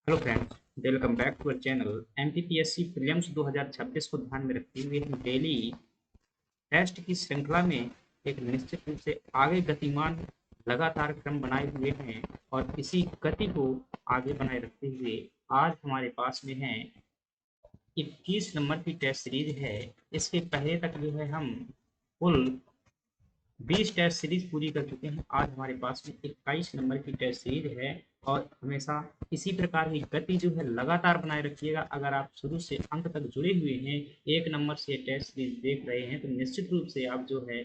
Hello friends, welcome back to our channel. MPPSC prelims 2026 को ध्यान में रखते हुए हम डेली टेस्ट की श्रृंखला में एक निश्चित रूप से आगे गतिमान लगातार क्रम बनाए हुए हैं और इसी गति को आगे बनाए रखते हुए आज हमारे पास में है 21 नंबर की टेस्ट सीरीज है। इसके पहले तक जो है हम कुल 20 टेस्ट सीरीज पूरी कर चुके हैं। आज हमारे पास में 21 नंबर की टेस्ट सीरीज है और हमेशा इसी प्रकार की गति जो है लगातार बनाए रखिएगा। अगर आप शुरू से अंत तक जुड़े हुए हैं, एक नंबर से टेस्ट सीरीज देख रहे हैं, तो निश्चित रूप से आप जो है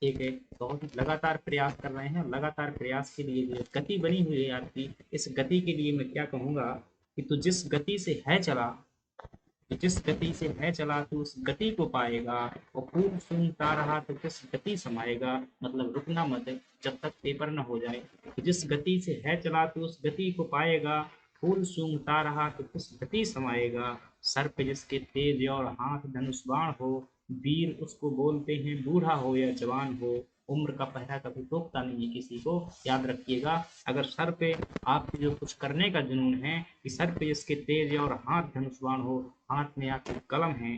एक बहुत ही लगातार प्रयास कर रहे हैं। लगातार प्रयास के लिए जो गति बनी हुई है आपकी, इस गति के लिए मैं क्या कहूँगा कि तू जिस गति से है चला, जिस गति से है चला तू उस गति को पाएगा। और खूब सुनता रहा तो किस गति समाएगा, मतलब रुकना मत जब तक पेपर न हो जाए। तो जिस गति से है चला तो उस गति को पाएगा, फूल सूंघता रहा तो किस गति समाएगा। सर पे जिसके तेज और हाथ धनुष बाण हो, वीर उसको बोलते हैं बूढ़ा हो या जवान हो। उम्र का पहरा कभी टोकता नहीं है किसी को, याद रखिएगा। अगर सर पे आपके जो कुछ करने का जुनून है कि सर पे जिसके तेज और हाथ धनुष बाण हो, हाथ में आपकी कलम है,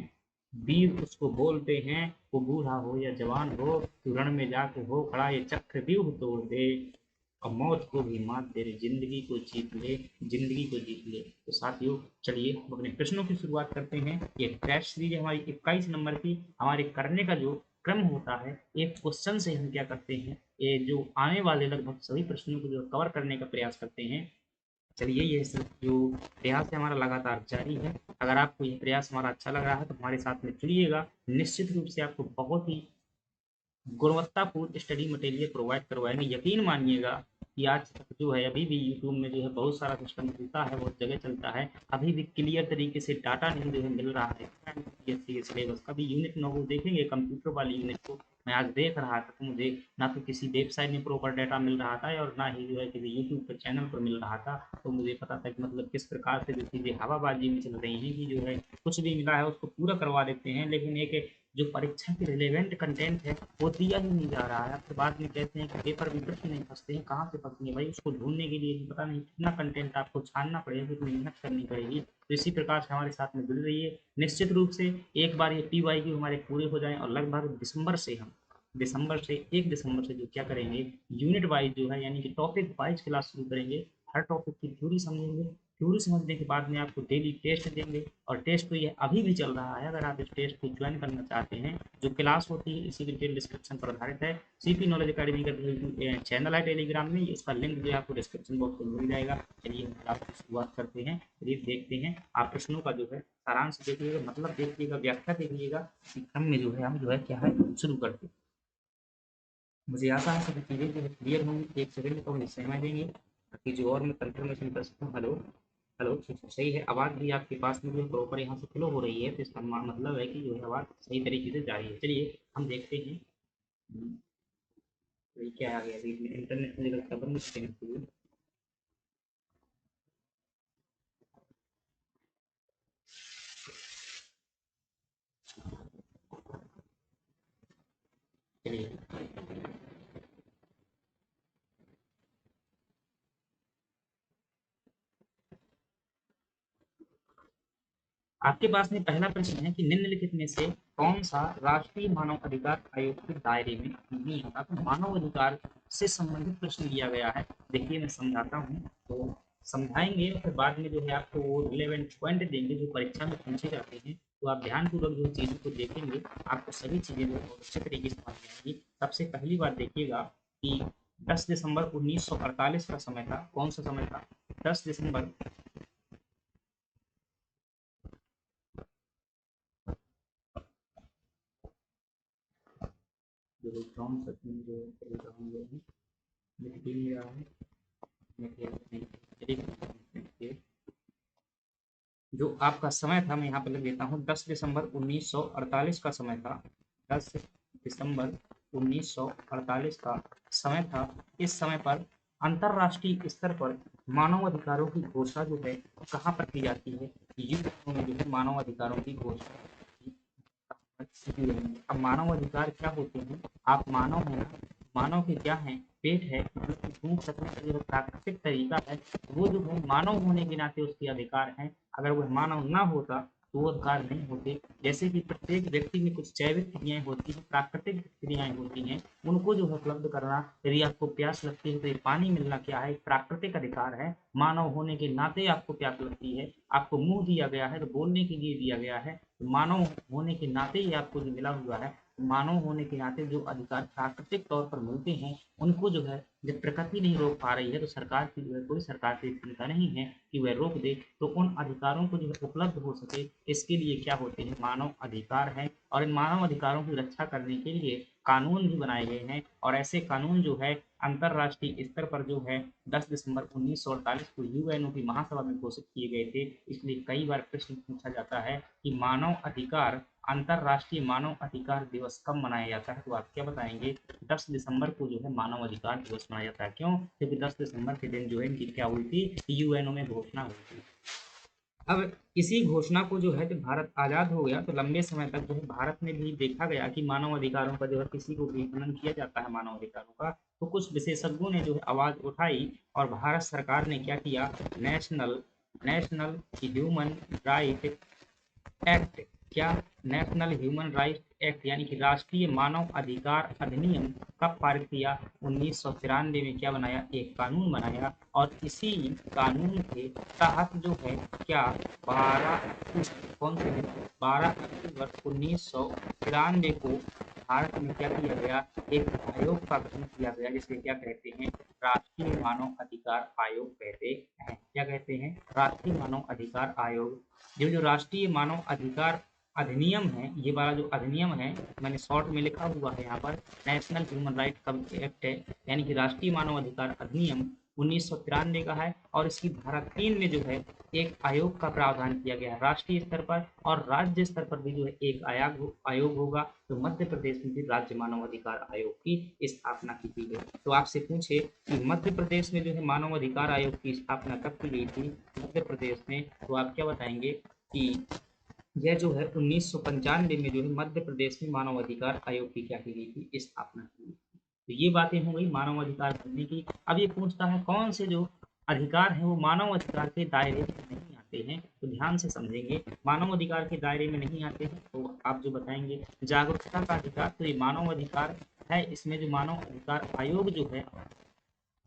वीर उसको बोलते हैं, वो बूढ़ा हो या जवान हो, तू रण में जाके हो खड़ा ये चक्रव्यूह तोड़ दे और मौत को भी मात दे रे, जिंदगी को जीत ले, जिंदगी को जीत ले। तो साथियों, चलिए हम अपने प्रश्नों की शुरुआत करते हैं। ये टेस्ट सीरीज हमारी 21 नंबर की। हमारे करने का जो क्रम होता है, एक क्वेश्चन से हम क्या करते हैं, ये जो आने वाले लगभग सभी प्रश्नों को जो कवर करने का प्रयास करते हैं। चलिए, ये जो प्रयास है हमारा लगातार जारी है। अगर आपको ये प्रयास हमारा अच्छा लग रहा है तो हमारे साथ में जुड़िएगा। निश्चित रूप से आपको बहुत ही गुणवत्तापूर्ण स्टडी मटेरियल प्रोवाइड करवाएंगे। यकीन मानिएगा कि आज तक जो है अभी भी यूट्यूब में जो है बहुत सारा सिस्टम चलता है, बहुत जगह चलता है, अभी भी क्लियर तरीके से डाटा नहीं जो है मिल रहा है यूपीएससी के सिलेबस का। भी यूनिट 9 को देखेंगे, कंप्यूटर वाली यूनिट को मैं आज देख रहा था, तो मुझे ना तो किसी वेबसाइट में प्रॉपर डाटा मिल रहा था और ना ही जो है किसी यूट्यूब पर चैनल पर मिल रहा था। तो मुझे पता था कि मतलब किस प्रकार से जो चीज़ें हवाबाजी में चल रही हैं कि जो है कुछ भी मिला है उसको पूरा करवा देते हैं, लेकिन एक जो परीक्षा के रिलेवेंट कंटेंट है वो दिया ही नहीं जा रहा है। फिर बाद में कहते हैं कि पेपर में प्रश्न नहीं फंसते हैं, कहाँ से फंसेंगे भाई, उसको ढूंढने के लिए पता नहीं कितना कंटेंट आपको छानना पड़ेगा, कितनी मेहनत करनी पड़ेगी। तो इसी प्रकार से हमारे साथ में जुड़ रही है। निश्चित रूप से एक बार ये PYQ हमारे पूरे हो जाएं और लगभग दिसंबर से 1 दिसंबर से जो क्या करेंगे, यूनिट वाइज जो है यानी कि टॉपिक वाइज क्लास शुरू करेंगे। हर टॉपिक की थ्योरी समझेंगे, थ्योरी समझने के बाद में आपको डेली टेस्ट देंगे। और टेस्ट तो ये अभी भी चल रहा है। अगर आप इस टेस्ट को ज्वाइन करना चाहते हैं, जो क्लास होती है इसी डिटेल डिस्क्रिप्शन पर आधारित है। सीपी नॉलेज अकेडमी का जो चैनल है टेलीग्राम में, इसका लिंक जो है आपको डिस्क्रिप्शन बॉक्स में मिल जाएगा। चलिए हम क्लास की शुरुआत करते हैं, फिर देखते हैं। आप प्रश्नों का जो है सारांश देखिएगा, मतलब देखिएगा, व्याख्या देखिएगा। इसी क्रम में जो है हम जो है क्या है शुरू करते हैं। मुझे आशा है सभी चीज़ें जो है क्लियर होंगी। एक सेकंड को मुझे समय देंगे ताकि जो और मैं कंफर्मेशन कर सकूँ। हेलो, हेलो, सही है। आवाज़ भी आपके पास में जो है प्रॉपर यहाँ से फ्लो हो रही है, तो इसका मतलब है कि जो है आवाज़ सही तरीके से जा रही है। चलिए हम देखते हैं। तो ये क्या आ गया, इंटरनेट मुझे लगता है बंद करते हैं। चलिए, आपके पास में पहला प्रश्न है कि निम्नलिखित में से कौन सा राष्ट्रीय मानव अधिकार आयोग के दायरे में नहीं आता। तो मानव अधिकार से संबंधित प्रश्न दिया गया है। देखिए मैं समझाता हूँ, तो समझाएंगे और फिर बाद में जो है आपको वो रिलेवेंट पॉइंट देंगे जो परीक्षा में पूछे जाते हैं। तो आप ध्यानपूर्वक जो चीज़ों को देखेंगे, आपको सभी चीज़ें जो बहुत अच्छे तरीके से समझ में आएंगी। सबसे पहली बात देखिएगा कि 10 दिसंबर 1948 का समय था। कौन सा समय था? 10 दिसंबर, जो जॉन सचिन जो टेलीग्राम जो है लिख भी नहीं रहा है। जो आपका समय था मैं यहाँ पर लिख देता हूँ, 10 दिसंबर 1948 का समय था। 10 दिसंबर 1948 का समय था। इस समय पर अंतर्राष्ट्रीय स्तर पर मानव अधिकारों की घोषणा जो है कहाँ पर की जाती है? यूएनओ में जो है मानव अधिकारों की घोषणा। अब मानव अधिकार क्या होते हैं? आप मानव हैं ना, मानव के क्या हैं पेट है, मतलब कि भूख रखने का जो प्राकृतिक तरीका है, वो जो है मानव होने के नाते उसके अधिकार हैं। अगर वह मानव ना होता तो वो अधिकार नहीं होते। जैसे कि प्रत्येक व्यक्ति में कुछ जैविक क्रियाएं होती हैं, प्राकृतिक क्रियाएं होती हैं, उनको जो है उपलब्ध करना, यदि आपको प्यास लगती है तो ये पानी मिलना क्या है, एक प्राकृतिक अधिकार है। मानव होने के नाते आपको प्यास लगती है, आपको मुंह दिया गया है तो बोलने के लिए दिया गया है, तो मानव होने के नाते ही आपको जो मिला हुआ है। मानव होने के नाते जो अधिकार प्राकृतिक तौर पर मिलते हैं, उनको जो है जब प्रकृति नहीं रोक पा रही है तो सरकार की जो है कोई सरकार से चिंता नहीं है कि वह रोक दे। तो उन अधिकारों को जो है उपलब्ध हो सके, इसके लिए क्या होते हैं, मानव अधिकार है। और इन मानव अधिकारों की रक्षा करने के लिए कानून भी बनाए गए हैं, और ऐसे कानून जो है अंतर्राष्ट्रीय स्तर पर जो है 10 दिसंबर 1948 को यूएनओ की महासभा में घोषित किए गए थे। इसलिए कई बार प्रश्न पूछा जाता है कि मानव अधिकार, अंतर्राष्ट्रीय मानव अधिकार दिवस कब मनाया जाता है, तो आप क्या बताएंगे, 10 दिसंबर को जो है मानव अधिकार दिवस मनाया जाता है। क्यों? क्योंकि 10 दिसंबर के दिन जो है इनकी क्या हुई थी, यूएनओ में घोषणा हुई थी। अब इसी घोषणा को जो है जब भारत आज़ाद हो गया तो लंबे समय तक जो है भारत में भी देखा गया कि मानव अधिकारों का जो है किसी को भी हनन किया जाता है मानव अधिकारों का। तो कुछ विशेषज्ञों ने जो है आवाज़ उठाई और भारत सरकार ने क्या किया, national national human right act, क्या, नेशनल ह्यूमन राइट एक्ट यानी कि राष्ट्रीय मानव अधिकार अधिनियम कब पारित किया, 1993 में क्या बनाया, एक कानून बनाया। और इसी कानून के तहत जो है क्या, 12 कौन से दिन, 12 अक्टूबर 1993 को भारत में क्या किया गया, एक आयोग का गठन किया गया, जिसे क्या कहते हैं, राष्ट्रीय मानव अधिकार आयोग कहते हैं। क्या कहते हैं, राष्ट्रीय मानव अधिकार आयोग। ये जो राष्ट्रीय मानव अधिकार अधिनियम है, ये वाला जो अधिनियम है, मैंने शॉर्ट में लिखा हुआ है यहाँ पर, नेशनल ह्यूमन राइट एक्ट है, यानी कि राष्ट्रीय मानव अधिकार अधिनियम 1993 का है। और इसकी धारा 3 में जो है एक आयोग का प्रावधान किया गया है राष्ट्रीय स्तर पर, और राज्य स्तर पर भी जो है एक आयोग होगा। तो मध्य प्रदेश में भी राज्य मानव अधिकार आयोग की स्थापना की गई। तो आपसे पूछे कि मध्य प्रदेश में जो है मानव अधिकार आयोग की स्थापना कब की गई थी मध्य प्रदेश में, तो आप क्या बताएंगे कि यह जो है 1995 में जो है मध्य प्रदेश में मानव अधिकार आयोग की क्या की गई थी, स्थापना की गई थी। तो ये बातें हो गई मानव अधिकार बनने की। अब ये पूछता है कौन से जो अधिकार हैं वो मानव अधिकार के दायरे में नहीं आते हैं, तो ध्यान से समझेंगे। मानव अधिकार के दायरे में नहीं आते हैं तो आप जो बताएंगे, जागरूकता का अधिकार, तो ये मानव अधिकार है। इसमें जो मानव अधिकार आयोग जो है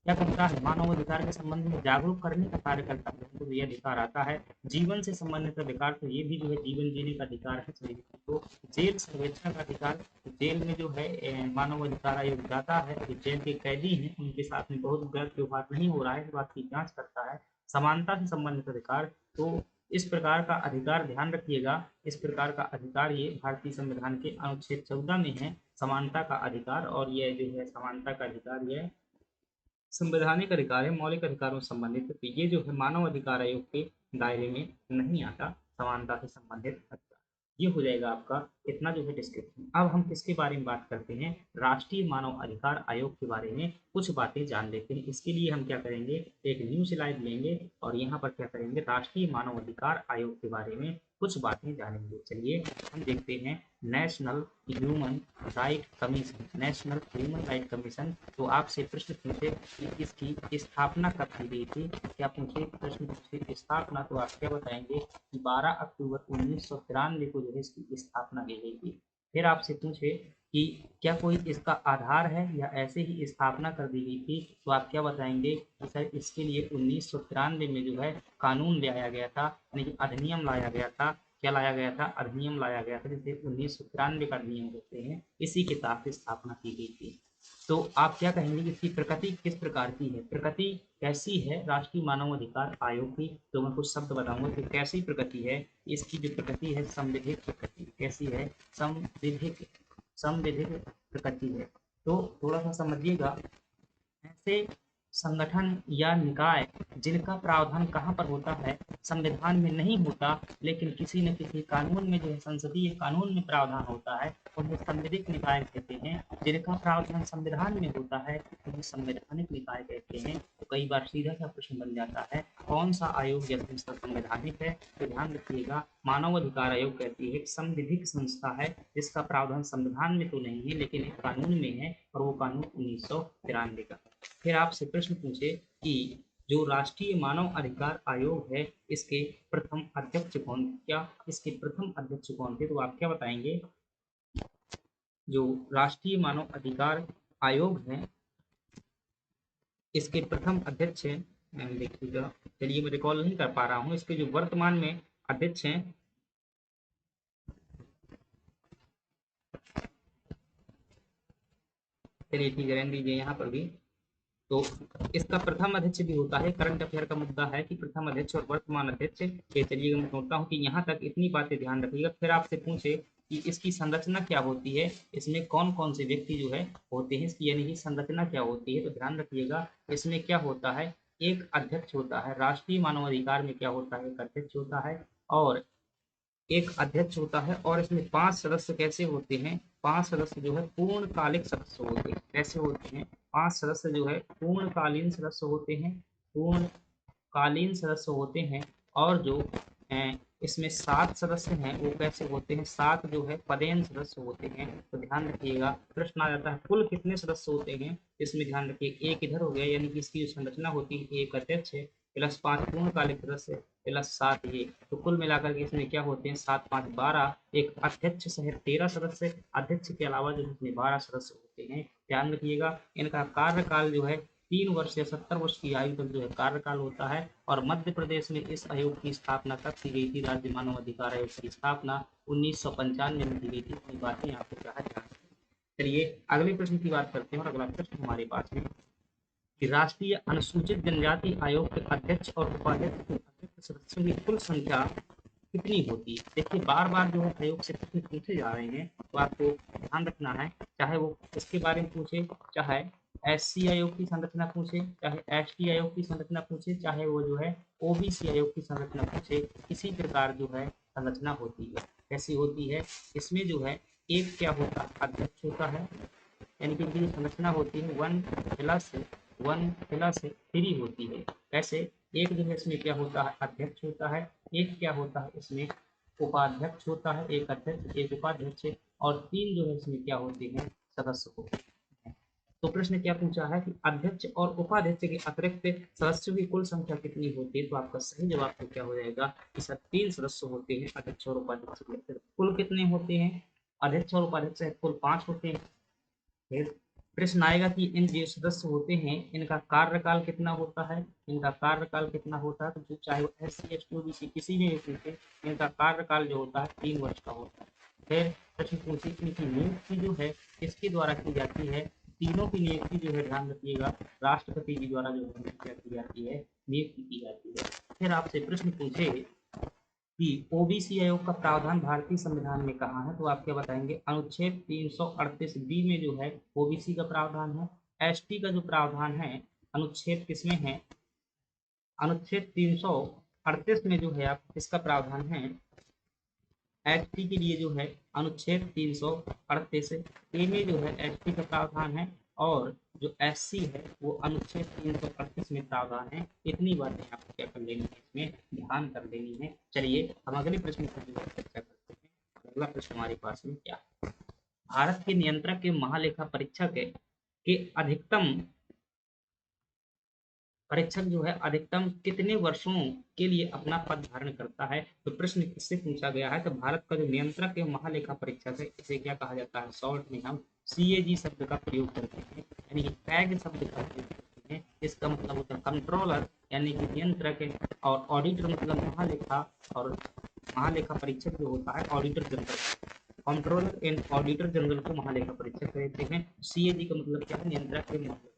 क्या करता है, मानव अधिकार के संबंध में जागरूक करने का कार्य करता है, उनको ये अधिकार आता है। जीवन से संबंधित अधिकार, तो ये भी जो है जीवन जीने का अधिकार है सभी को। जेल सर्वेक्षण का अधिकार, तो जेल में जो है मानव अधिकार आयोग जाता है, जो जेल के कैदी हैं उनके साथ में बहुत गलत व्यवहार नहीं हो रहा है, इस बात की जांच करता है। समानता से संबंधित अधिकार, तो इस प्रकार का अधिकार ध्यान रखिएगा, इस प्रकार का अधिकार ये भारतीय संविधान के अनुच्छेद 14 में है, समानता का अधिकार। और यह जो है समानता का अधिकार यह संवैधानिक अधिकार है, मौलिक अधिकारों से संबंधित। तो ये जो है मानव अधिकार आयोग के दायरे में नहीं आता, समानता से संबंधित अधिकार। ये हो जाएगा आपका इतना जो है डिस्क्रिप्शन। अब हम किसके बारे में बात करते हैं, राष्ट्रीय मानव अधिकार आयोग के बारे में कुछ बातें जान लेते हैं। इसके लिए हम क्या करेंगे, एक न्यू स्लाइड लेंगे और यहाँ पर क्या करेंगे, राष्ट्रीय मानव अधिकार आयोग के बारे में कुछ बातें जानेंगे। चलिए हम देखते हैं, national human right commission, national human right commission. तो आपसे प्रश्न पूछे कि इसकी स्थापना कब की गई थी, क्या पूछे प्रश्न पूछे स्थापना, तो आप क्या बताएंगे कि 12 अक्टूबर 1993 को जो है इसकी स्थापना की गई थी। फिर आपसे पूछे कि क्या कोई इसका आधार है या ऐसे ही स्थापना कर दी गई थी, तो आप क्या बताएंगे कि सर इसके लिए 1993 में जो है कानून लाया गया था, यानी कि अधिनियम लाया गया था। क्या लाया गया था, अधिनियम लाया गया था, जिसे 1993 का अधिनियम कहते हैं, इसी के तहत स्थापना की गई थी। तो आप क्या कहेंगे कि इसकी प्रकृति किस प्रकार की है, प्रकृति कैसी है राष्ट्रीय मानव अधिकार आयोग की, तो मैं कुछ शब्द बताऊंगा कि कैसी प्रकृति है। इसकी जो प्रकृति है संविधिक प्रकृति, कैसी है, संविधिक प्रकृति है। तो थोड़ा सा समझिएगा, ऐसे संगठन या निकाय जिनका प्रावधान कहाँ पर होता है, संविधान में नहीं होता, लेकिन किसी न किसी कानून में जो है संसदीय कानून में प्रावधान होता है, उन्हें संविधिक निकाय कहते हैं। जिनका प्रावधान संविधान में होता है उन्हें संवैधानिक निकाय कहते हैं। तो कई बार सीधा सा प्रश्न बन जाता है कौन सा आयोग या संस्था संवैधानिक है, तो ध्यान रखिएगा मानव अधिकार आयोग कहती है एक संविधिक संस्था है, जिसका प्रावधान संविधान में तो नहीं है लेकिन एक कानून में है, और वो कानून 1993 का। फिर आपसे प्रश्न पूछे कि जो राष्ट्रीय मानव अधिकार आयोग है इसके प्रथम अध्यक्ष कौन, क्या इसके प्रथम अध्यक्ष कौन थे, तो आप क्या बताएंगे? जो राष्ट्रीय मानव अधिकार आयोग है इसके प्रथम अध्यक्ष हैं, देखिएगा, चलिए मैं रिकॉल नहीं कर पा रहा हूँ, इसके जो वर्तमान में अध्यक्ष हैं, चलिए ठीक है, रहने दीजिए यहाँ पर भी। तो इसका प्रथम अध्यक्ष भी होता है, करंट अफेयर का मुद्दा है कि प्रथम अध्यक्ष और वर्तमान अध्यक्ष। ये चलिए मैं सोचता हूँ कि यहाँ तक इतनी बातें ध्यान रखिएगा। फिर आपसे पूछे कि इसकी संरचना क्या होती है, इसमें कौन कौन से व्यक्ति जो है होते हैं, इसकी यानी कि संरचना क्या होती है, तो ध्यान रखिएगा इसमें क्या होता है, एक अध्यक्ष होता है। राष्ट्रीय मानवाधिकार में क्या होता है, एक अध्यक्ष होता है और एक अध्यक्ष होता है, और इसमें 5 सदस्य कैसे होते हैं, 5 सदस्य जो है पूर्णकालिक सदस्य होते हैं। कैसे होते हैं, 5 सदस्य जो है पूर्णकालीन सदस्य होते हैं, पूर्णकालीन सदस्य होते हैं। और जो इसमें 7 सदस्य हैं वो कैसे होते हैं, 7 जो है पदेन सदस्य होते हैं। तो ध्यान रखिएगा, प्रश्न आ जाता है कुल कितने सदस्य होते हैं, इसमें ध्यान रखिए एक इधर हो गया, यानी कि इसकी जो संरचना होती है, एक अध्यक्ष है प्लस 5 पूर्णकालिक सदस्य प्लस 7 ये, तो कुल मिलाकर के इसमें क्या होते हैं, 7 5 12, एक अध्यक्ष सहित 13 सदस्य, अध्यक्ष के अलावा जो इसमें 12 सदस्य होते हैं। ध्यान रखिएगा इनका कार्यकाल जो है 3 वर्ष या 70 वर्ष की आयु तक जो है कार्यकाल होता है। और मध्य प्रदेश में इस आयोग की स्थापना कब की गई थी, राज्य मानव अधिकार आयोग की स्थापना 1995 में की गई थी। इतनी बातें आपको क्या है। चलिए अगले प्रश्न की बात करते हैं, और अगला प्रश्न हमारे पास है कि राष्ट्रीय अनुसूचित जनजाति आयोग के अध्यक्ष और उपाध्यक्ष सदस्यों की कुल संख्या कितनी होती है। देखिए बार बार जो है आयोग से प्रश्न पूछे जा रहे हैं, तो आपको ध्यान रखना है, चाहे वो इसके बारे में पूछे, चाहे एससी आयोग की संरचना पूछे, चाहे एसटी आयोग की संरचना पूछे, चाहे वो जो है ओबीसी आयोग की संरचना पूछे, इसी प्रकार जो है संरचना होती है। कैसी होती है, इसमें जो है एक क्या होता है, अध्यक्ष होता है, यानी कि इनकी जो संरचना होती है 1+1+3 होती है। ऐसे एक जो है इसमें क्या होता है, अध्यक्ष होता है, एक क्या होता है इसमें उपाध्यक्ष होता है, एक अध्यक्ष एक उपाध्यक्ष, और 3 जो है इसमें क्या होते हैं, सदस्य होते हैं। तो प्रश्न क्या पूछा है कि अध्यक्ष और उपाध्यक्ष के अतिरिक्त सदस्यों की कुल संख्या कितनी होती है, तो आपका सही जवाब तो क्या हो जाएगा कि सर 3 सदस्य होते हैं अध्यक्ष और उपाध्यक्ष के। कुल कितने होते हैं, अध्यक्ष और उपाध्यक्ष कुल 5 होते हैं। फिर प्रश्न आएगा कि इन जो सदस्य होते हैं इनका कार्यकाल कितना होता है, इनका कार्यकाल कितना होता है, तो जो चाहे वो एससी एसटी ओबीसी किसी भी पूछे, इनका कार्यकाल जो होता है 3 वर्ष का होता है। फिर प्रश्न पूछे इनकी नियुक्ति जो है किसके द्वारा की जाती है, तीनों की नियुक्ति जो है ध्यान रखिएगा राष्ट्रपति जी द्वारा जो है की जाती है, नियुक्ति की जाती है। फिर आपसे प्रश्न पूछे कि ओबीसी आयोग का प्रावधान भारतीय संविधान में कहाँ है, तो आप क्या बताएंगे, अनुच्छेद 338 बी में जो है ओबीसी का प्रावधान है। एसटी का जो प्रावधान है अनुच्छेद किसमें है, अनुच्छेद 338 में जो है आप किसका प्रावधान है, एसटी के लिए जो है अनुच्छेद 338 ए में जो है एसटी का प्रावधान है, और जो एससी है वो अनुच्छेद 338 में प्रावधान है। इतनी बातें आपको क्या कर लेनी है, इसमें ध्यान कर लेनी है। चलिए हम अगले प्रश्न पर चर्चा करते हैं। अगला प्रश्न हमारे पास में क्या, भारत के नियंत्रक के महालेखा परीक्षक के अधिकतम परीक्षक जो है अधिकतम कितने वर्षों के लिए अपना पद धारण करता है, तो प्रश्न किससे पूछा गया है, तो भारत का जो नियंत्रक एवं महालेखा परीक्षक है इसे क्या कहा जाता है, शॉर्ट में हम सीएजी शब्द का प्रयोग करते हैं, यानी कि टैग शब्द का प्रयोग करते हैं। इसका मतलब होता है कंट्रोलर यानी कि नियंत्रक, और ऑडिटर मतलब महालेखा, और महालेखा परीक्षक जो होता है auditor general, controller and auditor general को महालेखा परीक्षक कहते हैं। सीएजी का मतलब क्या है, नियंत्रक एवं महालेखा परीक्षक।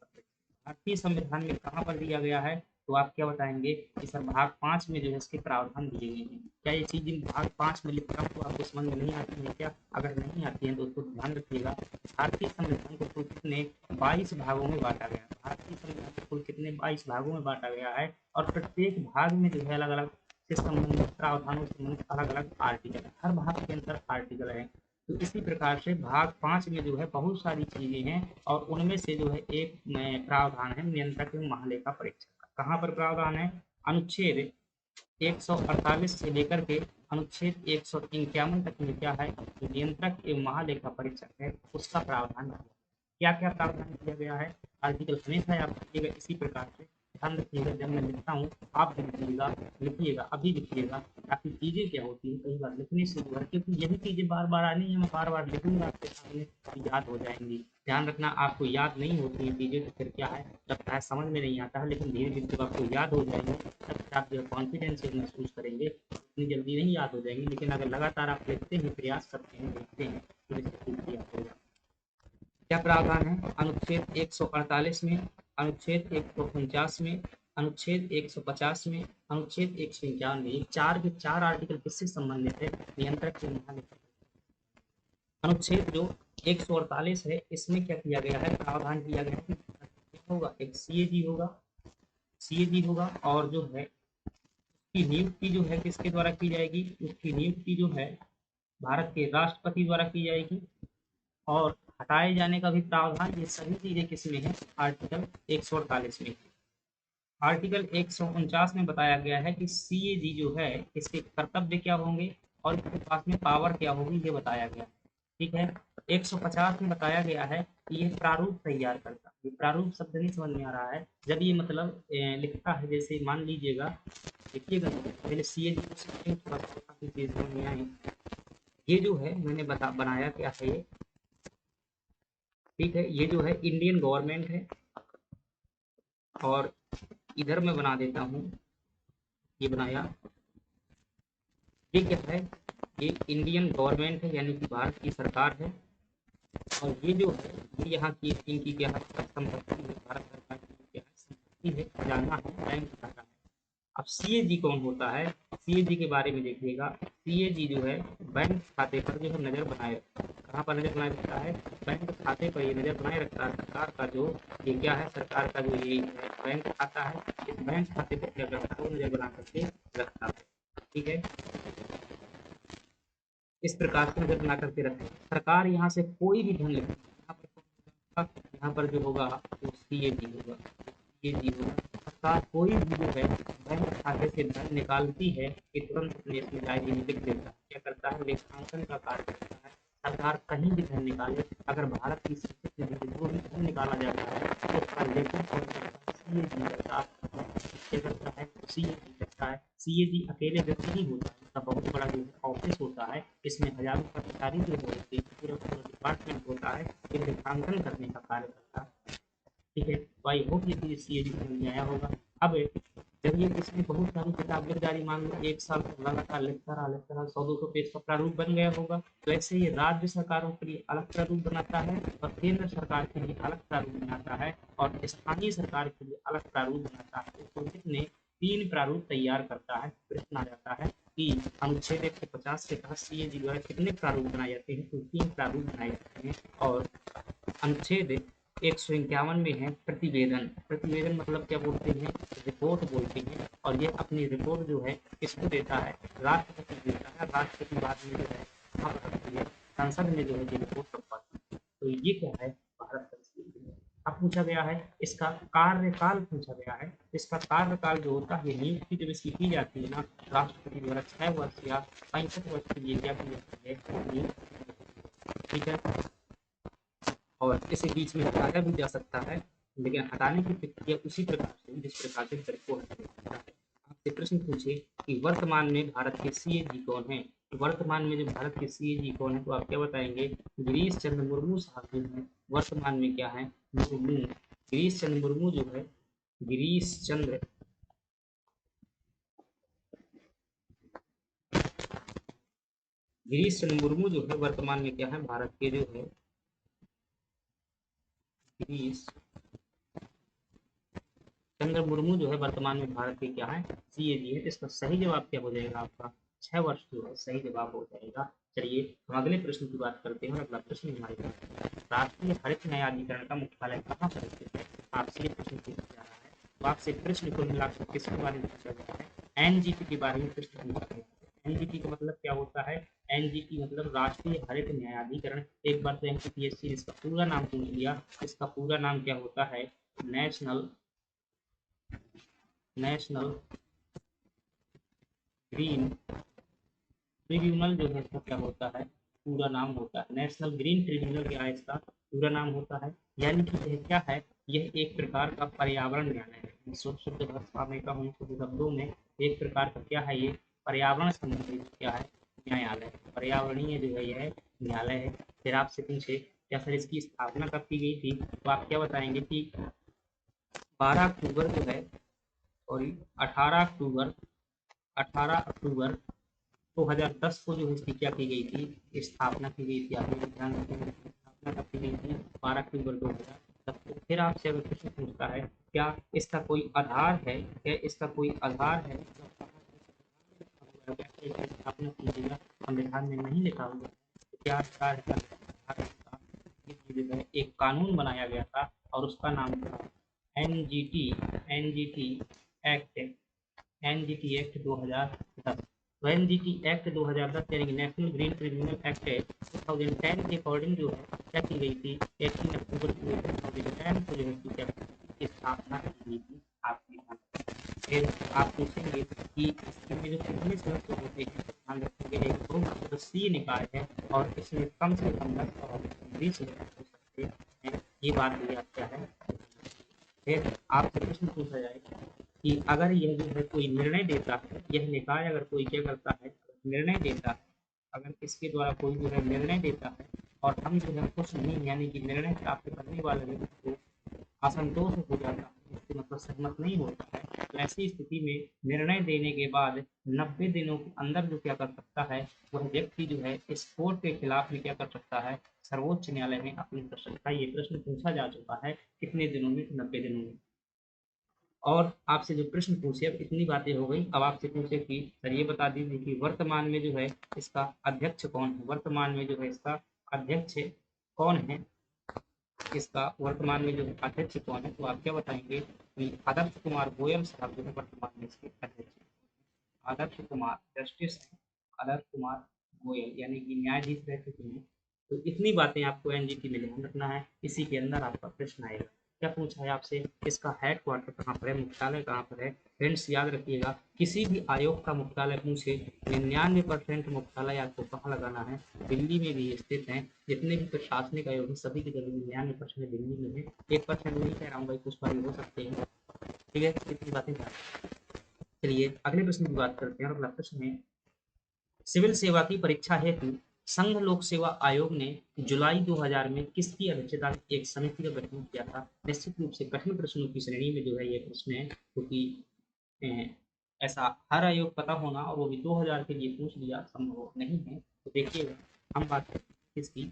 भारतीय संविधान में कहाँ पर दिया गया है, तो आप क्या बताएंगे कि सर भाग 5 में जो है इसके प्रावधान दिए गए हैं। क्या ये चीज भाग 5 में लिखता हूँ तो आपको समझ में नहीं आती है क्या, अगर नहीं आती है तो उसको ध्यान रखिएगा। भारतीय संविधान को कुल कितने 22 भागों में बांटा गया है, भारतीय संविधान को कुल कितने 22 भागों में बांटा गया है, और प्रत्येक भाग में जो है अलग अलग से संबंधित प्रावधानों से संबंधित अलग अलग आर्टिकल, हर भाग के अंदर आर्टिकल है। तो इसी प्रकार से भाग 5 में जो है बहुत सारी चीजें हैं, और उनमें से जो है एक प्रावधान है नियंत्रक एवं महालेखा परीक्षक का। कहाँ पर प्रावधान है, अनुच्छेद 148 से लेकर के अनुच्छेद 151 तक में क्या है, जो नियंत्रक एवं महालेखा परीक्षक है उसका प्रावधान है। क्या क्या प्रावधान किया गया है। आर्टिकल हमेशा याद रखिएगा इसी प्रकार से, ध्यान रखिएगा जब मैं लिखता हूँ आप भी लिखिएगा अभी लिखिएगा, ताकि चीज़ें क्या होती है कई बार लिखने से जो है, क्योंकि यही चीज़ें बार बार आनी है, मैं बार बार लिखूंगा आपके सामने तो याद हो जाएंगी। ध्यान रखना आपको याद नहीं होती है चीज़ें तो फिर क्या है, लगता है समझ में नहीं आता है, लेकिन धीरे धीरे जब आपको याद हो जाएंगे तब फिर आप जो है कॉन्फिडेंस से महसूस करेंगे। इतनी जल्दी नहीं याद हो जाएंगी, लेकिन अगर लगातार आप लिखते हैं, प्रयास करते हैं, लिखते हैं तो निश्चित रूप से याद हो जाएगा। क्या प्रावधान है अनुच्छेद 148 में, अनुच्छेद 149 में, अनुच्छेद 150 में, अनुच्छेद 151 में, ये चार के चार आर्टिकल किससे संबंधित है, नियंत्रक के महानिरीक्षक। अनुच्छेद जो 148 है इसमें क्या किया गया है, प्रावधान किया गया है कि क्या होगा, एक सीएजी होगा, सीएजी होगा, और जो है उसकी नियुक्ति जो है किसके द्वारा की जाएगी, उसकी नियुक्ति जो है भारत के राष्ट्रपति द्वारा की जाएगी। और हटाए जाने का भी प्रावधान, ये सभी चीजें किसमें है, आर्टिकल 148 में। आर्टिकल 149 में बताया गया है कि सीएजी जो है इसके कर्तव्य क्या होंगे और इसके पास में पावर क्या होगी, ये बताया गया है। ठीक है। 150 में बताया गया है कि यह प्रारूप तैयार करता है। ये प्रारूप शब्द नहीं समझ में आ रहा है, जब ये मतलब लिखता है, जैसे मान लीजिएगा, देखिएगा पहले सीएजी को समझें, थोड़ा सा चीज समझ में आए। ये जो है मैंने बनाया क्या है ये, ठीक है, ये जो है इंडियन गवर्नमेंट है, और इधर मैं बना देता हूँ, ये बनाया, ये क्या है, ये इंडियन गवर्नमेंट है यानी कि भारत की सरकार है। और ये जो है ये यहाँ की इनकी क्या है, संपत्ति है, भारत सरकार की क्या है, संपत्ति है, खजाना है, बैंक खाता है। अब सीएजी कौन होता है, सीएजी के बारे में देखिएगा, सीएजी जो है बैंक खाते पर जो है नजर बनाए रखता है। कहाँ पर नजर बनाए रखता है, बैंक खाते पर ये नजर बनाए रखता है। सरकार का जो ये क्या है, सरकार का जो ये बैंक खाता है, इस बैंक खाते पर क्या करता है, वो नजर बना करके रखता है। ठीक है, इस प्रकार से नजर बना करके रखते हैं। सरकार यहाँ से कोई भी धन लेती है, यहाँ पर जो होगा वो सीएजी होगा, सीएजी होगा। सरकार कोई भी जो है बैंक खाते से धन निकालती है कि तुरंत अपने इसमें डायरी में लिख देता है, क्या करता है, लेखांकन का कार्य करता है। सरकार कहीं भी धन निकाले, अगर भारत की संपत्ति से जो भी धन निकाला जाता है तो उसका लेखन कौन करता है, सीएजी करता है। क्या करता है, सीएजी करता है। सीएजी अकेले व्यक्ति नहीं होता है, इसका बहुत बड़ा जो है ऑफिस होता है, इसमें हजारों कर्मचारी जो होते हैं, पूरा पूरा डिपार्टमेंट होता है, ये लेखांकन करने का कार्य करता है। ठीक है, तो आई होप ये चीज सीएजी समझ में आया होगा। अब जब ये इसमें बहुत सारी किताबें जारी, मान लो एक साल तक लगातार लिखता रहा 100-200 पेज का प्रारूप बन गया होगा, तो ऐसे ही राज्य सरकारों के लिए अलग प्रारूप बनाता है, और केंद्र सरकार के लिए अलग प्रारूप बनाता है, और स्थानीय सरकार के लिए अलग प्रारूप बनाता है। तो कितने 3 प्रारूप तैयार करता है। प्रश्न आ जाता है कि अनुच्छेद 150 के तहत सीएजी द्वारा कितने प्रारूप बनाए जाते हैं, तो 3 प्रारूप बनाए जाते हैं। और अनुच्छेद 151 में है प्रतिवेदन। प्रतिवेदन मतलब क्या बोलते हैं, रिपोर्ट बोलते हैं, और ये अपनी रिपोर्ट जो है किसको देता है, राष्ट्रपति देता है। राष्ट्रपति बाद में जो है वहाँ पर रखती है, संसद में जो है ये रिपोर्ट तब पाती है। तो ये क्या है, भारत का स्थिति है। अब पूछा गया है इसका कार्यकाल, पूछा गया है इसका कार्यकाल जो होता है, नियुक्ति जब इसकी की जाती है ना राष्ट्रपति द्वारा 6 वर्ष या 65 वर्ष के लिए क्या की जाती है, नियुक्ति। ठीक है, और इसे बीच में हटाया भी जा सकता है, लेकिन हटाने की प्रक्रिया उसी प्रकार से जिस प्रकार से घर को हटाया जाता है। आपसे प्रश्न पूछे कि वर्तमान में भारत के सीएजी कौन है, तो वर्तमान में जो भारत के सीएजी कौन है, तो आप क्या बताएंगे, गिरीश चंद्र मुर्मू साहब जो है वर्तमान में क्या है, मुर्मू। गिरीश चंद्र मुर्मू जो है, गिरीश चंद्र गिरीश चंद्र मुर्मू जो है वर्तमान में क्या है, भारत के जो है गिरीश चंद्र मुर्मू जो है वर्तमान में भारत के क्या है, सीएजी है। इसका सही जवाब क्या हो जाएगा आपका, 6 वर्ष जो है सही जवाब हो जाएगा। चलिए हम अगले प्रश्न की बात करते हैं। अगला प्रश्न हमारे पास, राष्ट्रीय हरित न्यायाधिकरण का मुख्यालय कहाँ पर स्थित है, आपसे ये प्रश्न पूछा जा रहा है। तो आपसे प्रश्न कुल मिलाकर किसके बारे में पूछा जा रहा है, एनजीटी के बारे में प्रश्न पूछा गया है। एनजीटी का मतलब क्या होता है, एनजीटी मतलब राष्ट्रीय हरित न्यायाधिकरण। एक बार तो एमपीपीएससी ने इसका पूरा नाम पूछ लिया, इसका पूरा नाम क्या होता है, नेशनल नेशनल ग्रीन ट्रिब्यूनल जो है इसका क्या होता है, पूरा नाम होता है, नेशनल ग्रीन ट्रिब्यूनल क्या है इसका पूरा नाम होता है। यानी कि यह क्या है, यह एक प्रकार का पर्यावरण न्यायालय है। शुद्ध भाषा में कहूँ, शुद्ध शब्दों में एक प्रकार का क्या है, ये पर्यावरण संबंधित क्या है, न्यायालय, पर्यावरणीय जो है यह न्यायालय है। फिर आपसे पूछे क्या सर इसकी स्थापना कब की गई थी, तो आप क्या बताएंगे कि 12 अक्टूबर जो है, सॉरी 18 अक्टूबर, 18 अक्टूबर 2010 को जो है इसकी क्या की गई थी, स्थापना की गई थी। आपने ध्यान रखेंगे स्थापना कब की गई थी, 12 अक्टूबर 2010 को। फिर आपसे अगर प्रश्न पूछता है क्या इसका कोई आधार है, क्या इसका कोई आधार है, स्थापना कीजिएगा, संविधान में नहीं लिखा हुआ तो क्या आधार है, एक कानून बनाया गया था और उसका नाम था NGT, NGT act, NGT act 2010। तो एनजीटी एक्ट 2010 यानी कि नेशनल ग्रीन ट्रिब्यूनल एक्ट 2010 के अकॉर्डिंग जो है क्या की गई थी, 18 अक्टूबर 2010 को जो है क्या की स्थापना की गई थी आपके यहाँ। फिर आप पूछेंगे कि इसमें जो कितने सदस्य होते हैं, तो ध्यान रखेंगे एक बहु सदस्यीय निकाय है और इसमें कम से कम 10 और 20 सदस्य हो सकते हैं, ये बात भी आप क्या है। फिर आपसे प्रश्न पूछा जाएगा कि अगर यह जो है कोई निर्णय देता है, यह निकाय अगर कोई क्या करता है, निर्णय देता है, अगर इसके द्वारा कोई जो है निर्णय देता है और हम जो है कुछ नहीं, यानी कि निर्णय प्राप्त करने वाले व्यक्ति को असंतोष हो जाता है, इससे मतलब सहमत नहीं होता है, तो ऐसी स्थिति में निर्णय देने के बाद 90 दिनों के अंदर जो क्या कर सकता है, वह व्यक्ति जो है इस कोर्ट के खिलाफ में क्या कर सकता है, सर्वोच्च न्यायालय में अपील कर सकता है। ये प्रश्न पूछा जा चुका है कितने दिनों में, 90 दिनों में। और आपसे जो प्रश्न पूछे, अब इतनी बातें हो गई, अब आपसे पूछे कि सर ये बता दीजिए कि वर्तमान में जो है इसका अध्यक्ष कौन है, वर्तमान में जो है इसका अध्यक्ष कौन है, इसका वर्तमान में जो अध्यक्ष कौन है, तो आप क्या बताएंगे कि आदर्श कुमार गोयल साहब जो है वर्तमान में इसके अध्यक्ष हैं। आदर्श कुमार जस्टिस हैं, आदर्श कुमार गोयल यानी कि न्यायाधीश रह चुके हैं। तो इतनी बातें आपको एनजीटी में ध्यान रखना है, इसी के अंदर आपका प्रश्न आएगा। क्या पूछा है आपसे, इसका हेड क्वार्टर कहाँ पर है, मुख्यालय कहाँ पर है। फ्रेंड्स याद रखिएगा, किसी भी आयोग का मुख्यालय पूछे 99% मुख्यालय आपको कहाँ लगाना है, दिल्ली में भी स्थित है। जितने भी प्रशासनिक आयोग हैं सभी की जगह 99% दिल्ली में है, 1% नहीं कह रहा हूँ भाई, कुछ बारी हो सकते हैं। ठीक है, इतनी बातें। चलिए अगले प्रश्न की बात करते हैं। अगला प्रश्न है, सिविल सेवा की परीक्षा हेतु संघ लोक सेवा आयोग ने जुलाई 2000 में किसकी अध्यक्षता में एक समिति का गठन किया था। निश्चित रूप से कठिन प्रश्नों की श्रेणी में जो है ये प्रश्न है, क्योंकि ऐसा हर आयोग पता होना और वो भी 2000 के लिए पूछ लिया संभव नहीं है। तो देखिएगा हम बात करते हैं किसकी,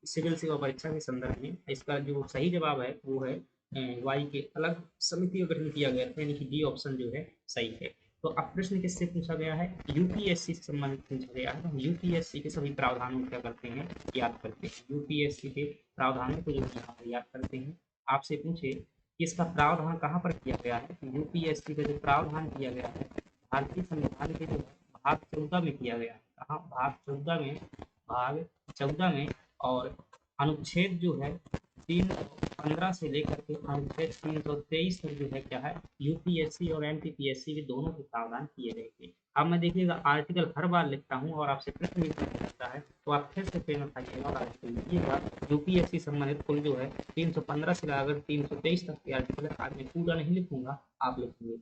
सिविल सेवा परीक्षा के संदर्भ में। इसका जो सही जवाब है वो है वाई के अलग समिति का गठन किया गया था, यानी कि डी ऑप्शन जो है सही है। तो अब प्रश्न किससे पूछा गया है, यूपीएससी से संबंधित पूछा गया है। तो यूपीएससी के सभी प्रावधानों को क्या करते हैं, याद करते हैं। यूपीएससी के प्रावधानों को जो यहाँ पर याद करते हैं। आपसे पूछे कि इसका प्रावधान कहाँ पर किया गया है, यूपीएससी का जो प्रावधान किया गया है भारतीय संविधान के जो भाग 14 में किया गया है। कहाँ, भाग 14 में, भाग 14 में। और अनुच्छेद जो है 315 से लेकर के अनुच्छेद 323 तक जो है क्या है, यूपीएससी और एमपीपीएससी के दोनों के प्रावधान किए गए थे। अब मैं देखिएगा आर्टिकल हर बार लिखता हूँ और आपसे प्रश्न भी पूछा जाता है, तो आप फिर से पेन उठाइएगा और आर्टिकल लिखिएगा। यूपीएससी संबंधित कुल जो है 315 से लेकर 323 तक के आर्टिकल, आज मैं पूरा नहीं लिखूंगा, आप लिखेंगे।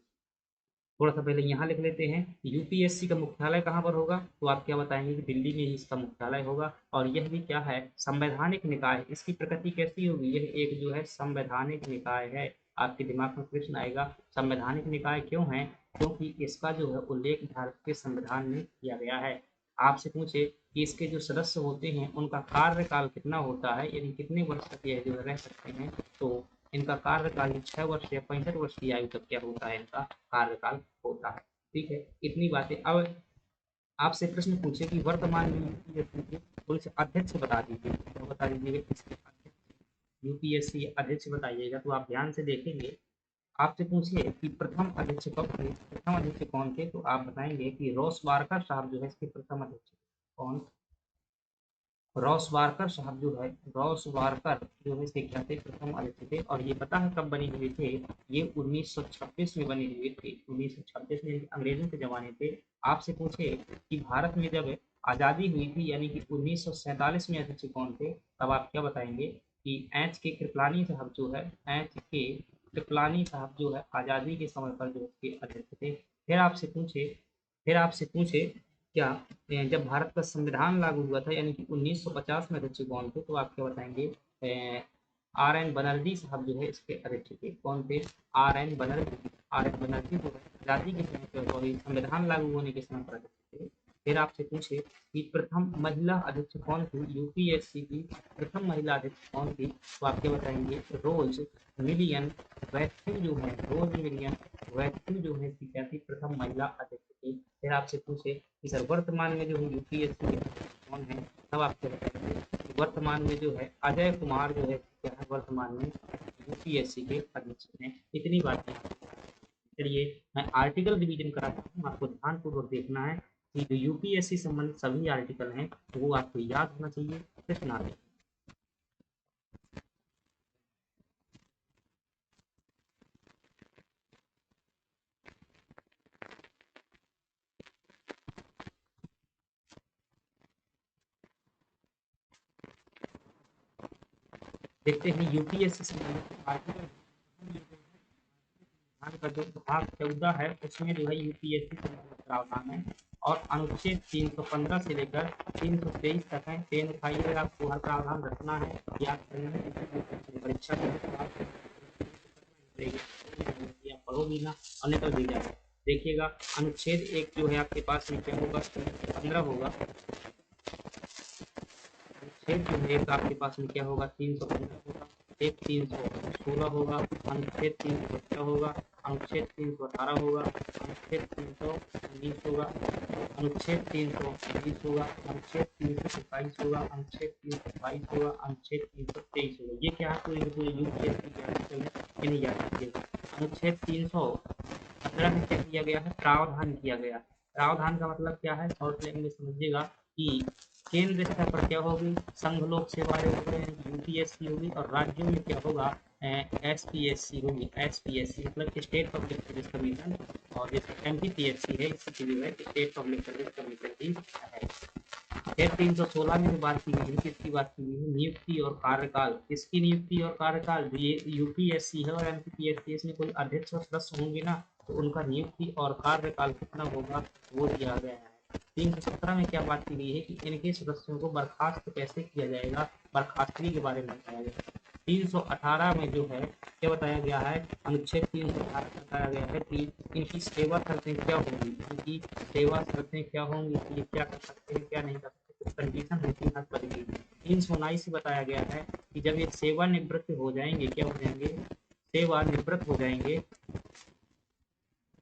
थोड़ा सा पहले यहाँ लिख लेते हैं, यूपीएससी का मुख्यालय कहाँ पर होगा, तो आप क्या बताएंगे कि दिल्ली में ही इसका मुख्यालय होगा। और यह भी क्या है, संवैधानिक निकाय। इसकी प्रकृति कैसी होगी, यह एक जो है संवैधानिक निकाय है। आपके दिमाग में प्रश्न आएगा संवैधानिक निकाय क्यों है, क्योंकि इसका जो है उल्लेख भारत के संविधान में किया गया है। आपसे पूछे कि इसके जो सदस्य होते हैं उनका कार्यकाल कितना होता है, यानी कितने वर्ष तक यह जो है रह सकते हैं, तो इनका कार्यकाल 6 वर्ष या 65 वर्ष की आयु तक क्या होता है, इनका कार्यकाल होता है। ठीक है, इतनी बातें। अब आपसे प्रश्न पूछे कि वर्तमान में पुलिस अध्यक्ष बता दीजिए, तो बता दीजिए इसके यूपीएससी अध्यक्ष बताइएगा। तो आप ध्यान से देखेंगे, आपसे पूछिए कि प्रथम अध्यक्ष कब थे, प्रथम अध्यक्ष कौन थे, तो आप बताएंगे कि रोसवारकर साहब जो है इसके प्रथम अध्यक्ष। कौन, रॉसवारकर साहब जो है, रॉसवारकर जो है इसके क्या थे, प्रथम अध्यक्ष थे। और ये पता है कब बने हुए थे, ये 1926 में बने हुए थे, 1926 में, अंग्रेजों के जमाने थे। आपसे पूछे कि भारत में जब आज़ादी हुई थी, यानी कि 1947 में अध्यक्ष कौन थे, तब आप क्या बताएंगे कि एच के कृपलानी साहब जो है, एच के कृपलानी साहब जो है आज़ादी के समय पर जो उसके अध्यक्ष थे। फिर आपसे पूछे क्या जब भारत का संविधान लागू हुआ था यानी कि 1950 में अध्यक्ष कौन थे, तो आप क्या बताएंगे? आर एन बनर्जी साहब जो है इसके अध्यक्ष थे। कौन थे? R N Banerjee. R N Banerjee जो है आज़ादी के समय पर, सॉरी संविधान लागू होने के समय पर अध्यक्ष थे। फिर आपसे पूछे कि प्रथम महिला अध्यक्ष कौन थी, यूपीएससी की प्रथम महिला अध्यक्ष कौन थी, तो आप क्या बताएंगे? रोज मिलियन वैथ्यू जो है, रोज मिलियन वैथ्यू जो है इसकी क्या थी? प्रथम महिला अध्यक्ष थी। फिर आपसे पूछे कि सर वर्तमान में जो है यूपीएससी के अध्यक्ष कौन है, तब आप क्या बताएंगे? वर्तमान में जो है अजय कुमार जो है क्या है वर्तमान में यूपीएससी के अध्यक्ष हैं। इतनी बातें। चलिए मैं आर्टिकल रिवीजन कराता हूँ, आपको ध्यानपूर्वक देखना है कि जो यूपीएससी संबंधित सभी आर्टिकल हैं वो आपको याद होना चाहिए। प्रश्न आते हैं। देखते हैं यूपीएससी संबंधित आर्टिकल का जो भाग 14 है उसमें जो है यूपीएससी से मतलब प्रावधान है और अनुच्छेद 315 से लेकर 323 तक है। पेन उठाइए, आपको हर प्रावधान रखना है, याद करना है। परीक्षा जो है आप पढ़ो भी ना और निकल भी जाए। देखिएगा अनुच्छेद एक जो है आपके पास में क्या होगा? 15 होगा। अनुच्छेद जो है एक आपके पास में क्या होगा? 315 होगा। एक 316 होगा, अनुच्छेद 317 होगा, अनुच्छेद 318 होगा, अनुच्छेद 319 होगा, अनुच्छेद 320 होगा, अनुच्छेद 327 होगा, अनुच्छेद 322 होगा, अनुच्छेद 323 होगा। ये क्या है? पूरे पूरे यूपीएससी के आर्टिकल है, इन्हें याद रखिएगा। अनुच्छेद 317 में क्या किया गया है? प्रावधान किया गया। प्रावधान का मतलब क्या है? और में समझिएगा कि केंद्र स्तर पर क्या होगी? संघ लोक सेवा आयोग यूपीएससी होगी और राज्यों में क्या होगा? एसपीएससी होगी। एसपीएससी मतलब स्टेट पब्लिक सर्विस कमीशन, और जैसे एमपीपीएससी है इसकी जो है स्टेट पब्लिक सर्विस कमीशन की है। फिर 316 में जो बात की गई है, किसकी बात की गई है? नियुक्ति और कार्यकाल। किसकी नियुक्ति और कार्यकाल? जो ये यूपीएससी है और एमपीपीएससी इसमें कोई अध्यक्ष और सदस्य होंगे ना, तो उनका नियुक्ति और कार्यकाल कितना होगा वो दिया गया है। 317 में क्या बात की गई है कि इनके सदस्यों को बर्खास्त कैसे किया जाएगा, बर्खास्तगी के बारे में बताया गया। 318 में जो है क्या बताया गया है? अनुच्छेद 318 में बताया गया है कि इनकी सेवा शर्तें क्या होंगी, इनकी सेवा शर्तें क्या होंगी, ये क्या कर सकते हैं क्या नहीं कर सकते, कुछ कंडीशन होती है हर पद की। 319 से बताया गया है कि जब ये सेवानिवृत्त हो जाएंगे, क्या हो जाएंगे? सेवानिवृत्त हो जाएंगे।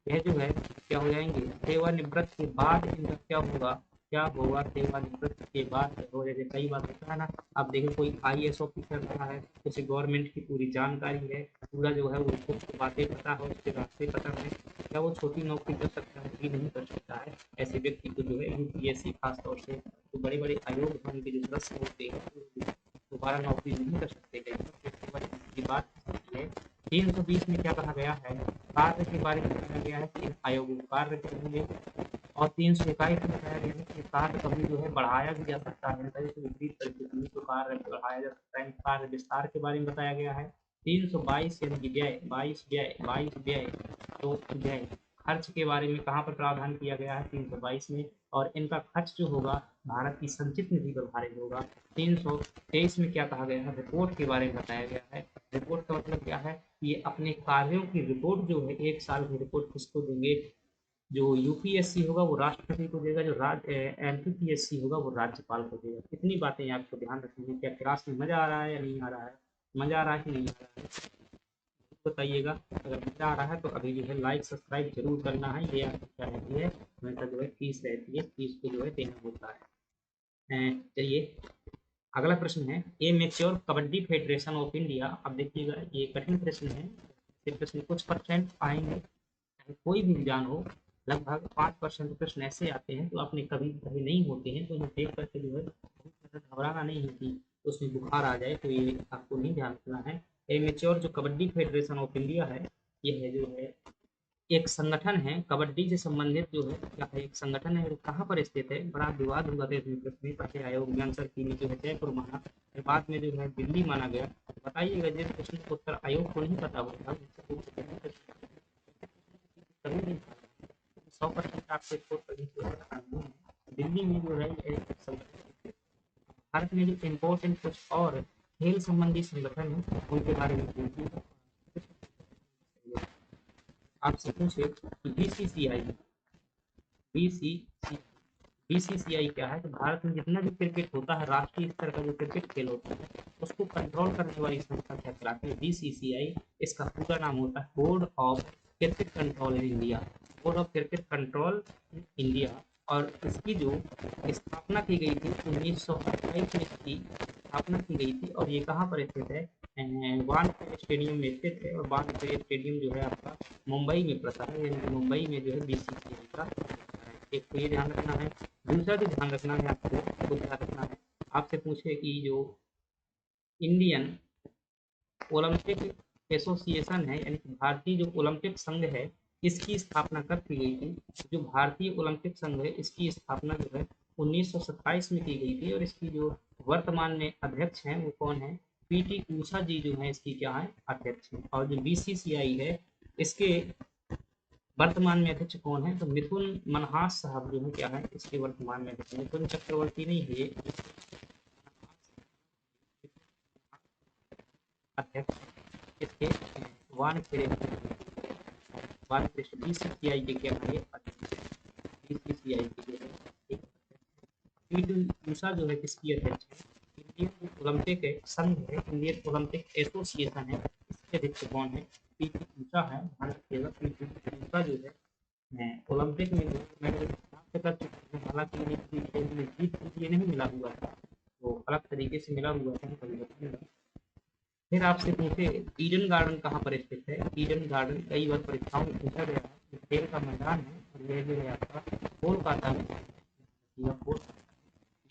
यह जो है क्या हो जाएंगे? सेवानिवृत्त के बाद इनका क्या होगा? क्या होगा सेवानिवृत्त के बाद? हो जैसे कई बार होता है ना, आप देखिए कोई आईएएस ऑफिसर रहा है, उसे गवर्नमेंट की पूरी जानकारी है, पूरा जो है उसको बातें पता है, उसके रास्ते पता है, क्या वो छोटी नौकरी कर सकता है कि नहीं कर सकता है? ऐसे व्यक्ति को जो है यूपीएससी खासतौर से तो बड़े बड़े आयोग होने के जो सदस्य होते हैं दोबारा नौकरी नहीं कर सकते। की बात है 320 में क्या कहा गया है? कार्य के बारे में बताया गया है कि इन आयोगों को कार्य करेंगे। और 321 में बताया गया है कि कार्य कभी जो है बढ़ाया भी जा सकता है, विपरीत परिस्थिति में तो कार्य बढ़ाया जा सकता है। कार्य विस्तार के बारे में बताया गया है। 322 यानी कि व्यय, 22 व्यय तो व्यय खर्च के बारे में कहाँ पर प्रावधान किया गया है? 322 में। और इनका खर्च जो होगा भारत की संचित निधि पर भारित होगा। 323 में क्या कहा गया है? रिपोर्ट के बारे में बताया गया है। रिपोर्ट का मतलब क्या है? ये अपने कार्यों की रिपोर्ट जो है एक साल की रिपोर्ट किसको देंगे? जो यूपीएससी होगा वो राष्ट्रपति को देगा, जो एमपीपीएससी होगा वो राज्यपाल को देगा। कितनी बातें आपको ध्यान रखनी है। क्या क्लास में मजा आ रहा है या नहीं आ रहा है? मजा आ रहा है कि नहीं आ रहा है बताइएगा। अगर मजा आ रहा है तो अभी जो है लाइक सब्सक्राइब जरूर करना है। ये आपकी क्या रहती है? हमेशा जो है फीस रहती है, फीस को जो है देना होता है। चलिए अगला प्रश्न है a mature kabaddi federation of India. अब देखिएगा ये कठिन प्रश्न है। ये प्रश्न कुछ परसेंट आएंगे, कोई भी एग्जाम हो लगभग 5% प्रश्न ऐसे आते हैं तो आपने कभी कभी नहीं होते हैं, तो देख करके जो है घबराना नहीं है कि उसमें बुखार आ जाए, तो ये आपको नहीं ध्यान रखना है। ए मेच्योर जो कबड्डी फेडरेशन ऑफ इंडिया है, ये है जो है एक संगठन है कबड्डी से संबंधित जो है क्या है, एक संगठन है, कहाँ पर स्थित है, बड़ा विवाद हुआ था इसमें, प्रश्न में पहले आयोग में आंसर की में जो है जयपुर माना, फिर बाद में जो है दिल्ली माना गया। बताइएगा जिस प्रश्न का उत्तर आयोग को नहीं पता होगा, कभी नहीं, 100% आपको स्कोर करने की जरूरत नहीं है। दिल्ली में जो है ये संगठन, भारत में जो इम्पोर्टेंट कुछ और खेल संबंधी संगठन है उनके बारे में पूछिए। आपसे पूछे बीसीसीआई, बीसीसी बीसीसीआई क्या है, तो भारत में जितना भी क्रिकेट होता है, राष्ट्रीय स्तर का जो क्रिकेट खेल होता है उसको कंट्रोल करने वाली संस्था क्या कहलाती है, बीसीसीआई। इसका पूरा नाम होता है board of cricket control in India, board of cricket control in India. और इसकी जो स्थापना की गई थी 1928 में इसकी स्थापना की गई थी, और ये कहाँ पर स्थित है, वानखेड़े स्टेडियम में स्थित है। और वानखेड़े स्टेडियम जो है आपका मुंबई में पड़ता है, यानी कि मुंबई में जो है बीसीसीआई का, एक तो ये ध्यान रखना है। दूसरा भी ध्यान रखना है आपको, वो ध्यान रखना है, आपसे पूछे कि जो इंडियन ओलंपिक एसोसिएशन है, यानी कि भारतीय जो ओलंपिक संघ है, इसकी स्थापना कब की गई थी। जो भारतीय ओलंपिक संघ है इसकी स्थापना जो है 1927 में की गई थी, और इसकी जो वर्तमान में अध्यक्ष हैं वो कौन है, पीटी ऊषा जी जो है इसकी क्या है, अध्यक्ष हैं। और जो बीसीसीआई है इसके वर्तमान में अध्यक्ष कौन है, तो मिथुन मनहास साहब जो है क्या है इसके वर्तमान में अध्यक्ष, मिथुन चक्रवर्ती नहीं है ये, अध्यक्ष इसके वानखेड़े, वानखेड़े बीसीसीआई के क्या है बीसीसीआई के जो है एक, पीटी ऊषा जो है किसकी अध्यक्ष है, इंडियन ओलंपिक संघ है, इंडियन ओलंपिक एसोसिएशन है, इसके अध्यक्ष कौन है, पीटी ऊषा है। ध्यान रखिएगा पीटी ऊषा जो है ओलंपिक में मेडल प्राप्त कर चुके हैं, हालांकि इन्हें खेल में जीत के लिए नहीं मिला हुआ था, वो अलग तरीके से मिला हुआ था, कभी बताऊंगा। फिर आपसे पूछे ईडन गार्डन कहाँ पर स्थित है, ईडन गार्डन कई बार परीक्षाओं में पूछा गया है, ये खेल का मैदान है, और यह जो है आपका कोलकाता में है,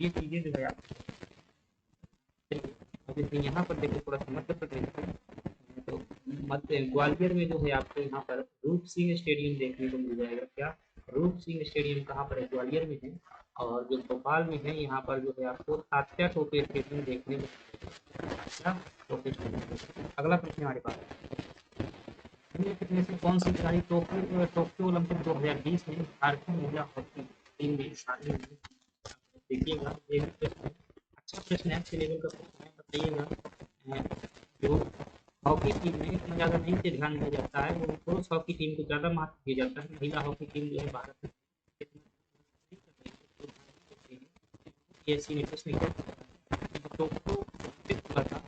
ये चीजें जो है आप, अब जैसे यहाँ पर देखो थोड़ा सा मध्य प्रदेश में, तो मध्य ग्वालियर में जो है आपको यहाँ पर रूप सिंह स्टेडियम देखने को मिल जाएगा। क्या रूप सिंह स्टेडियम कहाँ पर है, ग्वालियर में है। और जो भोपाल में है यहाँ पर जो है आपको तात्या टोपे स्टेडियम देखने को मिलेगा। टोपे स्टेडियम। अगला प्रश्न हमारे पास, निम्न कितने से कौन सी खिलाड़ी टोक्यो टोक्यो ओलंपिक 2020 में भारतीय महिला हॉकी टीम में शामिल हुई, देखिएगा ये भी प्रश्न है, अच्छा प्रश्न है, अच्छे लेवल का प्रश्न है। बताइएगा जो हॉकी टीम में इतना ज़्यादा नहीं से ध्यान दिया जाता है, वो पुरुष हॉकी टीम को ज़्यादा महत्व दिया जाता है, महिला हॉकी टीम जो है भारत में इतना नहीं कर रही है, तो ध्यान नहीं देती है। एएससी ने प्रश्न किया टोक्यो ओलंपिक हुआ था,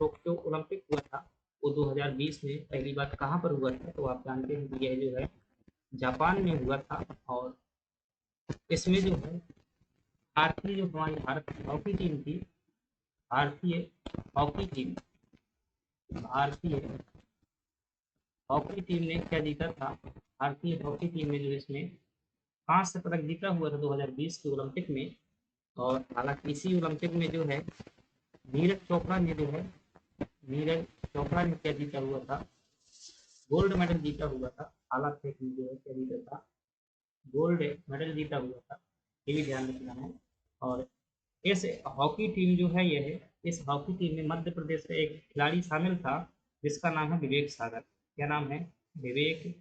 टोक्यो ओलंपिक हुआ था वो 2020 में पहली बार कहाँ पर हुआ था, तो आप जानते हैं कि यह जो है जापान में हुआ था। और इसमें जो है भारतीय जो हमारी भारत की हॉकी टीम थी, भारतीय हॉकी टीम, भारतीय हॉकी टीम ने क्या जीता था, भारतीय हॉकी टीम ने जो इसमें कांस्य पदक जीता हुआ था 2020 के ओलंपिक में। और हालांकि इसी ओलंपिक में जो है नीरज चोपड़ा ने जो है, नीरज चोपड़ा ने क्या जीता हुआ था, गोल्ड मेडल जीता हुआ था, भाला फेंक में जो है क्या जीता था, गोल्ड मेडल जीता हुआ था, ये भी ध्यान रखना है। और इस हॉकी टीम जो है यह है, इस हॉकी टीम में मध्य प्रदेश से एक खिलाड़ी शामिल था जिसका नाम है विवेक सागर। क्या नाम है, विवेक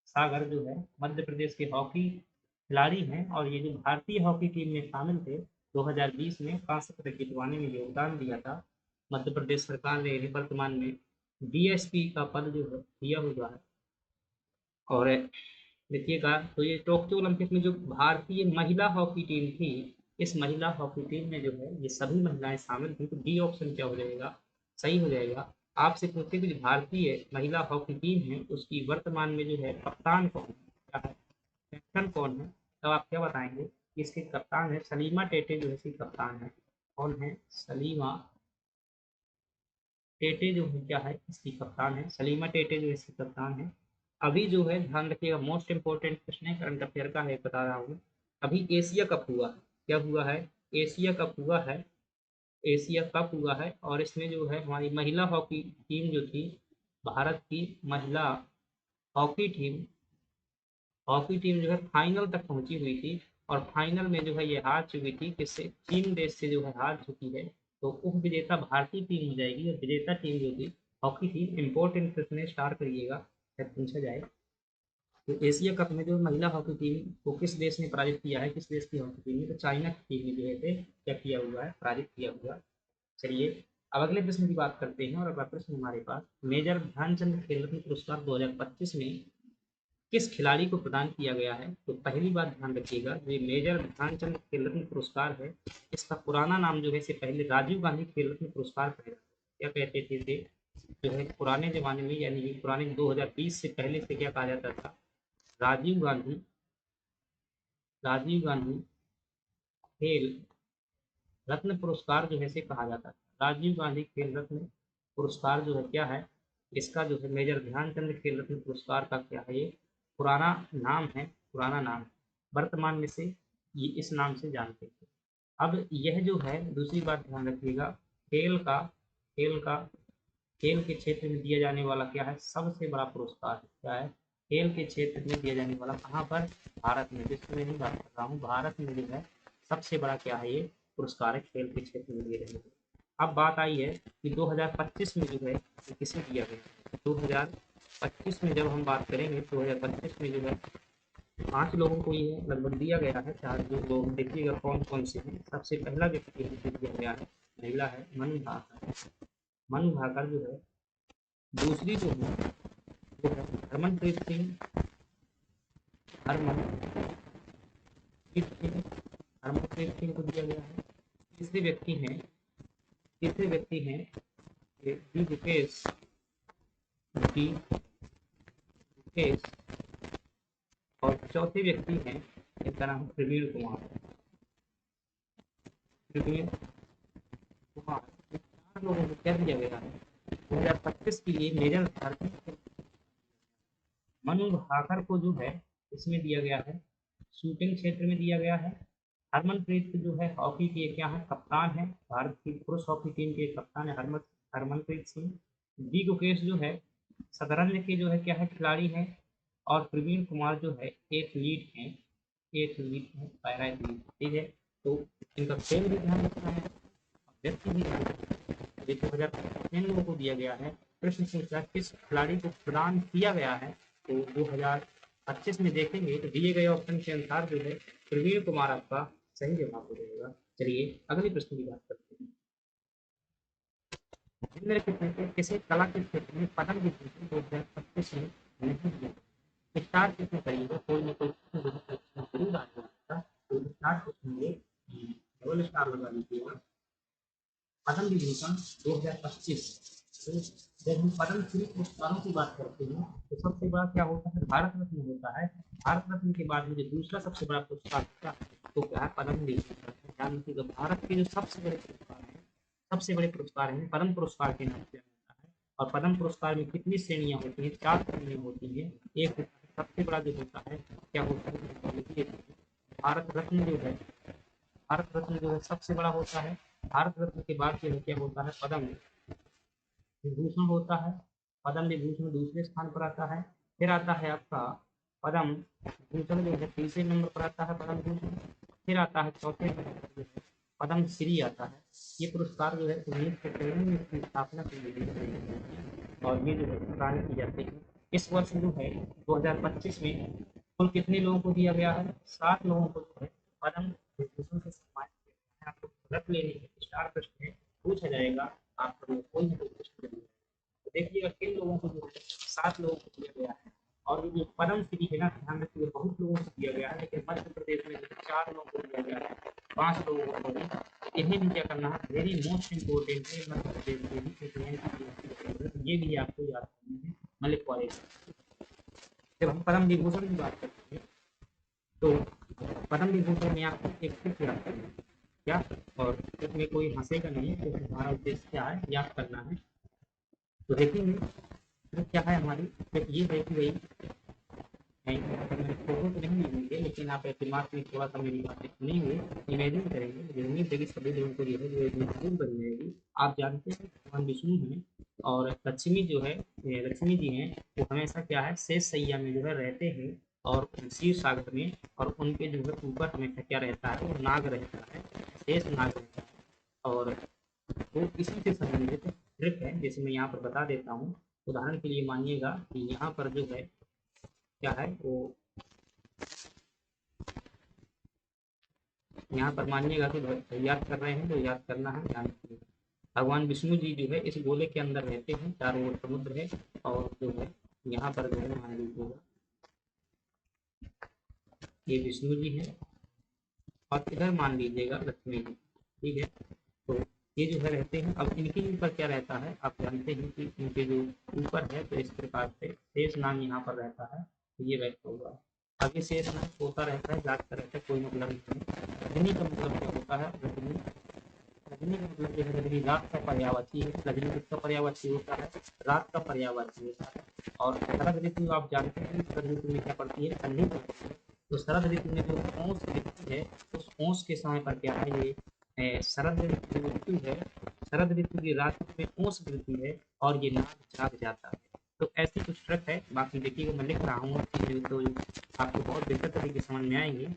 सागर जो है मध्य प्रदेश के हॉकी खिलाड़ी हैं, और ये जो भारतीय हॉकी टीम में शामिल थे 2020 में कांस्य पदक जितवाने में योगदान दिया था। मध्य प्रदेश सरकार ने इन्हें वर्तमान में डीएसपी का पद जो है दिया हुआ है। और देखिएगा तो ये टोक्यो ओलंपिक में जो भारतीय महिला हॉकी टीम थी, इस महिला हॉकी टीम में जो है ये सभी महिलाएं शामिल थी, तो डी ऑप्शन क्या हो जाएगा, सही हो जाएगा। आपसे पूछते कि जो भारतीय महिला हॉकी टीम है उसकी वर्तमान में जो है कप्तान कौन है, क्या है, कैप्टन कौन है, तो आप क्या बताएंगे, इसके कप्तान है सलीमा टेटे जो है इसकी कप्तान है। कौन है, सलीमा टेटे जो है क्या है इसकी कप्तान है, सलीमा टेटे जो इसकी कप्तान है। अभी जो है ध्यान रखिएगा मोस्ट इंपॉर्टेंट प्रश्न है, करंट अफेयर का है, बता रहा हूँ। अभी एशिया कप हुआ, क्या हुआ है, एशिया कप हुआ है, एशिया कप हुआ है। और इसमें जो है हमारी महिला हॉकी टीम जो थी, भारत की महिला हॉकी टीम हॉकी टीम जो है फाइनल तक पहुंची हुई थी और फाइनल में जो है ये हार चुकी थी, किससे? चीन देश से जो है हार चुकी है। तो उप विजेता भारतीय टीम हो जाएगी और विजेता टीम जो थी हॉकी टीम। इंपॉर्टेंट प्रश्न स्टार करिएगा, जब पूछा जाए। तो एशिया कप में जो महिला हॉकी टीम को किस देश ने पराजित किया है, किस देश की हॉकी टीम ने? तो चाइना की टीम ने जो है इसे क्या किया हुआ है, पराजित किया हुआ। चलिए अब अगले प्रश्न की बात करते हैं। और अगला प्रश्न हमारे पास, मेजर ध्यानचंद खेल रत्न पुरस्कार 2025 में किस खिलाड़ी को प्रदान किया गया है? तो पहली बात ध्यान रखिएगा, ये मेजर ध्यानचंद खेल रत्न पुरस्कार है, इसका पुराना नाम जो है इसे पहले राजीव गांधी खेल रत्न पुरस्कार कहा जाता है। क्या कहते थे इसे? जो है पुराने जमाने में, यानी कि पुराने 2020 से पहले से क्या कहा जाता था? राजीव गांधी, राजीव गांधी खेल रत्न पुरस्कार जो है इसे कहा जाता है। राजीव गांधी खेल रत्न पुरस्कार जो है क्या है, इसका जो है मेजर ध्यानचंद खेल रत्न पुरस्कार का क्या है, ये पुराना नाम है, पुराना नाम। वर्तमान में से ये इस नाम से जानते थे। अब यह जो है, दूसरी बात ध्यान रखिएगा, खेल का खेल का खेल के क्षेत्र में दिया जाने वाला क्या है, सबसे बड़ा पुरस्कार है। क्या है? खेल के क्षेत्र में दिया जाने वाला, कहाँ पर? भारत में। विश्व में नहीं बात कर रहा हूँ, भारत में जो है सबसे बड़ा क्या है, ये पुरस्कार है खेल के क्षेत्र में दिए जाने वाला। अब बात आई है कि 2025 में जो है ये किसे दिया गया। 2025 में जब हम बात करेंगे, 2025 में जो है 5 लोगों को ये लगभग दिया गया है। 4 जो लोग देखिएगा कौन कौन से हैं। सबसे पहला व्यक्ति जिसे दिया गया है, महिला है, मनु भाकर। मनु भाकर जो है। दूसरी जो है वो है हरमनप्रीत सिंह, हरमनप्रीत सिंह, हरमनप्रीत सिंह को दिया गया है। तीसरे व्यक्ति हैं, तीसरे व्यक्ति हैं डी गुकेश, डी गुकेश। और चौथे व्यक्ति हैं, इनका नाम प्रवीण कुमार, प्रवीण कुमार। इन 4 लोगों को क्या दिया गया है 2025 के लिए मेजर भारतीय। मनु भाकर को जो है इसमें दिया गया है, शूटिंग क्षेत्र में दिया गया है। हरमनप्रीत जो है हॉकी के क्या है, कप्तान है, भारत की पुरुष हॉकी टीम के कप्तान है हरमनप्रीत सिंह। डी गुकेश जो है शतरंज के जो है क्या है, खिलाड़ी हैं। और प्रवीण कुमार जो है एथलीट हैं, एथलीट है, पैरा एथलीट। ठीक है, तो इनका खेल भी ध्यान रखना है, व्यक्ति भी ध्यान रखना है। देखिए 2000 लोगों को दिया गया है। प्रश्न पूछा किस खिलाड़ी को प्रदान किया गया है, तो 2025 में देखेंगे तो दिए गए ऑप्शन के अनुसार जो है प्रवीण कुमार आपका सही जवाब हो जाएगा। चलिए अगले प्रश्न की बात करते हैं। निम्नलिखित में से किसी कला के क्षेत्र में पद्म विभूषण 2025 में नहीं दिया। स्टार किसने करिएगा, कोई ना कोई जरूर आ जाएगा। तो स्टार पूछेंगे, डबल स्टार लगा लीजिएगा। पद्म विभूषण 2025। तो जब हम पद्म श्री पुरस्कारों की बात करते हैं तो सबसे बड़ा क्या होता है, भारत रत्न होता है। भारत रत्न के बाद में जो दूसरा सबसे बड़ा पुरस्कार होता है तो क्या है, पद्म विभूषण। ध्यान रखिएगा, भारत के जो सबसे बड़े पुरस्कार हैं, सबसे बड़े पुरस्कार हैं, पद्म पुरस्कार के नाम से जाता है। और पद्म पुरस्कार में कितनी श्रेणियां होती हैं, 4 श्रेणियां होती हैं। एक सबसे बड़ा जो होता है, क्या होता है, भारत रत्न जो है, भारत रत्न जो है सबसे बड़ा होता है। भारत रत्न के बाद जो है क्या होता है, पद्म विभूषण होता है। पद्म विभूषण दूसरे स्थान पर आता है। फिर आता है आपका पद्म भूषण जो है तीसरे नंबर पर आता है, पद्म भूषण। फिर आता है चौथे नंबर पर जो है पद्म श्री आता है। ये पुरस्कार जो है 1993 में इसकी स्थापना की गई और ये जो है प्रदान की जाती है। इस वर्ष जो है 2025 में कुल कितने लोगों को दिया गया है, 7 लोगों को जो है पद्म विभूषण से सम्मानित किया गया है। आपको रख लेने के स्टार प्रश्न में पूछा जाएगा, आपको कोई ना कोई प्रश्न जरूर। तो देखिएगा किन लोगों को जो है 7 लोगों को दिया गया है। और ये जो पद्म श्री है ना, ध्यान रखिए बहुत लोगों को दिया गया है, लेकिन मध्य प्रदेश में 4 लोगों को दिया गया है, 5 लोगों को नहीं। इन्हें भी क्या करना है, वेरी मोस्ट इम्पोर्टेंट है मध्य प्रदेश में भी, क्योंकि ये भी आपको याद करना है। मलिक कॉलेज, जब हम पद्म विभूषण की बात करते हैं तो पद्म विभूषण में आपको एक ट्रिक याद करना है। क्या? और इसमें कोई हंसेगा नहीं, क्योंकि हमारा उद्देश्य क्या है, याद करना है। तो देखेंगे ट्रिक क्या है हमारी। ट्रिक ये है कि भाई मैंने फोटो तो नहीं लेंगे, लेकिन आप दिमाग में थोड़ा सा मेरी बातें सुनेंगे, इमेजिन करेंगे, मुझे उम्मीद है कि सभी लोगों को जो है वो जरूर बन जाएगी। आप जानते हैं भगवान विष्णु हैं और लक्ष्मी जो है, लक्ष्मी जी हैं, वो हमेशा क्या है, शेष सैया में जो है रहते हैं। और क्षीर सागर में, और उनके जो है ऊपर हमेशा क्या रहता है, वो नाग रहता है, शेष नाग रहता है। और वो इसी से संबंधित ट्रिक है, जैसे मैं यहाँ पर बता देता हूँ। उदाहरण के लिए मानिएगा कि यहाँ पर जो है क्या है, वो यहाँ पर मानिएगा कि याद कर रहे हैं तो याद करना है, ध्यान रखिएगा। भगवान विष्णु जी जो है इस गोले के अंदर रहते हैं, चारों ओर समुद्र है, और जो है यहाँ पर जो है मान लीजिएगा ये विष्णु जी हैं, और इधर मान लीजिएगा लक्ष्मी जी, ठीक है। तो ये जो है रहते हैं। अब इनके ऊपर क्या रहता है, आप जानते हैं कि इनके जो ऊपर है, तो इस प्रकार से शेष नाग यहाँ पर रहता है, तो ये बैठा हुआ है। अब ये शेष नाग सोता रहता है, जागता रहता है, कोई मतलब नहीं है। रजनी का मतलब क्या होता है, रजनी, रजनी का मतलब जो है, रजनी रात का पर्यायवाची है। रजनी किसका पर्यायवाची होता है, रात का पर्यायवाची होता है। और शरद ऋतु आप जानते हैं, शरद ऋतु में क्या पड़ती है, ठंडी पड़ती है। तो शरद ऋतु में जो ओस गिरती है, उस ओस के समय पर क्या है, ये शरद ऋतु है, शरद ऋतु की रात में ओस गिरती है और ये नाग जाग जाता है। तो ऐसी कुछ ट्रिक है। बाकी देखिएगा मैं लिख रहा हूँ तो आपको बहुत बेहतर तरीके से समझ में आएंगे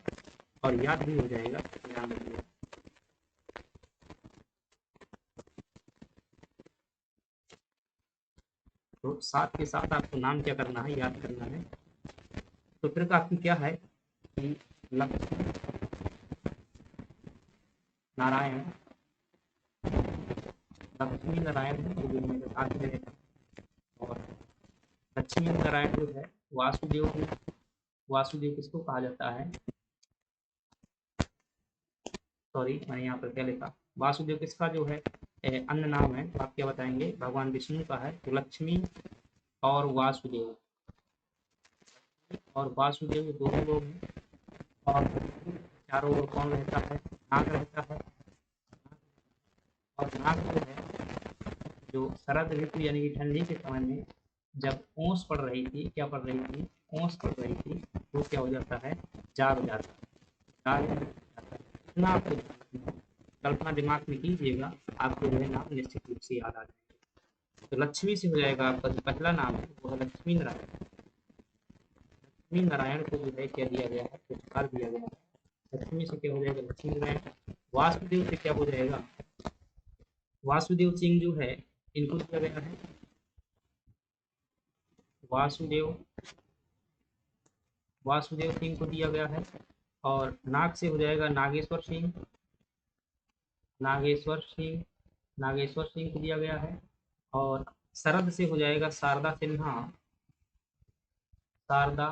और याद भी हो जाएगा, ध्यान रखिएगा। तो साथ के साथ आपको नाम क्या करना है, याद करना है। तो ट्रिक आपकी क्या है कि लक्ष्मी नारायण, लक्ष्मी नारायण है जो मेरे साथ में, और लक्ष्मी नारायण जो है वासुदेव भी, वासुदेव किसको कहा जाता है, सॉरी मैंने यहाँ पर क्या लिखा, वासुदेव किसका जो है अन्य नाम है, तो आप क्या बताएंगे, भगवान विष्णु का है। तो लक्ष्मी और वासुदेव, और वासुदेव दोनों लोग हैं। और चारों ओर कौन रहता है, नाग रहता है। और नाग जो है, जो शरद ऋतु यानी कि ठंडी के समय में जब ओस पड़ रही थी, क्या पड़ रही थी, ओस पड़ रही थी, तो क्या हो जाता है, जाग जाता है, जाग जाता है। इतना आपको कल्पना दिमाग में कीजिएगा, आपको जो है नाम निश्चित रूप से याद आ जाएगा। तो लक्ष्मी से हो जाएगा आपका जो पहला नाम है वो है लक्ष्मी नारायण। लक्ष्मी नारायण को जो है क्या दिया गया है, पुरस्कार दिया गया है। लक्ष्मी से क्या हो जाएगा, लक्ष्मी नारायण। वासुदेव से क्या हो जाएगा, वासुदेव सिंह जो है इनको दिया गया है, वासुदेव, वासुदेव सिंह को दिया गया है। और नाग से हो जाएगा नागेश्वर सिंह, नागेश्वर सिंह, नागेश्वर सिंह को दिया गया है। और शरद से हो जाएगा शारदा सिन्हा, शारदा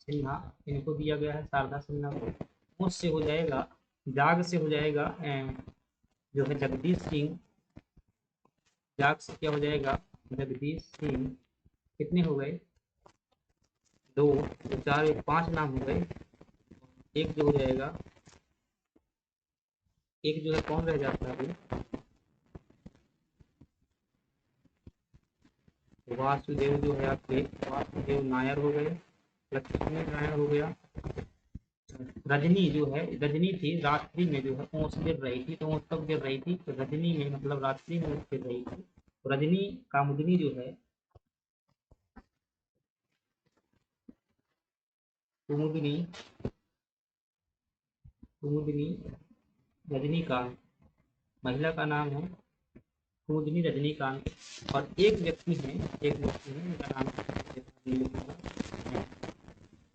सिन्हा इनको दिया गया है, शारदा सिन्हा को। उससे हो जाएगा, जाग से हो जाएगा जो है जगदीश सिंह, जाग से क्या हो जाएगा, जगदीश सिंह। कितने हो गए, दो, तो चार, एक, पांच नाम हो गए। एक जो हो जाएगा, एक जो है कौन रह जाता है अभी, वासुदेव जो है आपके, वासुदेव नायर हो गए, लक्ष्मी नारायण हो गया। रजनी जो है, रजनी थी रात्रि में जो है ओस गिर रही थी, तो ओस कब गिर रही थी, तो रजनी में मतलब रात्रि में ओस गिर रही थी। तो रजनी कामुदनी जो है, कुमुदनी, कुमुदनी रजनीकांत, महिला का नाम है कुमुदनी रजनीकांत। और एक व्यक्ति है, एक व्यक्ति है, इनका नाम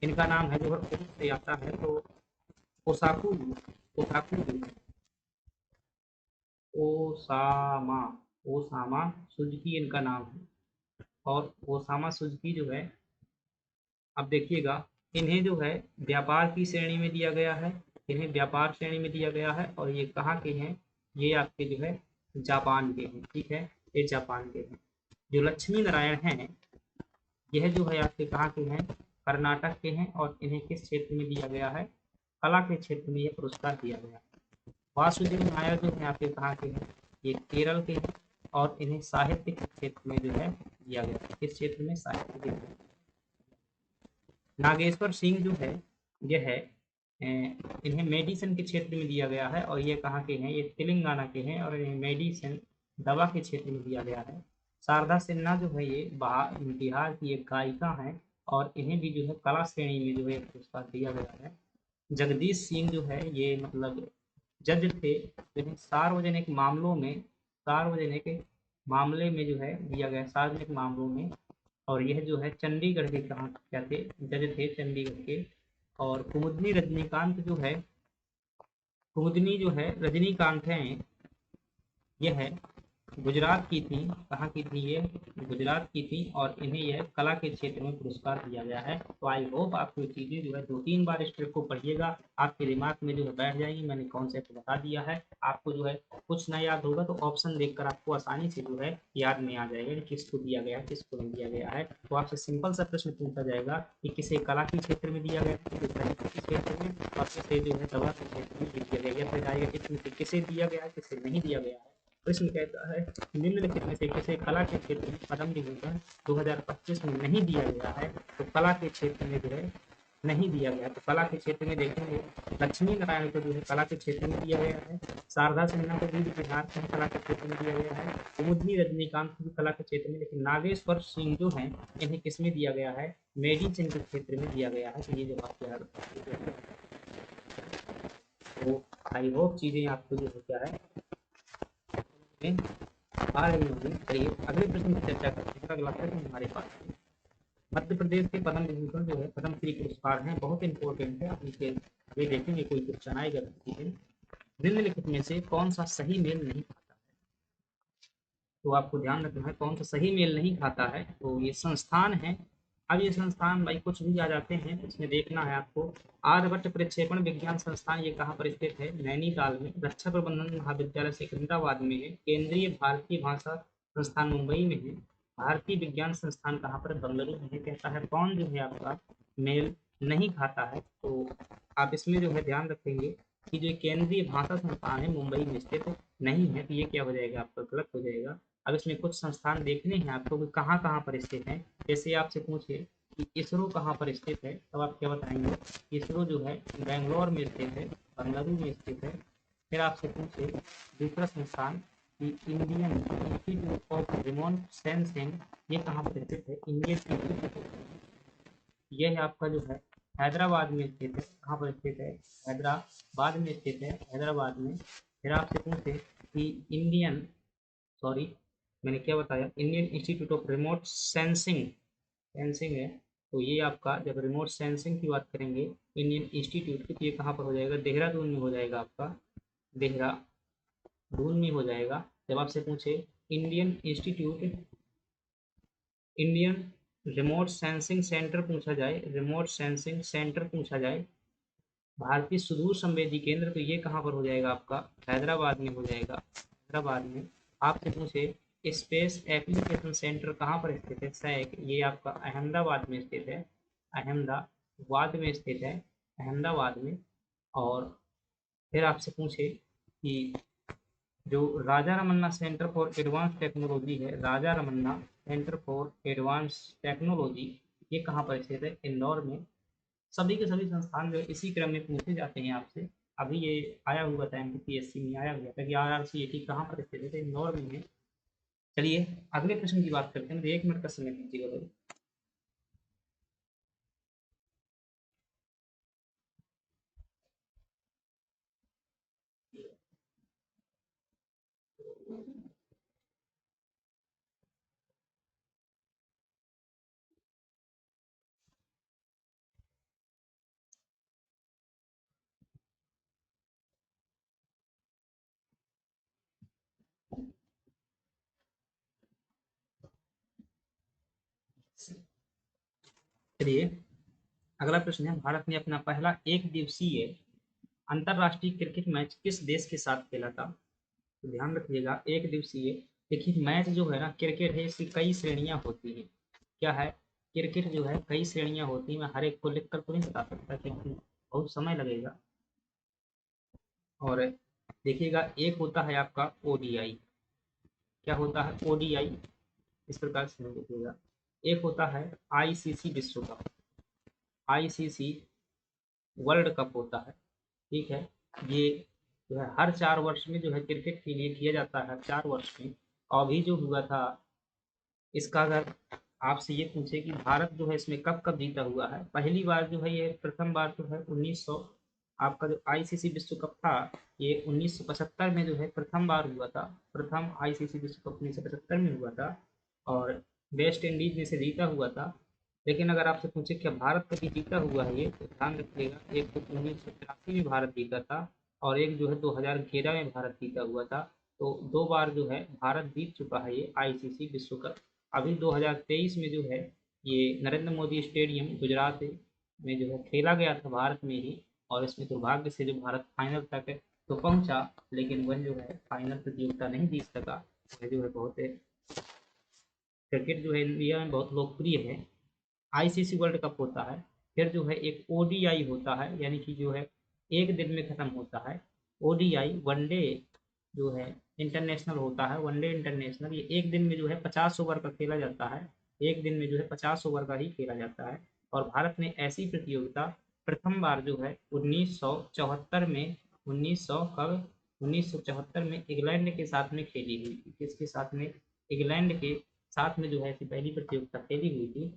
इनका नाम है जो है पुरुष से आता है, तो ओसाकू, ओसाकू, ओसामा, ओसामा सुजुकी इनका नाम है। और ओसामा सुजुकी जो है, अब देखिएगा, इन्हें जो है व्यापार की श्रेणी में दिया गया है, इन्हें व्यापार श्रेणी में दिया गया है। और ये कहाँ के हैं, ये आपके जो है जापान के हैं, ठीक है, ये जापान के हैं। जो लक्ष्मी नारायण हैं, यह जो है आपके कहाँ के हैं, कर्नाटक के हैं। और इन्हें किस क्षेत्र में दिया गया है, कला के क्षेत्र में यह पुरस्कार दिया गया। वासुदेव नायर जो है आपके कहाँ के हैं, ये केरल के हैं। और इन्हें साहित्य के क्षेत्र में जो है दिया गया, किस क्षेत्र में, साहित्य के क्षेत्र। नागेश्वर सिंह जो है, यह है इन्हें मेडिसिन के क्षेत्र में दिया गया है। और ये कहाँ के हैं, ये तेलंगाना के हैं, और इन्हें मेडिसिन दवा के क्षेत्र में दिया गया है। शारदा सिन्हा जो है ये बिहार की एक गायिका हैं, और इन्हें भी जो है कला श्रेणी में जो है पुरस्कार दिया गया है। जगदीश सिंह जो है ये मतलब जज थे, लेकिन सार्वजनिक मामले में जो है दिया गया, सार्वजनिक मामलों में। और यह जो है चंडीगढ़ के कहाँ क्या थे, जज थे चंडीगढ़ के। और कुमुदनी जो है रजनीकांत हैं, यह है गुजरात की थी। कहाँ की थी ये, गुजरात की थी। और इन्हें यह कला के क्षेत्र में पुरस्कार दिया गया है। तो आई होप आपको ये चीज़ें जो है 2-3 बार इस ट्रिक को पढ़िएगा, आपके दिमाग में जो है बैठ जाएंगी। मैंने कॉन्सेप्ट बता दिया है आपको, जो है कुछ ना याद होगा तो ऑप्शन देखकर आपको आसानी से जो है याद में आ जाएगा कि किसको दिया गया है, किसको नहीं दिया गया है। तो आपसे सिंपल सा प्रश्न पूछा जाएगा कि किसे कला के क्षेत्र में दिया गया है, किसे साहित्य के क्षेत्र में, और किसे जो है दवा के क्षेत्र में दिया गया है। फिर आएगा इसमें से किसे दिया गया है, किसे नहीं दिया गया है। प्रश्न कहता है निम्नलिखित में से किसे कला के क्षेत्र में पद्म विभूषण 2025 में नहीं दिया गया है। तो कला के क्षेत्र में जो है नहीं दिया गया। तो कला के क्षेत्र में देखेंगे लक्ष्मी नारायण को जो है कला के क्षेत्र में दिया गया है। शारदा सिन्हा को भी बिहार के कला के क्षेत्र में दिया गया है। कुमुदनी रजनीकांत को भी कला के क्षेत्र में, लेकिन नागेश्वर सिंह जो है इन्हें किसमें दिया गया है, मेडिसिन के क्षेत्र में दिया गया है। तो ये जो आपके याद, तो आई होप चीजें आपको जो है क्या है आ रही होगी। चलिए अगले प्रश्न की चर्चा करते हैं। अगला प्रश्न हमारे पास है, मध्य प्रदेश के पद्म विभूषण जो है पद्म श्री पुरस्कार हैं, बहुत इंपॉर्टेंट है। आप इसे ये देखेंगे कोई क्वेश्चन आएगा निम्नलिखित में से कौन सा सही मेल नहीं खाता है। तो आपको ध्यान रखना है कौन सा सही मेल नहीं खाता है। तो ये संस्थान है। अब ये संस्थान भाई कुछ भी आ जाते हैं, इसमें देखना है आपको। आर्यभट्ट प्रक्षेपण विज्ञान संस्थान ये कहाँ पर स्थित है, नैनीताल में। रक्षा प्रबंधन महाविद्यालय सिकंदराबाद में है। केंद्रीय भारतीय भाषा संस्थान मुंबई में है। भारतीय विज्ञान संस्थान कहाँ पर, बंगलुरु में। कहता है कौन जो है आपका मेल नहीं खाता है। तो आप इसमें जो है ध्यान रखेंगे कि जो केंद्रीय भाषा संस्थान है मुंबई में स्थित नहीं है। तो ये क्या हो जाएगा आपका, गलत हो जाएगा। अब इसमें कुछ संस्थान देखने हैं आपको कि कहाँ कहाँ पर स्थित हैं। जैसे आपसे पूछे कि इसरो कहाँ पर स्थित है, तब आप क्या बताएंगे, इसरो जो है बेंगलोर में स्थित है, बेंगलुरु में स्थित है। फिर आपसे पूछे दूसरा संस्थान कि Indian institute of remote sensing ये कहाँ पर स्थित है, इंडियन इंस्टीट्यूट, ये है आपका जो है हैदराबाद में स्थित है। कहाँ पर स्थित है, हैदराबाद में स्थित है, हैदराबाद में। फिर आपसे पूछे कि इंडियन, सॉरी मैंने क्या बताया, Indian institute of remote sensing, sensing है। तो ये आपका जब रिमोट सेंसिंग की बात करेंगे इंडियन इंस्टीट्यूट की, तो ये कहाँ पर हो जाएगा, देहरादून में हो जाएगा आपका, देहरादून में हो जाएगा। जब आपसे पूछे Indian institute, Indian remote sensing centre पूछा जाए, रिमोट सेंसिंग सेंटर पूछा जाए, भारतीय सुदूर संवेदी केंद्र, तो ये कहाँ पर हो जाएगा आपका, हैदराबाद में हो जाएगा, हैदराबाद में। आपसे पूछे स्पेस एप्लीकेशन सेंटर कहाँ पर स्थित है, सैक, ये आपका अहमदाबाद में स्थित है, अहमदाबाद में स्थित है, अहमदाबाद में। और फिर आपसे पूछे कि जो Raja Ramanna centre for advance technology है, Raja Ramanna centre for advance technology, ये कहाँ पर स्थित है, इंदौर में। सभी के सभी संस्थान जो है इसी क्रम में पूछे जाते हैं आपसे। अभी ये आया हुआ था एमपीएससी में आया हुआ था कि आरआरसीएटी कहाँ पर स्थित है, तो इंदौर में है। चलिए अगले प्रश्न की बात करते हैं। तो 1 मिनट का समय दीजिएगा भाई। चलिए अगला प्रश्न है, भारत ने अपना पहला एक दिवसीय अंतरराष्ट्रीय क्रिकेट मैच किस देश के साथ खेला था। तो ध्यान रखिएगा एक दिवसीय, देखिए मैच जो है ना क्रिकेट है, इसकी कई श्रेणियां होती हैं। क्या है, क्रिकेट जो है कई श्रेणियां होती हैं। मैं हर एक को लिखकर तो नहीं बता सकता क्योंकि बहुत समय लगेगा। और देखिएगा एक होता है आपका ओडीआई, क्या होता है ओडीआई, इस प्रकार से देखिएगा। एक होता है आईसीसी विश्व कप, आईसीसी वर्ल्ड कप होता है, ठीक है। ये जो है हर 4 वर्ष में जो है क्रिकेट के लिए किया जाता है, 4 वर्ष में। अभी जो हुआ था इसका अगर आपसे ये पूछे कि भारत जो है इसमें कब कब जीता हुआ है। पहली बार जो है ये प्रथम बार जो है 1900, आपका जो आईसीसी विश्व कप था ये 1975 में जो है प्रथम बार हुआ था। प्रथम आईसीसी विश्व कप 1975 में हुआ था और वेस्ट इंडीज में से जीता हुआ था। लेकिन अगर आपसे पूछे क्या भारत कभी जीता हुआ है ये, तो ध्यान रखिएगा, एक तो 1983 में भारत जीता था और एक जो है 2011 में भारत जीता हुआ था। तो 2 बार जो है भारत जीत चुका है ये आईसीसी विश्व कप। अभी 2023 में जो है ये नरेंद्र मोदी स्टेडियम गुजरात में जो है खेला गया था, भारत में ही। और इसमें दुर्भाग्य से जो भारत फाइनल तक तो पहुंचा, लेकिन वह जो है फाइनल प्रतियोगिता नहीं जीत सका। वह जो है बहुत, क्रिकेट जो है इंडिया में बहुत लोकप्रिय है। आईसीसी वर्ल्ड कप होता है, फिर जो है एक ओडीआई होता है, यानी कि जो है एक दिन में खत्म होता है। ओडीआई वनडे जो है इंटरनेशनल होता है, वनडे इंटरनेशनल, ये एक दिन में जो है 50 ओवर का खेला जाता है। एक दिन में जो है 50 ओवर का ही खेला जाता है। और भारत ने ऐसी प्रतियोगिता प्रथम बार जो है 1974 में, 1900 कब, 1974 में इंग्लैंड के साथ में खेली हुई थी। किसके साथ में? इंग्लैंड के साथ में जो है ऐसी पहली प्रतियोगिता खेली हुई थी।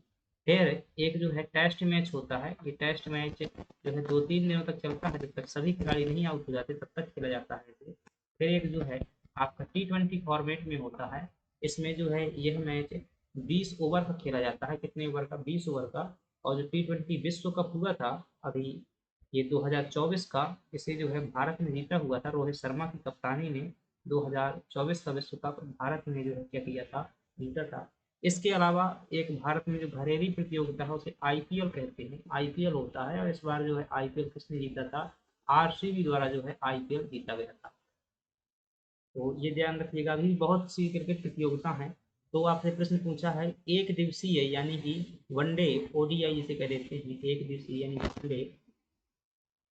फिर एक जो है टेस्ट मैच होता है, ये टेस्ट मैच जो है 2-3 दिनों तक चलता है, जब तक सभी खिलाड़ी नहीं आउट हो जाते तब तक खेला जाता है इसे। फिर एक जो है आपका T20 फॉर्मेट में होता है। इसमें जो है यह मैच 20 ओवर का खेला जाता है। कितने ओवर का? 20 ओवर का। और जो T20 विश्व कप हुआ था अभी ये 2024 का, इसे जो है भारत ने जीता हुआ था। रोहित शर्मा की कप्तानी में 2024 का विश्व कप भारत ने जो है क्या किया था, जीता था। इसके अलावा एक भारत में जो घरेलू प्रतियोगिता है उसे आईपीएल कहते हैं, आईपीएल होता है। और इस बार जो है आईपीएल किसने जीता था? आरसीबी द्वारा जो है आईपीएल जीता गया था। तो ये ध्यान रखिएगा। अभी बहुत सी क्रिकेट प्रतियोगिता हैं। तो आपने प्रश्न पूछा है एक दिवसीय यानी कि वनडे, ओडीआई जिसे कह देते हैं, एक दिवसीय यानी वनडे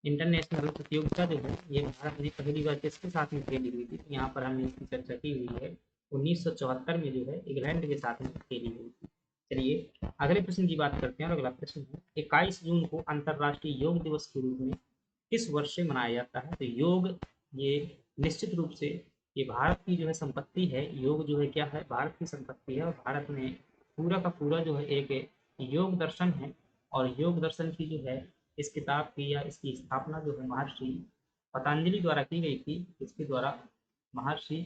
इंटरनेशनल प्रतियोगिता जो है ये भारत ने पहली बार किसके साथ में खेली हुई थी? तो यहाँ पर हमने इसकी चर्चा की हुई है। 1974 में जो है इंग्लैंड के साथ में खेली हुई थी। चलिए अगले प्रश्न की बात करते हैं। और अगला प्रश्न है 21 जून को अंतर्राष्ट्रीय योग दिवस के रूप में किस वर्ष से मनाया जाता है? तो योग ये निश्चित रूप से ये भारत की जो है संपत्ति है। योग जो है क्या है? भारत की संपत्ति है। और भारत में पूरा का पूरा जो है एक योग दर्शन है। और योग दर्शन की जो है इस किताब की या इसकी स्थापना जो है महर्षि पतंजलि द्वारा की गई थी। इसके द्वारा महर्षि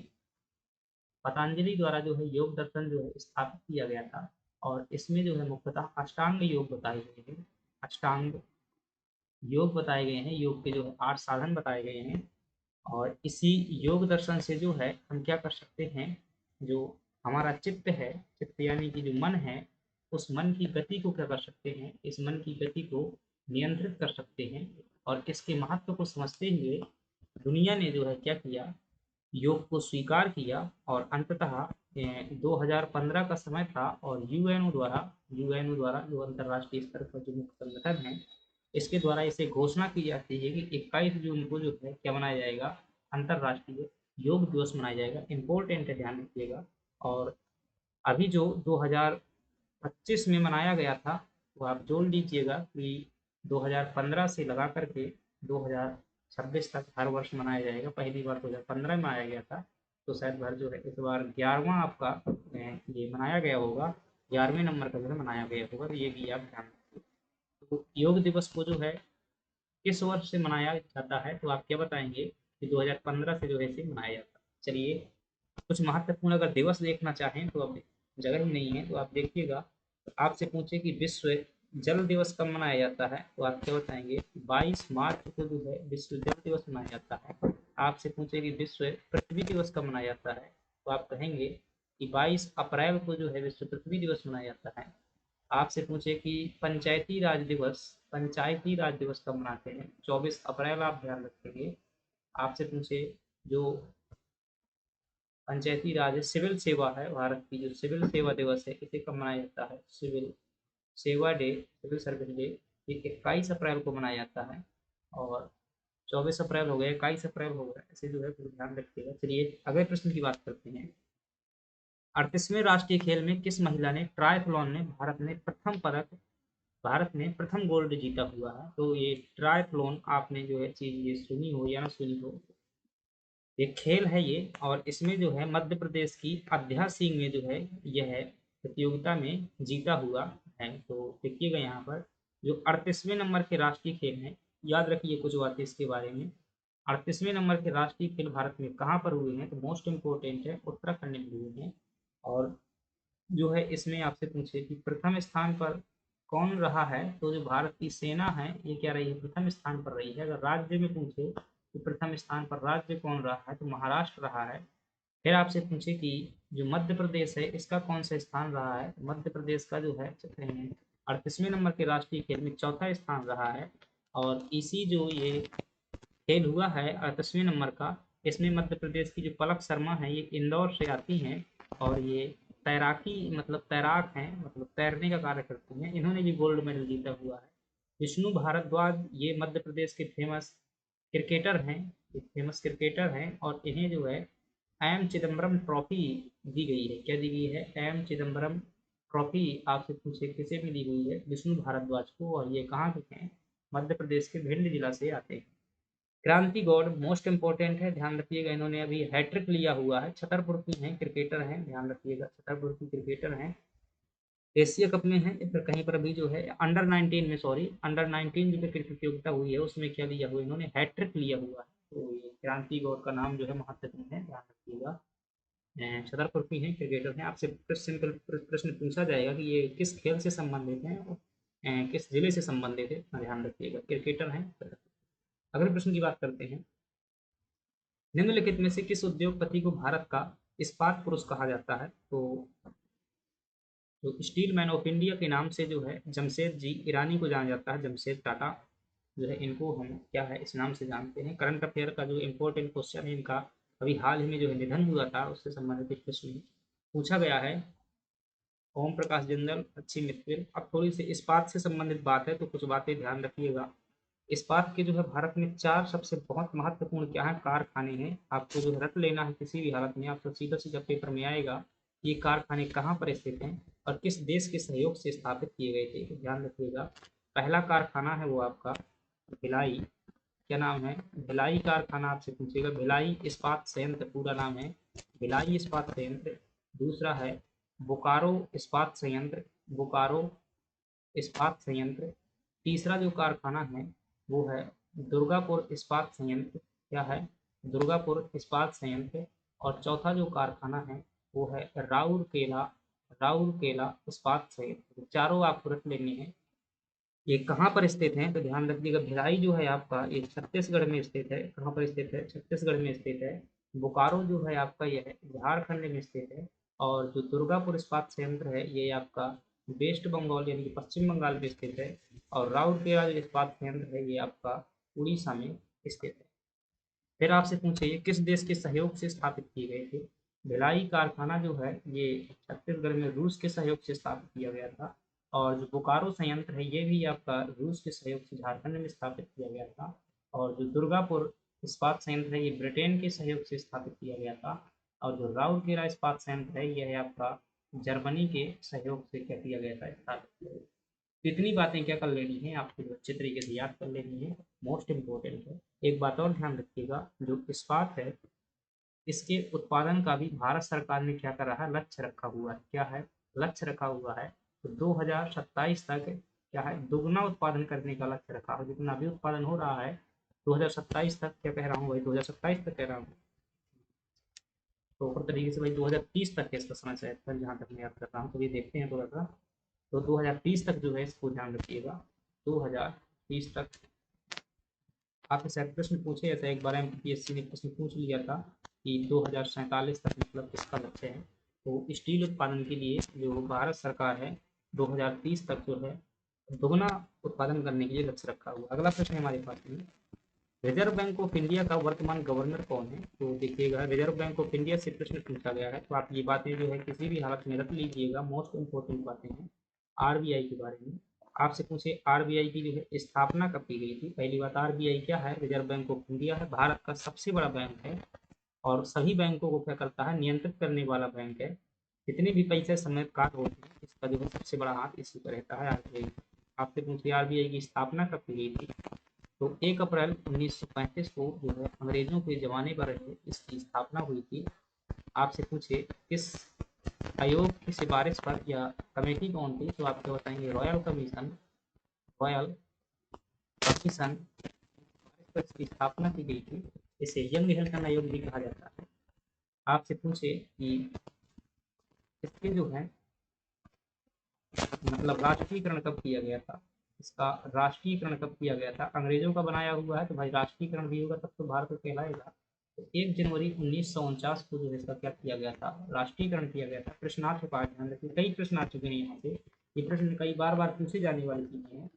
पतंजलि द्वारा जो है योग दर्शन जो है स्थापित किया गया था। और इसमें जो है मुख्यतः अष्टांग योग बताए गए हैं। अष्टांग योग बताए गए हैं, योग के जो है 8 साधन बताए गए हैं। और इसी योग दर्शन से जो है हम क्या कर सकते हैं, जो हमारा चित्त है, चित्त यानी कि जो मन है, उस मन की गति को क्या कर सकते हैं, इस मन की गति को नियंत्रित कर सकते हैं। और इसके महत्व को समझते हुए दुनिया ने जो है क्या किया, योग को स्वीकार किया। और अंततः 2015 का समय था और यूएनओ द्वारा जो अंतर्राष्ट्रीय स्तर का जो मुख्य संगठन है, इसके द्वारा इसे घोषणा की जाती है कि 21 जून को जो है क्या मनाया जाएगा, अंतर्राष्ट्रीय योग दिवस मनाया जाएगा। इम्पोर्टेंट है, ध्यान रखिएगा। और अभी जो 2025 में मनाया गया था वो आप जोड़ लीजिएगा कि 2015 से लगा करके 2026 तक हर वर्ष मनाया जाएगा। पहली बार 2015 में आया गया था, तो शायद भर जो है इस बार 11वां आपका ये मनाया गया होगा, 11वें नंबर का जो है मनाया गया होगा। तो ये भी आप ध्यान रखिए। तो योग दिवस को जो है किस वर्ष से मनाया जाता है, तो आप क्या बताएंगे कि 2015 से जो है इसे मनाया जाता है। चलिए कुछ महत्वपूर्ण अगर दिवस देखना चाहें तो अब जगह ही नहीं है, तो आप देखिएगा। तो आपसे पूछे कि विश्व जल दिवस कब मनाया जाता है, तो आप क्या बताएंगे? 22 मार्च को जो है विश्व जल दिवस मनाया जाता है। आपसे पूछे कि विश्व पृथ्वी दिवस कब मनाया जाता है, तो आप कहेंगे कि 22 अप्रैल को जो है विश्व पृथ्वी दिवस मनाया जाता है। आपसे पूछे कि पंचायती राज दिवस कब मनाते हैं, 24 अप्रैल आप ध्यान रखेंगे। आपसे पूछे जो पंचायती राज सिविल सेवा है, भारत की जो सिविल सेवा दिवस है, इसे कब मनाया जाता है? सिविल सेवा डे, सिविल सर्विस डे, ये 21 अप्रैल को मनाया जाता है। और 24 अप्रैल हो गया, 21 अप्रैल हो गया, ऐसे जो है ध्यान रखिएगा। चलिए अगले प्रश्न की बात करते हैं। 38वें राष्ट्रीय खेल में किस महिला ने ट्रायथलॉन में भारत ने प्रथम गोल्ड जीता हुआ है? तो ये ट्रायथलॉन आपने जो है चीज ये सुनी हो या ना सुनी हो, ये खेल है ये। और इसमें जो है मध्य प्रदेश की अध्या सिंह ने जो है यह है प्रतियोगिता में जीता हुआ है। तो देखिएगा यहाँ पर जो 38वें नंबर के राष्ट्रीय खेल हैं, याद रखिए कुछ बातें इसके बारे में। 38वें नंबर के राष्ट्रीय खेल भारत में कहाँ पर हुए हैं, तो मोस्ट इम्पोर्टेंट है उत्तराखंड में हुए हैं। और जो है इसमें आपसे पूछे कि प्रथम स्थान पर कौन रहा है, तो जो भारत की सेना है ये क्या रही है, प्रथम स्थान पर रही है। अगर राज्य में पूछे कि प्रथम स्थान पर राज्य कौन रहा है, तो महाराष्ट्र रहा है। फिर आपसे पूछे कि जो मध्य प्रदेश है इसका कौन सा स्थान रहा है, मध्य प्रदेश का जो है 38वें नंबर के राष्ट्रीय खेल में चौथा स्थान रहा है। और इसी जो ये खेल हुआ है 38वें नंबर का, इसमें मध्य प्रदेश की जो पलक शर्मा है ये इंदौर से आती हैं और ये तैराकी मतलब तैराक हैं, मतलब तैरने का कार्य करती हैं। इन्होंने भी गोल्ड मेडल जीता हुआ है। विष्णु भारद्वाज ये मध्य प्रदेश के फेमस क्रिकेटर हैं, फेमस क्रिकेटर हैं और इन्हें जो है एम चिदम्बरम ट्रॉफी दी गई है। क्या दी गई है, एम चिदम्बरम ट्रॉफी आपसे पूछे किसे भी दी हुई है, विष्णु भारद्वाज को। और ये कहाँ के हैं, मध्य प्रदेश के भिंड जिला से आते हैं। क्रांति गौड़ मोस्ट इंपॉर्टेंट है, ध्यान रखिएगा। इन्होंने अभी हैट्रिक लिया हुआ है, छतरपुर की हैं, क्रिकेटर हैं, ध्यान रखिएगा छतरपुर की क्रिकेटर हैं। एशिया कप में है फिर कहीं पर अभी जो है अंडर 19 में, सॉरी अंडर 19 जो क्रिकेट प्रतियोगिता हुई है उसमें क्या लिया हुआ, इन्होंने हैट्रिक लिया हुआ है। तो ये क्रांति गौड़ का नाम जो है महत्वपूर्ण है, ध्यान रखिएगा। छतरपुर की हैं, क्रिकेटर हैं। आपसे सिंपल प्रश्न पूछा जाएगा कि ये किस खेल से संबंधित हैं और किस जिले से संबंधित है, ध्यान रखिएगा, क्रिकेटर हैं। अगले प्रश्न की बात करते हैं, निम्नलिखित में से किस उद्योगपति को भारत का इस्पात पुरुष कहा जाता है, तो जो स्टील मैन ऑफ इंडिया के नाम से जो है जमशेद जी ईरानी को जाना जाता है, जमशेद टाटा जो है इनको हम क्या है इस नाम से जानते हैं। करंट अफेयर का जो इम्पोर्टेंट क्वेश्चन है इनका, अभी हाल ही में जो है निधन हुआ था उससे संबंधित एक प्रश्न पूछा गया है। ओम प्रकाश जिंदल, अच्छी मित्तल। अब थोड़ी सी इस्पात से संबंधित बात है तो कुछ बातें ध्यान रखिएगा। इस्पात के जो है भारत में 4 सबसे बहुत महत्वपूर्ण क्या है कारखाने हैं, आपको जो है रट लेना है किसी भी हालत में, आपको सीधा सीधा पेपर में आएगा। ये कारखाने कहाँ पर स्थित हैं और किस देश के सहयोग से स्थापित किए गए थे, तो ध्यान रखिएगा। पहला कारखाना है वो आपका भिलाई, क्या नाम है, भिलाई कारखाना आपसे पूछेगा, भिलाई इस्पात संयंत्र पूरा नाम है भिलाई इस्पात संयंत्र। दूसरा है बोकारो इस्पात संयंत्र, बोकारो इस्पात संयंत्र। तीसरा जो कारखाना है वो है दुर्गापुर इस्पात संयंत्र, क्या है, दुर्गापुर इस्पात संयंत्र। और चौथा जो कारखाना है वो है राउरकेला, राउरकेला इस्पात संयंत्र। चारों आपको रख लेने हैं। ये कहाँ पर स्थित है, तो ध्यान रखिएगा भिलाई जो है आपका ये छत्तीसगढ़ में स्थित है। कहाँ पर स्थित है, छत्तीसगढ़ में स्थित है। बोकारो जो है आपका यह झारखंड में स्थित है। और जो दुर्गापुर इस्पात संयंत्र है ये आपका वेस्ट बंगाल यानी कि पश्चिम बंगाल में स्थित है। और राउरकेला जो इस्पात संयंत्र है ये आपका उड़ीसा में स्थित है। फिर आपसे पूछे ये किस देश के सहयोग से स्थापित किए गए थे, भिलाई कारखाना जो है ये छत्तीसगढ़ में रूस के सहयोग से स्थापित किया गया था। और जो बोकारो संयंत्र है ये भी आपका रूस के सहयोग से झारखंड में स्थापित किया गया था। और जो दुर्गापुर इस्पात संयंत्र है ये ब्रिटेन के सहयोग से स्थापित किया गया था। और जो राउरकेला इस्पात संयंत्र है यह आपका जर्मनी के सहयोग से क्या किया गया था, स्थापित किया गया। तो इतनी बातें क्या कर लेनी है आपको, अच्छे तरीके से याद कर लेनी है, मोस्ट इम्पोर्टेंट है। एक बात और ध्यान रखिएगा, जो इस्पात है इसके उत्पादन का भी भारत सरकार ने क्या कर रहा है, लक्ष्य रखा हुआ है। क्या है, लक्ष्य रखा हुआ है। तो 2027 तक क्या है, दोगुना उत्पादन करने का लक्ष्य रखा है। जितना भी उत्पादन हो रहा है 2027 तक, क्या कह रहा हूँ भाई, 2027 तक कह रहा हूँ, प्रॉपर तरीके से भाई 2030 तक है इसका समय शायद तक, जहाँ तक मैं याद कर रहा हूँ। तो ये देखते हैं थोड़ा सा। तो 2030 तक जो है इसको ध्यान रखिएगा, 2030 तक। आपसे शायद प्रश्न पूछे जाता है, एक बार एमपीएससी ने प्रश्न पूछ लिया था कि 2047 तक मतलब किसका लक्ष्य है। तो स्टील उत्पादन के लिए जो भारत सरकार है 2030 तक जो है दोगुना उत्पादन करने के लिए लक्ष्य रखा हुआ। अगला प्रश्न हमारे पास में, रिजर्व बैंक ऑफ इंडिया का वर्तमान गवर्नर कौन है, तो देखिएगा रिजर्व बैंक ऑफ इंडिया से प्रश्न पूछा गया है। तो आप ये बातें जो है किसी भी हालत में रख लीजिएगा, मोस्ट इंपॉर्टेंट बातें हैं आरबीआई के बारे में। आपसे पूछे आरबीआई की जो है स्थापना कब की गई थी। पहली बात, आरबीआई क्या है, रिजर्व बैंक ऑफ इंडिया है, भारत का सबसे बड़ा बैंक है और सभी बैंकों को क्या करता है, नियंत्रित करने वाला बैंक है। जितने भी पैसे समय कार्य होते हैं इसका जो है सबसे बड़ा हाथ इसी पर रहता है, आरबीआई। आपसे पूछिए आरबीआई की स्थापना कब की गई थी, तो 1 अप्रैल 1935 को जो है अंग्रेजों के जमाने पर इसकी स्थापना हुई थी। आपसे पूछे किस आयोग की सिफारिश पर या कमेटी कौन थी, तो आपको बताएंगे रॉयल कमीशन। रॉयल कमीशन पर इसकी स्थापना की गई थी। इसे यंग हेल्टन आयोग भी कहा जाता है। आपसे पूछे कि इसके जो है मतलब राष्ट्रीयकरण कब किया गया था, इसका राष्ट्रीयकरण कब किया गया था। अंग्रेजों का बनाया हुआ है तो भाई राष्ट्रीयकरण भी होगा तब तो भारत को कहलाएगा। तो 1 जनवरी 1949 को जो है इसका क्या किया गया था, राष्ट्रीयकरण किया गया था। प्रश्नार्थ का ध्यान रखिए, कई प्रश्न आ चुके हैं यहाँ से, ये प्रश्न कई बार बार पूछे जाने वाली चीजें हैं।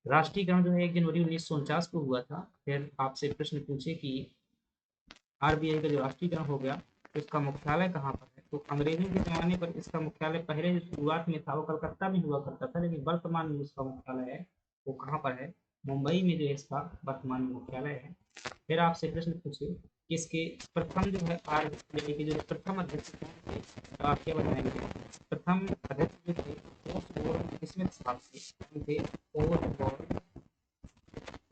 राष्ट्रीयकरण जो है 1 जनवरी 1949 को हुआ था। फिर आपसे प्रश्न पूछे कि आरबीआई का जो राष्ट्रीयकरण हो गया तो इसका मुख्यालय कहाँ पर है, तो अंग्रेजों के जमाने पर इसका मुख्यालय पहले जो शुरुआत में था वो कलकत्ता में हुआ करता था, लेकिन वर्तमान में इसका मुख्यालय है वो कहाँ पर है, मुंबई में जो है इसका वर्तमान में मुख्यालय है। फिर आपसे प्रश्न पूछे कि इसके प्रथम जो है आरबीआई के जो प्रथम अध्यक्ष कौन थे, तो आप क्या बताएंगे। प्रथम अध्यक्ष जो थे ओसबोर्न स्मिथ साहब थे। ओसबोर्न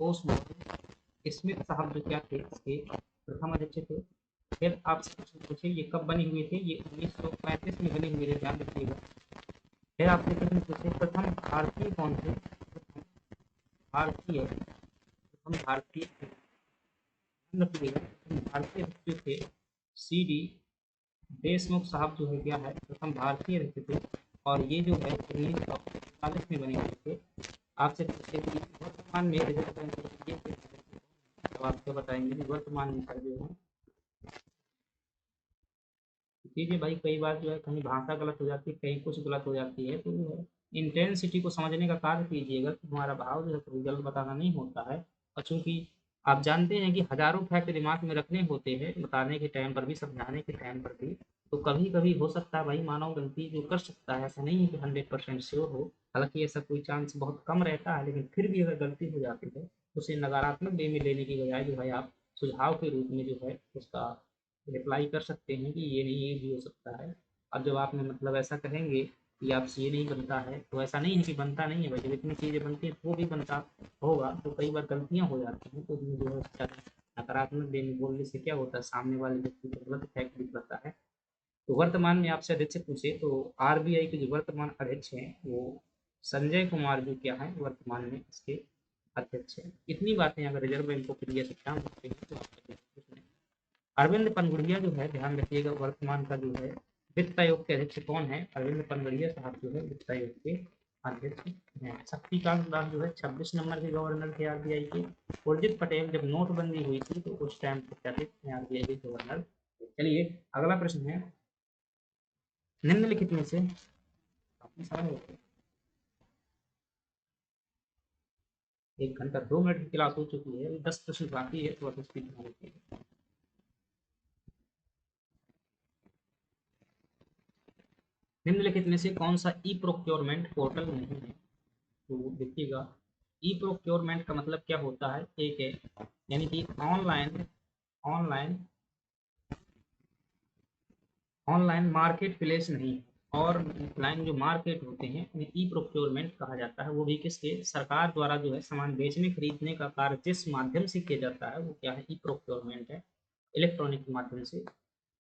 ओसबोर्न स्मिथ साहब जो क्या थे इसके प्रथम अध्यक्ष थे। फिर आपसे प्रश्न पूछिए ये कब बने हुए थे, ये 1935 में बने हुए थे, ध्यान रखिएगा। फिर आपसे प्रश्न पूछिए प्रथम भारतीय कौन थे, भारतीय प्रथम भारतीय रखिएगा, प्रथम भारतीय जो थे सी डी देशमुख साहब जो है क्या है प्रथम भारतीय रहते थे, और ये जो है 1945 में बने हुए थे। आपसे पूछे कि वर्तमान में रिजर्व बैंक ये थे, तो आप क्या बताएंगे वर्तमान में सर जो है। देखिए भाई कई बार जो है कहीं भाषा गलत हो जाती है, कहीं कुछ गलत हो जाती है, तो जो है इंटेंसिटी को समझने का कार्य कीजिएगा कि हमारा भाव जो है कभी गलत बताना नहीं होता है। और चूंकि आप जानते हैं कि हजारों फैक्ट दिमाग में रखने होते हैं बताने के टाइम पर भी समझाने के टाइम पर भी, तो कभी कभी हो सकता है भाई मानव गलती जो कर सकता है, ऐसा नहीं है कि 100% श्योर हो, हालांकि ऐसा कोई चांस बहुत कम रहता है, लेकिन फिर भी अगर गलती हो जाती है तो उसे नकारात्मक वे में लेने की बजाय जो है आप सुझाव के रूप में जो है उसका रिप्लाई कर सकते हैं कि ये नहीं ये भी हो सकता है। अब जब आप मतलब ऐसा कहेंगे कि आपसे ये नहीं बनता है, तो ऐसा नहीं है कि बनता नहीं है भाई, जब इतनी चीज़ें बनती हैं तो वो भी बनता होगा, तो कई बार गलतियाँ हो जाती हैं, तो उसमें जो है उसका नकारात्मक वे में बोलने से क्या होता है सामने वाले व्यक्ति को गलत इफेक्ट भी पड़ता है। तो वर्तमान में आपसे अध्यक्ष पूछे तो आरबीआई के जो वर्तमान अध्यक्ष हैं वो संजय कुमार जो क्या है वर्तमान में इसके अध्यक्ष हैं। इतनी बातें अगर रिजर्व बैंक को क्लियर से ध्यान रखते हैं तो आपका अरविंद पनगुड़िया जो है ध्यान रखिएगा वर्तमान का जो है वित्त आयोग के अध्यक्ष कौन है, अरविंद पनगुड़िया साहब जो है वित्त आयोग के अध्यक्ष हैं। शक्तिकांत दास जो है 26 नंबर के गवर्नर थे आरबीआई के। उर्जित पटेल जब नोटबंदी हुई थी तो उस टाइम पे क्या थे आरबीआई के गवर्नर। चलिए अगला प्रश्न है निम्नलिखित में से अपने समय होते हैं। 1 घंटा 2 मिनट की क्लास हो चुकी है, 10 प्रश्न बाकी है, तो आप स्पीड में होती है। निम्नलिखित में से कौन सा ई प्रोक्योरमेंट पोर्टल नहीं है, तो देखिएगा ई प्रोक्योरमेंट का मतलब क्या होता है, एक है यानी कि online online online market place नहीं है, और ऑफलाइन जो मार्केट होते हैं उन्हें ई प्रोक्योरमेंट कहा जाता है। वो भी किसके सरकार द्वारा जो है सामान बेचने खरीदने का कार्य जिस माध्यम से किया जाता है वो क्या है ई प्रोक्योरमेंट है, इलेक्ट्रॉनिक माध्यम से।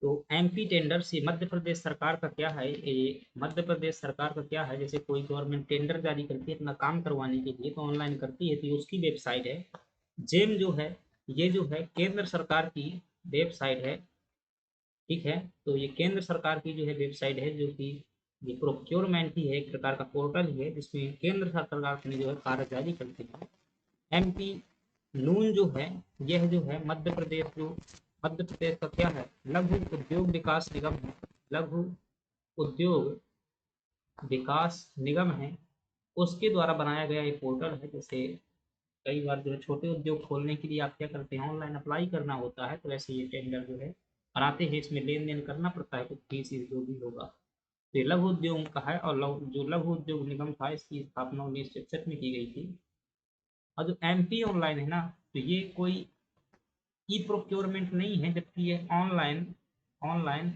तो एमपी टेंडर से मध्य प्रदेश सरकार का क्या है, ये मध्य प्रदेश सरकार का क्या है, जैसे कोई गवर्नमेंट टेंडर जारी करती है अपना काम करवाने के लिए तो ऑनलाइन करती है, तो ये उसकी वेबसाइट है। जेम जो है ये जो है केंद्र सरकार की वेबसाइट है, ठीक है। तो ये केंद्र सरकार की जो है वेबसाइट है जो कि ये प्रोक्योरमेंट ही है, एक प्रकार का पोर्टल ही है जिसमें केंद्र सरकार ने जो है कार्य जारी करती है। एमपी लून जो है यह जो है मध्य प्रदेश का क्या है लघु उद्योग विकास निगम है, लघु उद्योग विकास निगम है, उसके द्वारा बनाया गया एक पोर्टल है। जैसे कई बार जो है छोटे उद्योग खोलने के लिए आप क्या करते हैं ऑनलाइन अप्लाई करना होता है, तो ऐसे ये टेंडर जो है बनाते हैं, इसमें लेन देन करना पड़ता है कुछ फीस जो भी होगा। तो ये लघु उद्योग का है, और जो लघु उद्योग निगम था इसकी स्थापना 1961 में की गई थी। और जो एमपी ऑनलाइन है ना, तो ये कोई ई प्रोक्योरमेंट नहीं है, जबकि ये ऑनलाइन ऑनलाइन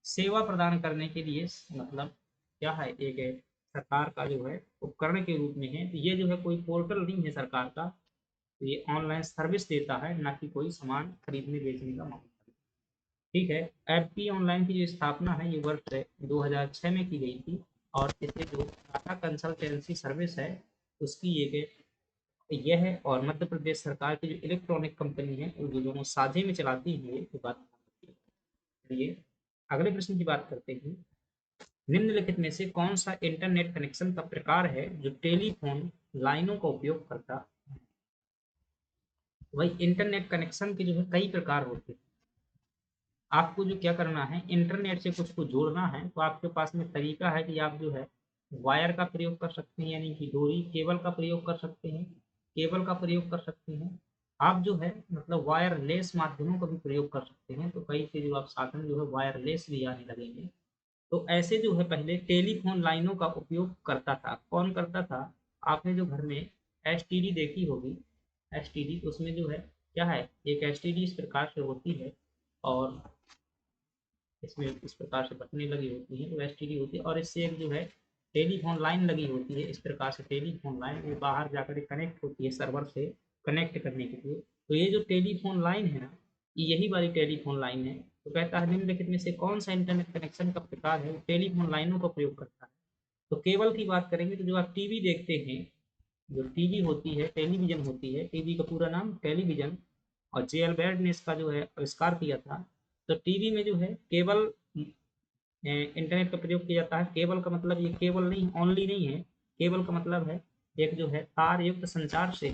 सेवा प्रदान करने के लिए मतलब क्या है एक है, सरकार का जो है उपकरण के रूप में है। तो ये जो है कोई पोर्टल नहीं है सरकार का, तो ये ऑनलाइन सर्विस देता है ना कि कोई सामान खरीदने बेचने का मामला। ठीक है। एमपी ऑनलाइन की जो स्थापना है ये वर्ष 2006 में की गई थी, और इसे जो टाटा कंसल्टेंसी सर्विस है उसकी एक यह है, और मध्य प्रदेश सरकार की जो इलेक्ट्रॉनिक कंपनी है वो दोनों साझे में चलाती है, ये बात। चलिए अगले प्रश्न की बात करते हैं। निम्नलिखित में से कौन सा इंटरनेट कनेक्शन का प्रकार है जो टेलीफोन लाइनों का उपयोग करता है? वही इंटरनेट कनेक्शन के जो है कई प्रकार होते हैं। आपको जो क्या करना है, इंटरनेट से कुछ को जोड़ना है तो आपके पास में तरीका है कि आप जो है वायर का प्रयोग कर सकते हैं, यानी कि डोरी केबल का प्रयोग कर सकते हैं, केबल का प्रयोग कर सकते हैं। आप जो है मतलब वायरलेस माध्यमों का भी प्रयोग कर सकते हैं, तो कई से जो आप साधन जो है वायरलेस भी आने लगेंगे। तो ऐसे जो है पहले टेलीफोन लाइनों का उपयोग करता था। कौन करता था? आपने जो घर में एसटीडी देखी होगी, एसटीडी, उसमें जो है क्या है, एक एसटीडी इस प्रकार से होती है, और इसमें इस प्रकार से बटनें लगी होती हैं, तो एसटीडी होती है, और इससे एक जो है टेलीफोन लाइन लगी होती है। इस प्रकार से टेलीफोन लाइन वो बाहर जाकर कनेक्ट होती है सर्वर से कनेक्ट करने के लिए। तो ये जो टेलीफोन लाइन है ना, यही वाली टेलीफोन लाइन है। तो कहता है निम्नलिखित में से कौन सा इंटरनेट कनेक्शन का प्रकार है टेलीफोन लाइनों का प्रयोग करता है? तो केबल की बात करेंगे तो जो आप टीवी देखते हैं, जो टीवी होती है, टेलीविजन होती है, टीवी का पूरा नाम टेलीविजन, और जे एल बैड ने इसका जो है आविष्कार किया था। तो टीवी में जो है केबल इंटरनेट का प्रयोग किया जाता है। केबल का मतलब ये केबल नहीं, ओनली नहीं है। केबल का मतलब है एक जो है तार युक्त संचार से,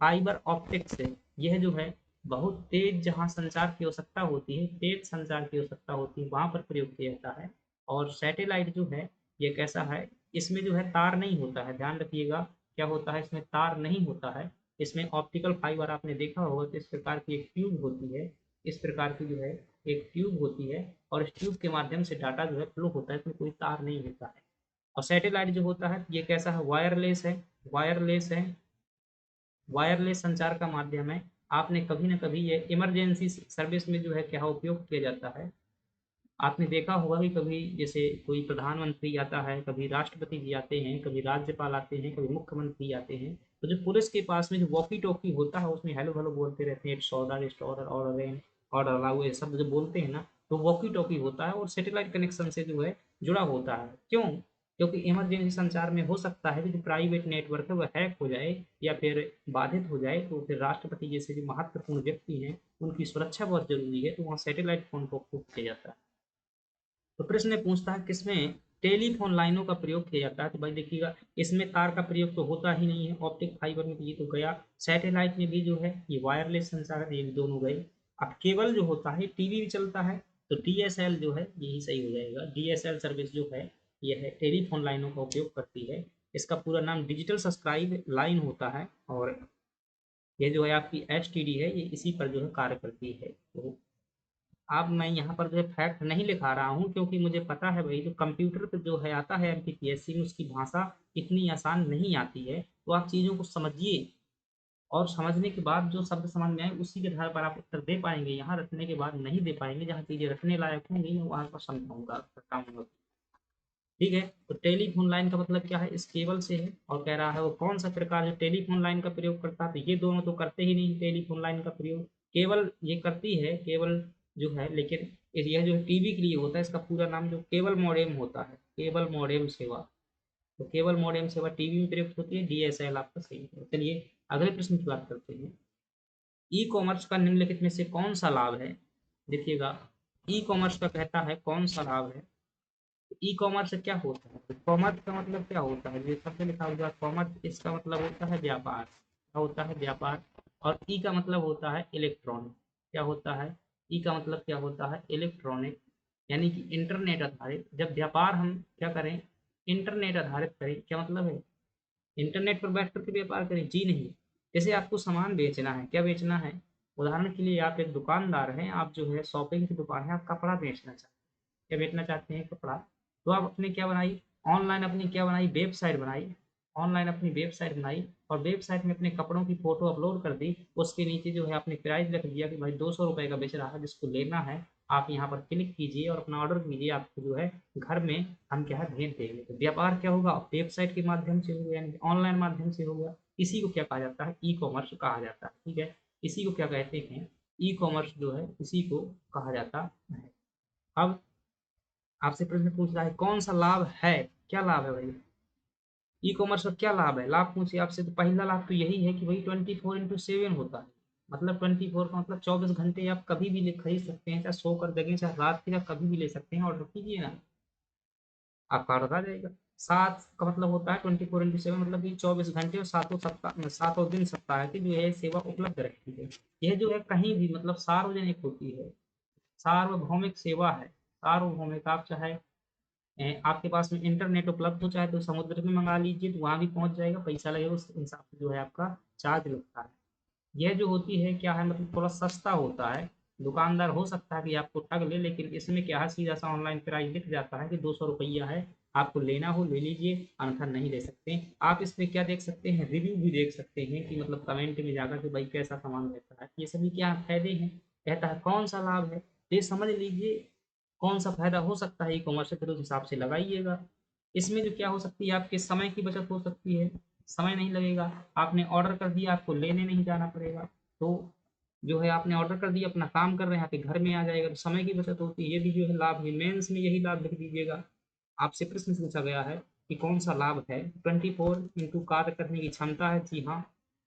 फाइबर ऑप्टिक से, यह जो है बहुत तेज जहाँ संचार की आवश्यकता होती है, तेज संचार की आवश्यकता होती है, वहाँ पर प्रयोग किया जाता है। और सैटेलाइट जो है ये कैसा है, इसमें जो है तार नहीं होता है, ध्यान रखिएगा। क्या होता है, इसमें तार नहीं होता है। इसमें ऑप्टिकल फाइबर आपने देखा होगा तो इस प्रकार की एक ट्यूब होती है, इस प्रकार की जो है एक ट्यूब होती है, और इस ट्यूब के माध्यम से डाटा जो है फ्लो होता है, इसमें कोई तार नहीं होता है। और सैटेलाइट जो होता है ये कैसा है, वायरलेस है, वायरलेस है, वायरलेस संचार का माध्यम है। आपने कभी ना कभी ये इमरजेंसी सर्विस में जो है क्या उपयोग किया जाता है। आपने देखा होगा कि कभी जैसे कोई प्रधानमंत्री आता है, कभी राष्ट्रपति जी आते हैं, कभी राज्यपाल आते हैं, कभी मुख्यमंत्री आते हैं, तो जो पुलिस के पास में जो वॉकी टॉकी होता है उसमें हेलो हेलो बोलते रहते हैं, it's order, it's order, order, order allow, ये सब जो बोलते हैं ना, तो वॉकी टॉकी होता है और सैटेलाइट कनेक्शन से जो है जुड़ा होता है। क्यों? क्योंकि इमरजेंसी संचार में हो सकता है कि जो प्राइवेट नेटवर्क है वह हैक हो जाए या फिर बाधित हो जाए, तो फिर राष्ट्रपति जैसे जो महत्वपूर्ण व्यक्ति हैं उनकी सुरक्षा बहुत जरूरी है, तो वहाँ सैटेलाइट फोन को उपयोग किया जाता है। तो प्रश्न ये पूछता है किसमें टेलीफोन लाइनों का प्रयोग किया जाता है, तो भाई देखिएगा इसमें तार का प्रयोग तो होता ही नहीं है, ऑप्टिक फाइबर में तो ये तो गया। सैटेलाइट में भी जो है ये वायरलेस संचार है, ये भी दोनों गए। अब केबल जो होता है टीवी भी चलता है, तो डीएसएल जो है यही सही हो जाएगा। डीएसएल सर्विस जो है यह है टेलीफोन लाइनों का उपयोग करती है। इसका पूरा नाम डिजिटल सब्सक्राइब लाइन होता है, और ये जो है आपकी एसटीडी है ये इसी पर जो है कार्य करती है। तो अब मैं यहाँ पर जो है फैक्ट नहीं लिखा रहा हूँ, क्योंकि मुझे पता है भाई जो कंप्यूटर पे जो है आता है एमपीपीएससी में उसकी भाषा इतनी आसान नहीं आती है, तो आप चीज़ों को समझिए, और समझने के बाद जो शब्द समझ में आए उसी के आधार पर आप उत्तर दे पाएंगे। यहाँ रखने के बाद नहीं दे पाएंगे, जहाँ चीज़ें रखने लायक होंगी मैं वहाँ पर समझाऊंगा, बताऊंगा। ठीक है। तो टेलीफोन लाइन का मतलब क्या है, इस केबल से है, और कह रहा है वो कौन सा प्रकार है टेलीफोन लाइन का प्रयोग करता है, तो ये दोनों तो करते ही नहीं टेलीफोन लाइन का प्रयोग। केवल ये करती है, केवल जो है, लेकिन यह जो टीवी के लिए होता है इसका पूरा नाम जो केबल मॉडेम होता है, केबल मॉडेम सेवा। तो केबल मॉडेम सेवा टीवी में प्रयुक्त होती है, डीएसएल आपका सही है। चलिए अगले प्रश्न की बात करते हैं। ई कॉमर्स का निम्नलिखित में से कौन सा लाभ है? देखिएगा, ई कॉमर्स का कहता है कौन सा लाभ है। ई कॉमर्स से क्या होता है, कॉमर्स का मतलब क्या होता है, ये सबसे लिखा हुआ कॉमर्स, इसका मतलब होता है व्यापार, क्या होता है, व्यापार। और ई का मतलब होता है इलेक्ट्रॉनिक, क्या होता है, ई का मतलब क्या होता है, इलेक्ट्रॉनिक, यानी कि इंटरनेट आधारित। जब व्यापार हम क्या करें, इंटरनेट आधारित करें, क्या मतलब है, इंटरनेट पर बैठ करके व्यापार करें, जी नहीं। जैसे आपको सामान बेचना है, क्या बेचना है, उदाहरण के लिए आप एक दुकानदार हैं, आप जो है शॉपिंग की दुकान है, आप कपड़ा बेचना चाहते हैं, क्या बेचना चाहते हैं, कपड़ा। तो आप अपने क्या बनाई, ऑनलाइन अपनी क्या बनाई, वेबसाइट बनाई, ऑनलाइन अपनी वेबसाइट बनाई, और वेबसाइट में अपने कपड़ों की फोटो अपलोड कर दी। उसके नीचे जो है आपने प्राइस रख दिया कि भाई 200 रुपये का बेच रहा है, जिसको लेना है आप यहाँ पर क्लिक कीजिए और अपना ऑर्डर कीजिए, आपको जो है घर में हम क्या है भेज देंगे। तो व्यापार क्या होगा, वेबसाइट के माध्यम से हो गया, यानी ऑनलाइन माध्यम से हो गया। इसी को क्या कहा जाता है, ई कॉमर्स कहा जाता है। ठीक है, इसी को क्या कहते हैं, ई कॉमर्स जो है इसी को कहा जाता है। अब आपसे प्रश्न पूछ रहा है कौन सा लाभ है, क्या लाभ है भाई ई कॉमर्स का, क्या लाभ है, लाभ पूछिए आपसे तो पहला लाभ तो यही है कि भाई 24/7 होता है। मतलब 24 का मतलब 24 घंटे आप कभी भी खरीद सकते हैं, चाहे सो कर जगह चाहे रात के, आप कभी भी ले सकते हैं, ऑर्डर कीजिए ना आपका ऑर्डर आ जाएगा। सात का मतलब होता है 24/7, मतलब कि 24 घंटे और सातों दिन सप्ताह की जो है सेवा उपलब्ध रहती है। यह जो है कहीं भी मतलब सार्वजनिक होती है, सार्वभौमिक सेवा है। सार्वभौमिक, आप चाहे आपके पास में इंटरनेट उपलब्ध हो, चाहे तो समुद्र में मंगा लीजिए तो वहां भी पहुंच जाएगा, पैसा लगेगा उस हिसाब से जो है आपका चार्ज लगता है। यह जो होती है क्या है, मतलब थोड़ा सस्ता होता है। दुकानदार हो सकता है कि आपको ठग ले, लेकिन इसमें क्या है सीधा सा ऑनलाइन प्राइस लिख जाता है कि 200 रुपया है, आपको लेना हो ले लीजिए, अन्यथा नहीं ले सकते। आप इसमें क्या देख सकते हैं, रिव्यू भी देख सकते हैं कि मतलब कमेंट में जाकर कि भाई कैसा सामान रहता है, ये सभी क्या फायदे हैं। कहता है कौन सा लाभ है, ये समझ लीजिए कौन सा फायदा हो सकता है ई कॉमर्स से, फिर उस हिसाब से लगाइएगा। इसमें जो क्या हो सकती है, आपके समय की बचत हो सकती है, समय नहीं लगेगा, आपने ऑर्डर कर दिया, आपको लेने नहीं जाना पड़ेगा। तो जो है आपने ऑर्डर कर दिया, अपना काम कर रहे हैं, आपके घर में आ जाएगा, तो समय की बचत होती है। ये भी जो है लाभ है, मेंस में यही लाभ लिख दीजिएगा। आपसे प्रश्न पूछा गया है कि कौन सा लाभ है, 24 कार्य करने की क्षमता है, जी हाँ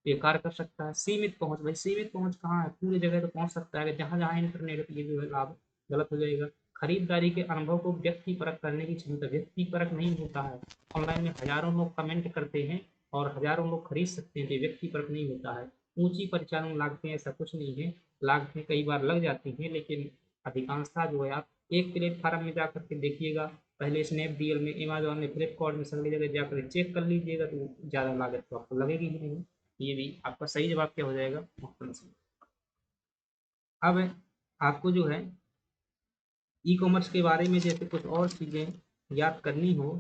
ये कार्य कर सकता है। सीमित पहुंच, भाई सीमित पहुंच कहाँ है, पूरी जगह तो पहुंच सकता है, जहाँ जहाँ इंटरनेट ये जो है लाभ गलत हो जाएगा। खरीदारी के अनुभव को व्यक्ति परख करने की क्षमता, व्यक्ति परख नहीं होता है। ऑनलाइन में हजारों लोग कमेंट करते हैं और हजारों लोग खरीद सकते हैं, तो व्यक्ति परख नहीं होता है। ऊंची परिचालन लागतें, ऐसा कुछ नहीं है, लागतें कई बार लग जाती हैं, लेकिन अधिकांशतः जो है आप एक प्लेटफार्म में जाकर के देखिएगा, पहले स्नैपडील में, अमेजोन में, फ्लिपकार्ट में, सभी जगह जाकर चेक कर लीजिएगा, तो ज़्यादा लागत तो आपको लगेगी ही नहीं। ये भी आपका सही जवाब क्या हो जाएगा, ऑप्शन सी। अब आपको जो है ई कॉमर्स के बारे में जैसे कुछ और चीज़ें याद करनी हो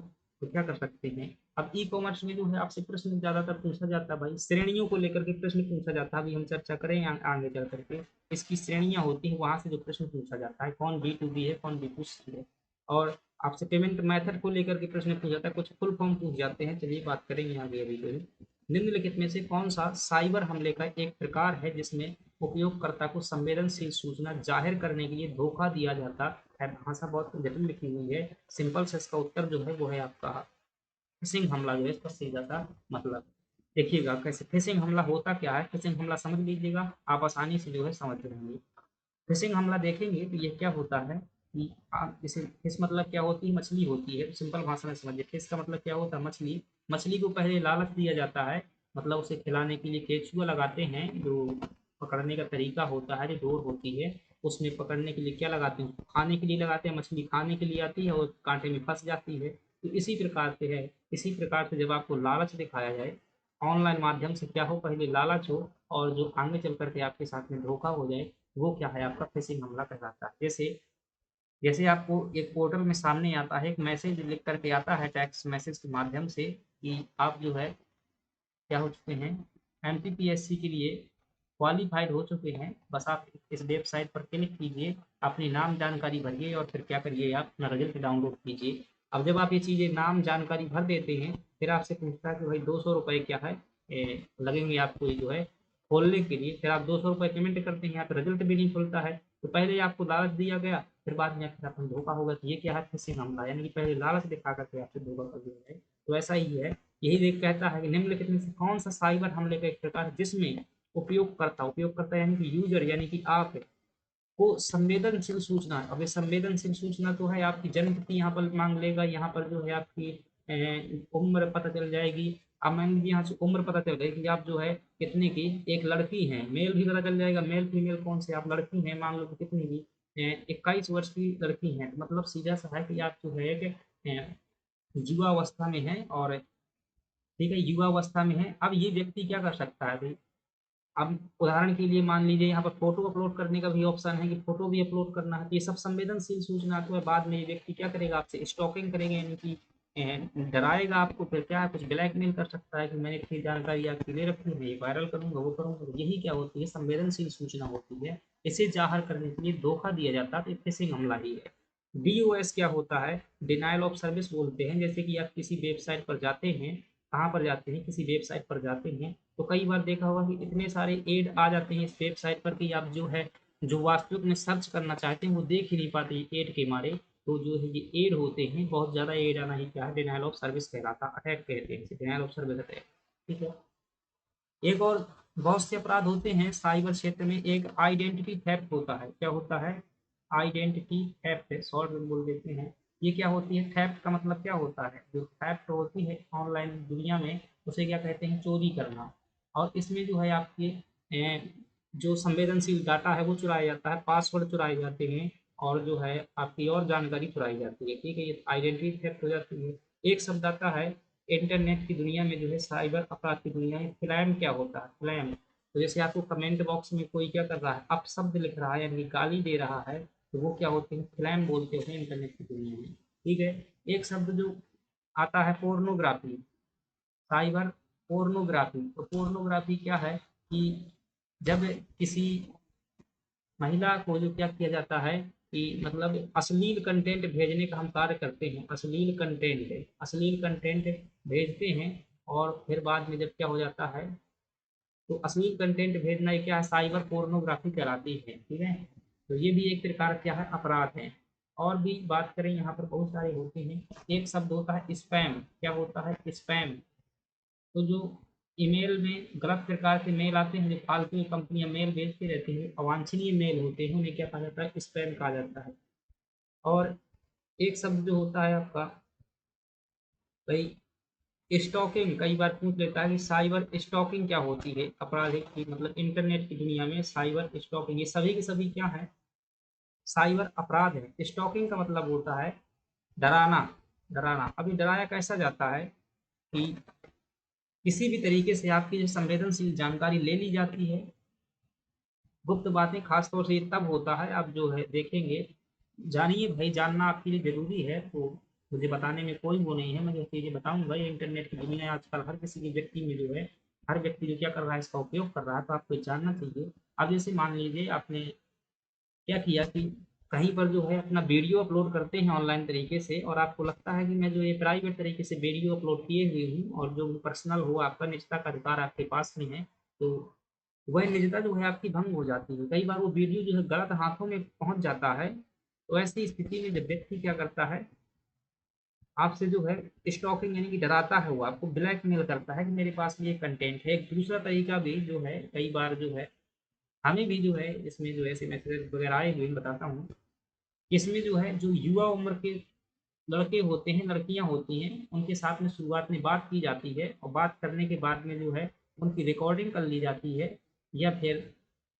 तो क्या कर सकते हैं। अब ई कॉमर्स में जो है आपसे प्रश्न ज़्यादातर पूछा जाता है, भाई श्रेणियों को लेकर के प्रश्न पूछा जाता है, अभी हम चर्चा करें आगे चल करके। इसकी श्रेणियां होती हैं, वहां से जो प्रश्न पूछा जाता है, कौन B2B है, कौन B2C है। और आपसे पेमेंट मेथड को लेकर के प्रश्न पूछा जाता है, कुछ फुल फॉर्म पूछ जाते हैं, चलिए बात करेंगे आगे अभी जो है। निम्नलिखित में से कौन सा साइबर हमले का एक प्रकार है जिसमें उपयोगकर्ता को संवेदनशील सूचना जाहिर करने के लिए धोखा दिया जाता है। भाषा बहुत जटिल लिखी हुई है, सिंपल से इसका उत्तर जो है वो है आपका फिशिंग हमला, जो है इसका सीधा सा मतलब। देखिएगा कैसे फिशिंग हमला होता क्या है, फिशिंग हमला समझ लीजिएगा, आप आसानी से जो है समझ जाएंगे। फिशिंग हमला देखेंगे तो ये क्या होता है कि आप जैसे फिश मतलब क्या होती है, मछली होती है, सिंपल भाषा में समझिए। फिश का मतलब क्या होता है, मछली। मछली को पहले लालच दिया जाता है, मतलब उसे खिलाने के लिए केंचुआ लगाते हैं, जो पकड़ने का तरीका होता है, जो डोर होती है उसमें पकड़ने के लिए क्या लगाते हैं, खाने के लिए लगाते हैं, मछली खाने के लिए आती है और कांटे में फंस जाती है। तो इसी प्रकार से है, इसी प्रकार से जब आपको लालच दिखाया जाए ऑनलाइन माध्यम से, क्या हो, पहले लालच हो और जो आगे चल करके आपके साथ में धोखा हो जाए, वो क्या है आपका फिशिंग हमला कहलाता है। जैसे जैसे आपको एक पोर्टल में सामने आता है, एक मैसेज लिख करके आता है टेक्स्ट मैसेज के माध्यम से कि आप जो है क्या हो चुके हैं, एमपीपीएससी के लिए क्वालिफाइड हो चुके हैं। बस आप इस वेबसाइट पर क्लिक कीजिए, अपनी नाम जानकारी भरिए और फिर क्या करिए, आप अपना रिजल्ट डाउनलोड कीजिए। अब जब आप ये चीज़ें नाम जानकारी भर देते हैं, फिर आपसे पूछता है कि भाई 200 रुपये क्या है लगेंगे आपको ये जो है खोलने के लिए। फिर आप 200 रुपये पेमेंट करते हैं, यहाँ पर रिजल्ट भी नहीं खुलता है। तो पहले आपको लालच दिया गया, फिर बाद में आपके साथ में धोखा होगा, तो ये क्या है, फिशिंग हमला, यानी कि पहले लालच दिखा करके आपसे धोखा कर दिया जाए। तो ऐसा ही है, यही देख कहता है कि निम्नलिखित में से कौन सा साइबर हमले का एक प्रकार है जिसमें उपयोगकर्ता, उपयोगकर्ता यानी कि यूजर यानी कि आप को संवेदनशील सूचना। अब ये संवेदनशील सूचना तो है आपकी जन्म तिथि यहाँ पर मांग लेगा, यहाँ पर जो है आपकी उम्र पता चल जाएगी। अब मान लीजिए यहाँ से उम्र पता चल गई कि आप जो है कितने की एक लड़की हैं, मेल भी पता चल जाएगा, मेल फीमेल कौन से, आप लड़की हैं मान लो कि कितनी की 21 वर्ष की लड़की हैं, तो मतलब सीधा सा है कि आप जो है कि युवावस्था में है, और ठीक है युवावस्था में है। अब ये व्यक्ति क्या कर सकता है भाई, अब उदाहरण के लिए मान लीजिए यहाँ पर फोटो अपलोड करने का भी ऑप्शन है कि फोटो भी अपलोड करना है, तो ये सब संवेदनशील सूचना तो है। बाद में ये व्यक्ति क्या करेगा, आपसे स्टॉकिंग करेगा, यानी कि डराएगा आपको, फिर क्या है कुछ ब्लैकमेल कर सकता है कि मैंने इतनी जानकारी आपकी ले रखी है, ये वायरल करूंगा, वो करूंगा। तो यही क्या होती है, संवेदनशील सूचना होती है, इसे जाहिर करने के लिए धोखा दिया जाता है, तो फिशिंग हमला ही है। DOS क्या होता है, डिनायल ऑफ सर्विस बोलते हैं। जैसे कि आप किसी वेबसाइट पर जाते हैं, कहाँ पर जाते हैं, किसी वेबसाइट पर जाते हैं, तो कई बार देखा होगा कि इतने सारे एड आ जाते हैं इस वेबसाइट पर कि आप जो है जो वास्तविक में सर्च करना चाहते हैं वो देख ही नहीं पाते एड के मारे। तो जो है ये एड होते हैं, बहुत ज़्यादा एड आना ही क्या है, डिनायल ऑफ सर्विस कहलाता, अटैक कहते हैं इसे, डिनायल ऑफ सर्विस अटैक। ठीक है। एक और बहुत से अपराध होते हैं साइबर क्षेत्र में। एक आइडेंटिटी थेफ्ट होता है। क्या होता है? आइडेंटिटी थेफ्ट, शॉर्ट में बोल देते हैं। ये क्या होती है? थेफ्ट का मतलब क्या होता है? जो थेफ्ट होती है ऑनलाइन दुनिया में उसे क्या कहते हैं? चोरी करना। और इसमें जो है आपके जो संवेदनशील डाटा है वो चुराया जाता है, पासवर्ड चुराए जाते हैं, और जो है आपकी और जानकारी चुराई जाती है। ठीक है, ये आइडेंटिटी थेफ्ट हो जाती है। एक शब्द आता है इंटरनेट की दुनिया में, जो है साइबर अपराध की दुनिया में, फ्लैम क्या होता है? फ्लैम। तो जैसे आपको कमेंट बॉक्स में कोई क्या कर रहा है, अपशब्द लिख रहा है यानी गाली दे रहा है, तो वो क्या होते हैं? फ्लैम बोलते हैं इंटरनेट की दुनिया में। ठीक है। एक शब्द जो आता है पोर्नोग्राफी, साइबर पोर्नोग्राफी। तो पोर्नोग्राफी क्या है कि जब किसी महिला को जो क्या किया जाता है कि मतलब अश्लील कंटेंट भेजने का हम कार्य करते हैं, अश्लील कंटेंट भेजते हैं, और फिर बाद में जब क्या हो जाता है, तो अश्लील कंटेंट भेजना ये क्या है? साइबर पोर्नोग्राफी कहलाती है। ठीक है। तो ये भी एक प्रकार क्या है? अपराध है। और भी बात करें यहाँ पर बहुत सारे होते हैं। एक शब्द होता है स्पैम। क्या होता है? स्पैम। तो जो ईमेल में गलत प्रकार के मेल आते हैं, जो फालतू कंपनियां मेल भेजती रहती हैं, अवांछनीय मेल होते हैं, उन्हें क्या कहा जाता है? स्पैम कहा जाता है। और एक शब्द जो होता है आपका भाई स्टॉकिंग, कई बार पूछ लेता है कि साइबर स्टॉकिंग क्या होती है? अपराध की मतलब इंटरनेट की दुनिया में साइबर स्टॉकिंग, ये सभी के सभी क्या है? साइबर अपराध है। स्टॉकिंग का मतलब होता है डराना। डराना, अभी डराया कैसा जाता है कि किसी भी तरीके से आपकी जो संवेदनशील जानकारी ले ली जाती है, गुप्त बातें, खासतौर से ये तब होता है, आप जो है देखेंगे, जानिए भाई, जानना आपके लिए जरूरी है, तो मुझे बताने में कोई वो नहीं है, मैं जो चीज़ें बताऊंगा, ये इंटरनेट की दुनिया है आजकल, हर किसी के व्यक्ति में जो है, हर व्यक्ति जो क्या कर रहा है, इसका उपयोग कर रहा है, तो आपको ये जानना चाहिए। अब जैसे मान लीजिए आपने क्या किया कि कहीं पर जो है अपना वीडियो अपलोड करते हैं ऑनलाइन तरीके से, और आपको लगता है कि मैं जो ये प्राइवेट तरीके से वीडियो अपलोड किए हुए हूँ, और जो पर्सनल हो, आपका निजता का अधिकार आपके पास में है, तो वह निजता जो है आपकी भंग हो जाती है। कई बार वो वीडियो जो है गलत हाथों में पहुंच जाता है। तो ऐसी स्थिति में जब व्यक्ति क्या करता है, आपसे जो है स्टॉकिंग यानी कि डराता है, वो आपको ब्लैकमेल करता है कि मेरे पास ये कंटेंट है। एक दूसरा तरीका भी जो है, कई बार जो है हमें भी जो है इसमें जो ऐसे मैसेज वगैरह आए हुए बताता हूँ। इसमें जो है जो युवा उम्र के लड़के होते हैं, लड़कियां होती हैं, उनके साथ में शुरुआत में बात की जाती है, और बात करने के बाद में जो है उनकी रिकॉर्डिंग कर ली जाती है, या फिर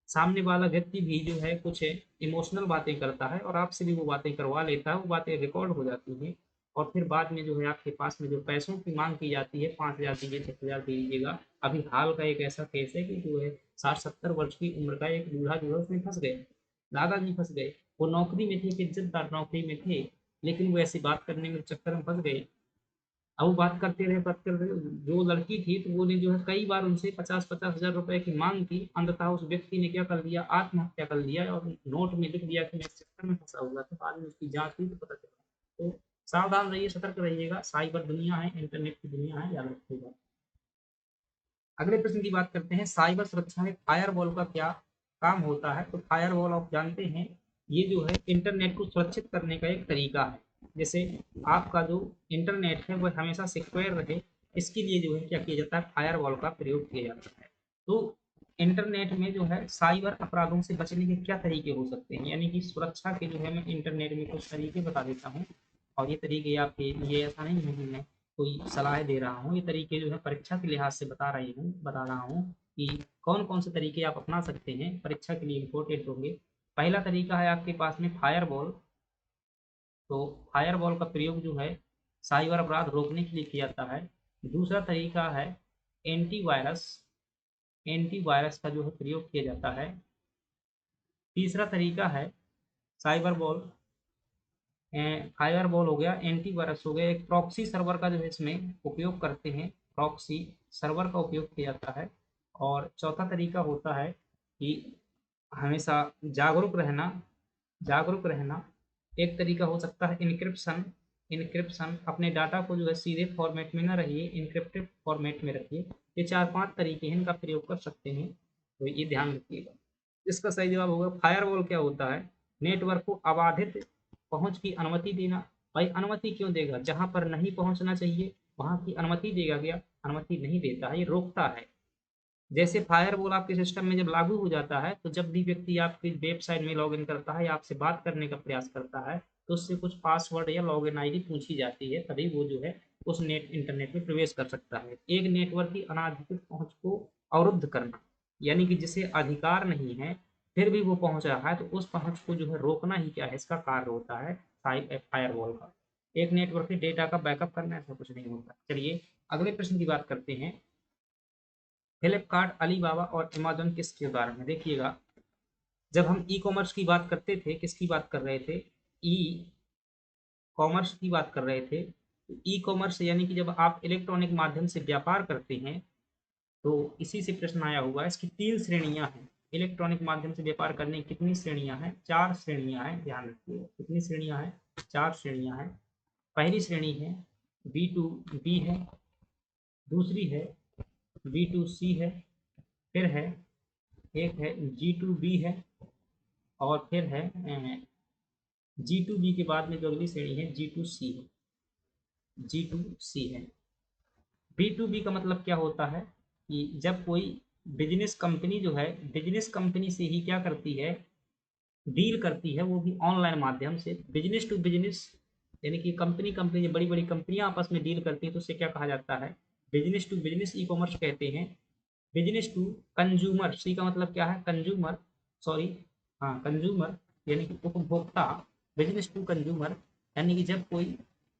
सामने वाला व्यक्ति भी जो है कुछ इमोशनल बातें करता है और आपसे भी वो बातें करवा लेता है, वो बातें रिकॉर्ड हो जाती हैं, और फिर बाद में जो है आपके पास में जो पैसों की मांग की जाती है, 5,000 दीजिए, 10,000 दीजिएगा। अभी हाल का एक ऐसा केस है कि जो है 60-70 वर्ष की उम्र का एक बूढ़ा जो है उसमें फंस गए, दादाजी फंस गए। वो नौकरी में थे, एक इज्जतदार नौकरी में थे, लेकिन वो ऐसी बात करने में चक्कर में फंस गए। अब वो बात करते रहे, जो लड़की थी तो वो ने जो है कई बार उनसे 50-50 हज़ार रुपए की मांग की। अंततः उस व्यक्ति ने क्या कर लिया, आत्महत्या कर लिया, और नोट में लिख दिया कि मैं इस चक्कर में फंसा हुआ था। बाद में उसकी जांच हुई तो पता चला। तो सावधान रहिए, सतर्क रहिएगा, साइबर दुनिया है, इंटरनेट की दुनिया है, याद रखिएगा। अगले प्रश्न की बात करते हैं, साइबर सुरक्षा में फायरवॉल का क्या काम होता है? तो फायरवॉल आप जानते हैं, ये जो है इंटरनेट को सुरक्षित करने का एक तरीका है। जैसे आपका जो इंटरनेट है वह हमेशा सिक्योर रहे, इसके लिए जो है क्या किया जाता है, फायरवॉल का प्रयोग किया जाता है। तो इंटरनेट में जो है साइबर अपराधों से बचने के क्या तरीके हो सकते हैं, यानी कि सुरक्षा के जो है मैं इंटरनेट में कुछ तरीके बता देता हूँ। और ये तरीके आपके लिए ऐसा नहीं है कि मैं कोई सलाह दे रहा हूँ, ये तरीके जो है परीक्षा के लिहाज से बता रहा हूँ कि कौन कौन से तरीके आप अपना सकते हैं, परीक्षा के लिए इम्पोर्टेंट होंगे। पहला तरीका है आपके पास में फायरवॉल। तो फायरवॉल का प्रयोग जो है साइबर अपराध रोकने के लिए किया जाता है। दूसरा तरीका है एंटीवायरस। एंटीवायरस का जो है प्रयोग किया जाता है। तीसरा तरीका है साइबर बॉल, फायर बॉल हो गया, एंटीवायरस हो गया, एक प्रॉक्सी सर्वर का जो है इसमें उपयोग करते हैं, प्रॉक्सी सर्वर का उपयोग किया जाता है। और चौथा तरीका होता है कि हमेशा जागरूक रहना, जागरूक रहना। एक तरीका हो सकता है इनक्रिप्शन। इनक्रिप्शन, अपने डाटा को जो है सीधे फॉर्मेट में ना रहिए, इनक्रिप्टेड फॉर्मेट में रखिए। ये 4-5 तरीके हैं, इनका प्रयोग कर सकते हैं, तो ये ध्यान रखिएगा। इसका सही जवाब होगा फायरवॉल। क्या होता है? नेटवर्क को अबाधित पहुंच की अनुमति देना। भाई अनुमति क्यों देगा? जहां पर नहीं पहुंचना चाहिए वहां की अनुमति देगा क्या? अनुमति नहीं देता है, ये रोकता है। जैसे फायरवॉल आपके सिस्टम में जब लागू हो जाता है, तो जब भी व्यक्ति आपकी वेबसाइट में लॉगिन करता है या आपसे बात करने का प्रयास करता है, तो उससे कुछ पासवर्ड या लॉगिन आईडी पूछी जाती है, तभी वो जो है उस इंटरनेट में प्रवेश कर सकता है। एक नेटवर्क की अनाधिकृत पहुंच को अवरुद्ध करना, यानी कि जिसे अधिकार नहीं है फिर भी वो पहुंच रहा है, तो उस पहुंच को जो है रोकना ही क्या है, इसका कार्य होता है फायरवॉल का। एक नेटवर्क के डेटा का बैकअप करना, ऐसा कुछ नहीं होता। चलिए अगले प्रश्न की बात करते हैं। फ्लिपकार्ट, अलीबाबा और अमेजन किसके उदाहरण है? देखिएगा, जब हम ई कॉमर्स की बात करते थे, किसकी बात कर रहे थे? ई कॉमर्स की बात कर रहे थे। ई कॉमर्स यानी कि जब आप इलेक्ट्रॉनिक माध्यम से व्यापार करते हैं, तो इसी से प्रश्न आया हुआ है। इसकी 3 श्रेणियां हैं। इलेक्ट्रॉनिक माध्यम से व्यापार करने की कितनी श्रेणियां हैं? 4 श्रेणियां हैं, ध्यान रखिए। कितनी श्रेणियां हैं? 4 श्रेणियां हैं। पहली श्रेणी है B2B है, दूसरी है B2C है, फिर है एक है G2B है, और फिर है G2B के बाद में जो अगली श्रेणी है G2C है। G2C है। B2B का मतलब क्या होता है कि जब कोई बिजनेस कंपनी जो है, बिजनेस कंपनी से ही क्या करती है, डील करती है, वो भी ऑनलाइन माध्यम से, बिजनेस टू बिजनेस, यानी कि कंपनी कंपनी बड़ी बड़ी कंपनियां आपस में डील करती है, तो उसे क्या कहा जाता है? Business to business e commerce कहते हैं। बिजनेस टू कंज्यूमर, सी का मतलब क्या है? कंज्यूमर, सॉरी, हाँ कंज्यूमर, यानी कि उपभोक्ता। बिजनेस टू कंज्यूमर यानी कि जब कोई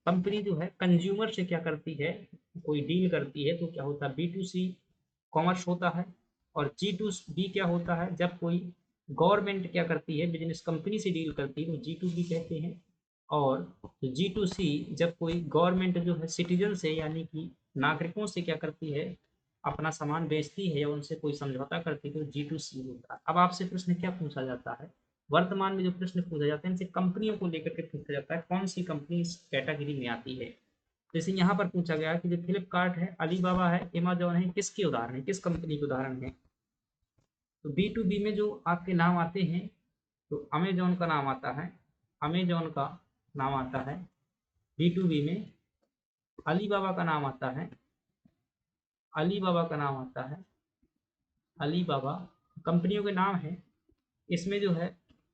कंपनी जो है कंज्यूमर से क्या करती है, कोई डील करती है, तो क्या होता है? B2C कॉमर्स होता है। और G2B क्या होता है? जब कोई गवर्नमेंट क्या करती है, बिजनेस कंपनी से डील करती है, तो G2B कहते हैं। और G2C जब कोई गवर्नमेंट जो है सिटीजन से, यानी कि नागरिकों से क्या करती है, अपना सामान बेचती है या उनसे कोई समझौता करती है, तो G2C होता है। अब आपसे प्रश्न क्या पूछा जाता है? वर्तमान में जो प्रश्न पूछा जाता है, इनसे कंपनियों को लेकर के पूछा जाता है, कौन सी कंपनी इस कैटेगरी में आती है। जैसे यहाँ पर पूछा गया कि जो फ्लिपकार्ट है, अलीबाबा है, अमेजोन है, किसके उदाहरण है, किस कंपनी के उदाहरण है? तो B2B में जो आपके नाम आते हैं, तो अमेजोन का नाम आता है, अमेजोन का नाम आता है। B2B में अलीबाबा का नाम आता है, अलीबाबा का नाम आता है, अलीबाबा कंपनियों के नाम है। इसमें जो है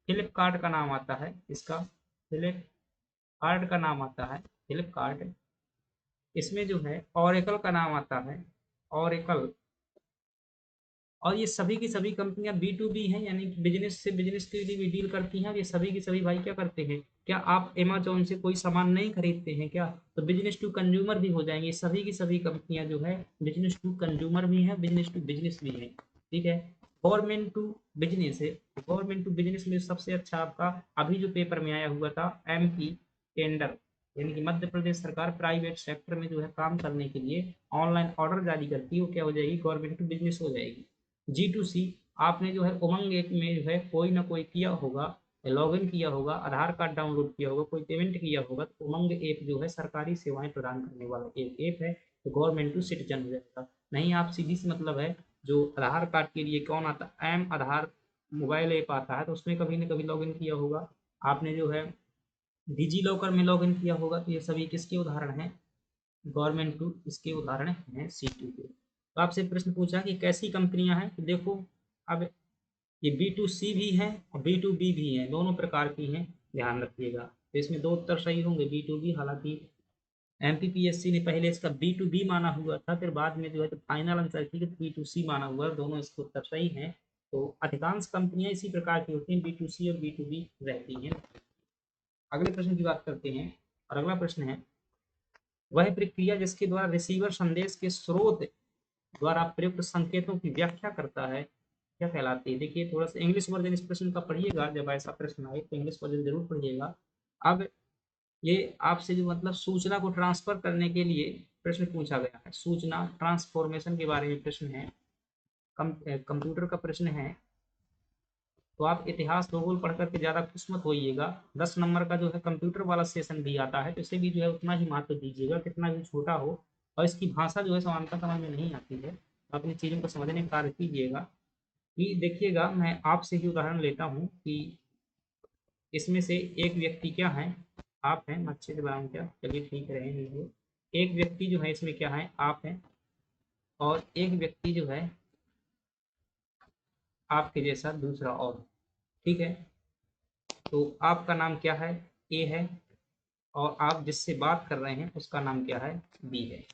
फ्लिपकार्ट का नाम आता है, इसका फ्लिपकार्ट का नाम आता है, फ्लिपकार्ट। इसमें जो है ऑरेकल का नाम आता है, ऑरेकल। और ये सभी की सभी कंपनियां B2B हैं, यानी कि बिजनेस से बिजनेस के लिए भी डील करती हैं। और ये सभी की सभी भाई क्या करते हैं? क्या आप अमेजोन से कोई सामान नहीं खरीदते हैं क्या? तो बिजनेस टू कंज्यूमर भी हो जाएंगे। सभी की सभी कंपनियां जो है बिजनेस टू कंज्यूमर भी है, बिजनेस टू बिजनेस भी है। ठीक है। गवर्नमेंट टू बिजनेस है। गवर्नमेंट टू बिजनेस में सबसे अच्छा आपका अभी जो पेपर में आया हुआ था, MP टेंडर, यानी कि मध्य प्रदेश सरकार प्राइवेट सेक्टर में जो है काम करने के लिए ऑनलाइन ऑर्डर जारी करती है, वो क्या हो जाएगी? गवर्नमेंट टू बिजनेस हो जाएगी। G2C, आपने जो है उमंग ऐप में जो है कोई ना कोई किया होगा, लॉगिन किया होगा, आधार कार्ड डाउनलोड किया होगा, कोई पेमेंट किया होगा, तो उमंग ऐप जो है सरकारी सेवाएं प्रदान करने वाला एक ऐप है, तो गवर्नमेंट टू सिटीजन हो जाएगा। नहीं, आप सीधी सी मतलब है, जो आधार कार्ड के लिए कौन आता है, एम आधार मोबाइल ऐप आता है, तो उसमें कभी ना कभी लॉगिन किया होगा आपने, जो है डिजी लॉकर में लॉगिन किया होगा। तो ये सभी किसके उदाहरण हैं? गवर्नमेंट टू इसके उदाहरण हैं, C2 के। तो आपसे प्रश्न पूछा कि कैसी कंपनियां हैं, तो देखो, अब ये B2C भी है और B2B भी है, दोनों प्रकार की हैं, ध्यान रखिएगा। तो इसमें 2 उत्तर सही होंगे, B2B। हालांकि MPPSC ने पहले इसका B2B माना हुआ था, फिर बाद में जो है तो फाइनल आंसर की B2C माना हुआ है, दोनों इसके उत्तर सही हैं। तो अधिकांश कंपनियां इसी प्रकार की होती हैं, B2C और B2B रहती हैं। अगले प्रश्न की बात करते हैं, और अगला प्रश्न है, वह प्रक्रिया जिसके द्वारा रिसीवर संदेश के स्रोत द्वारा प्रयुक्त संकेतों की व्याख्या करता है, क्या कहलाती है? देखिए, थोड़ा सा इंग्लिश वर्जन इस प्रश्न का पढ़िएगा, जब ऐसा प्रश्न आए तो इंग्लिश वर्जन जरूर पढ़िएगा। अब ये आपसे जो मतलब सूचना को ट्रांसफर करने के लिए प्रश्न पूछा गया है, सूचना ट्रांसफॉर्मेशन के बारे में प्रश्न है, कंप्यूटर का प्रश्न है। तो आप इतिहास भूगोल पढ़ करके ज़्यादा खुश मत होइएगा। 10 नंबर का जो है कंप्यूटर वाला सेशन भी आता है, तो इसे भी जो है उतना ही महत्व दीजिएगा, कितना भी छोटा हो। और इसकी भाषा जो है समानता समझ में नहीं आती है, अपनी चीज़ों को समझने का कार्य कीजिएगा। कि देखिएगा, मैं आपसे ही उदाहरण लेता हूँ कि इसमें से एक व्यक्ति क्या है, आप हैं, अच्छे से बनाऊँ क्या, चलिए ठीक रहे लीजिए। एक व्यक्ति जो है इसमें क्या है, आप हैं, और एक व्यक्ति जो है आपके जैसा दूसरा और, ठीक है। तो आपका नाम क्या है, ए है, और आप जिससे बात कर रहे हैं उसका नाम क्या है, बी है।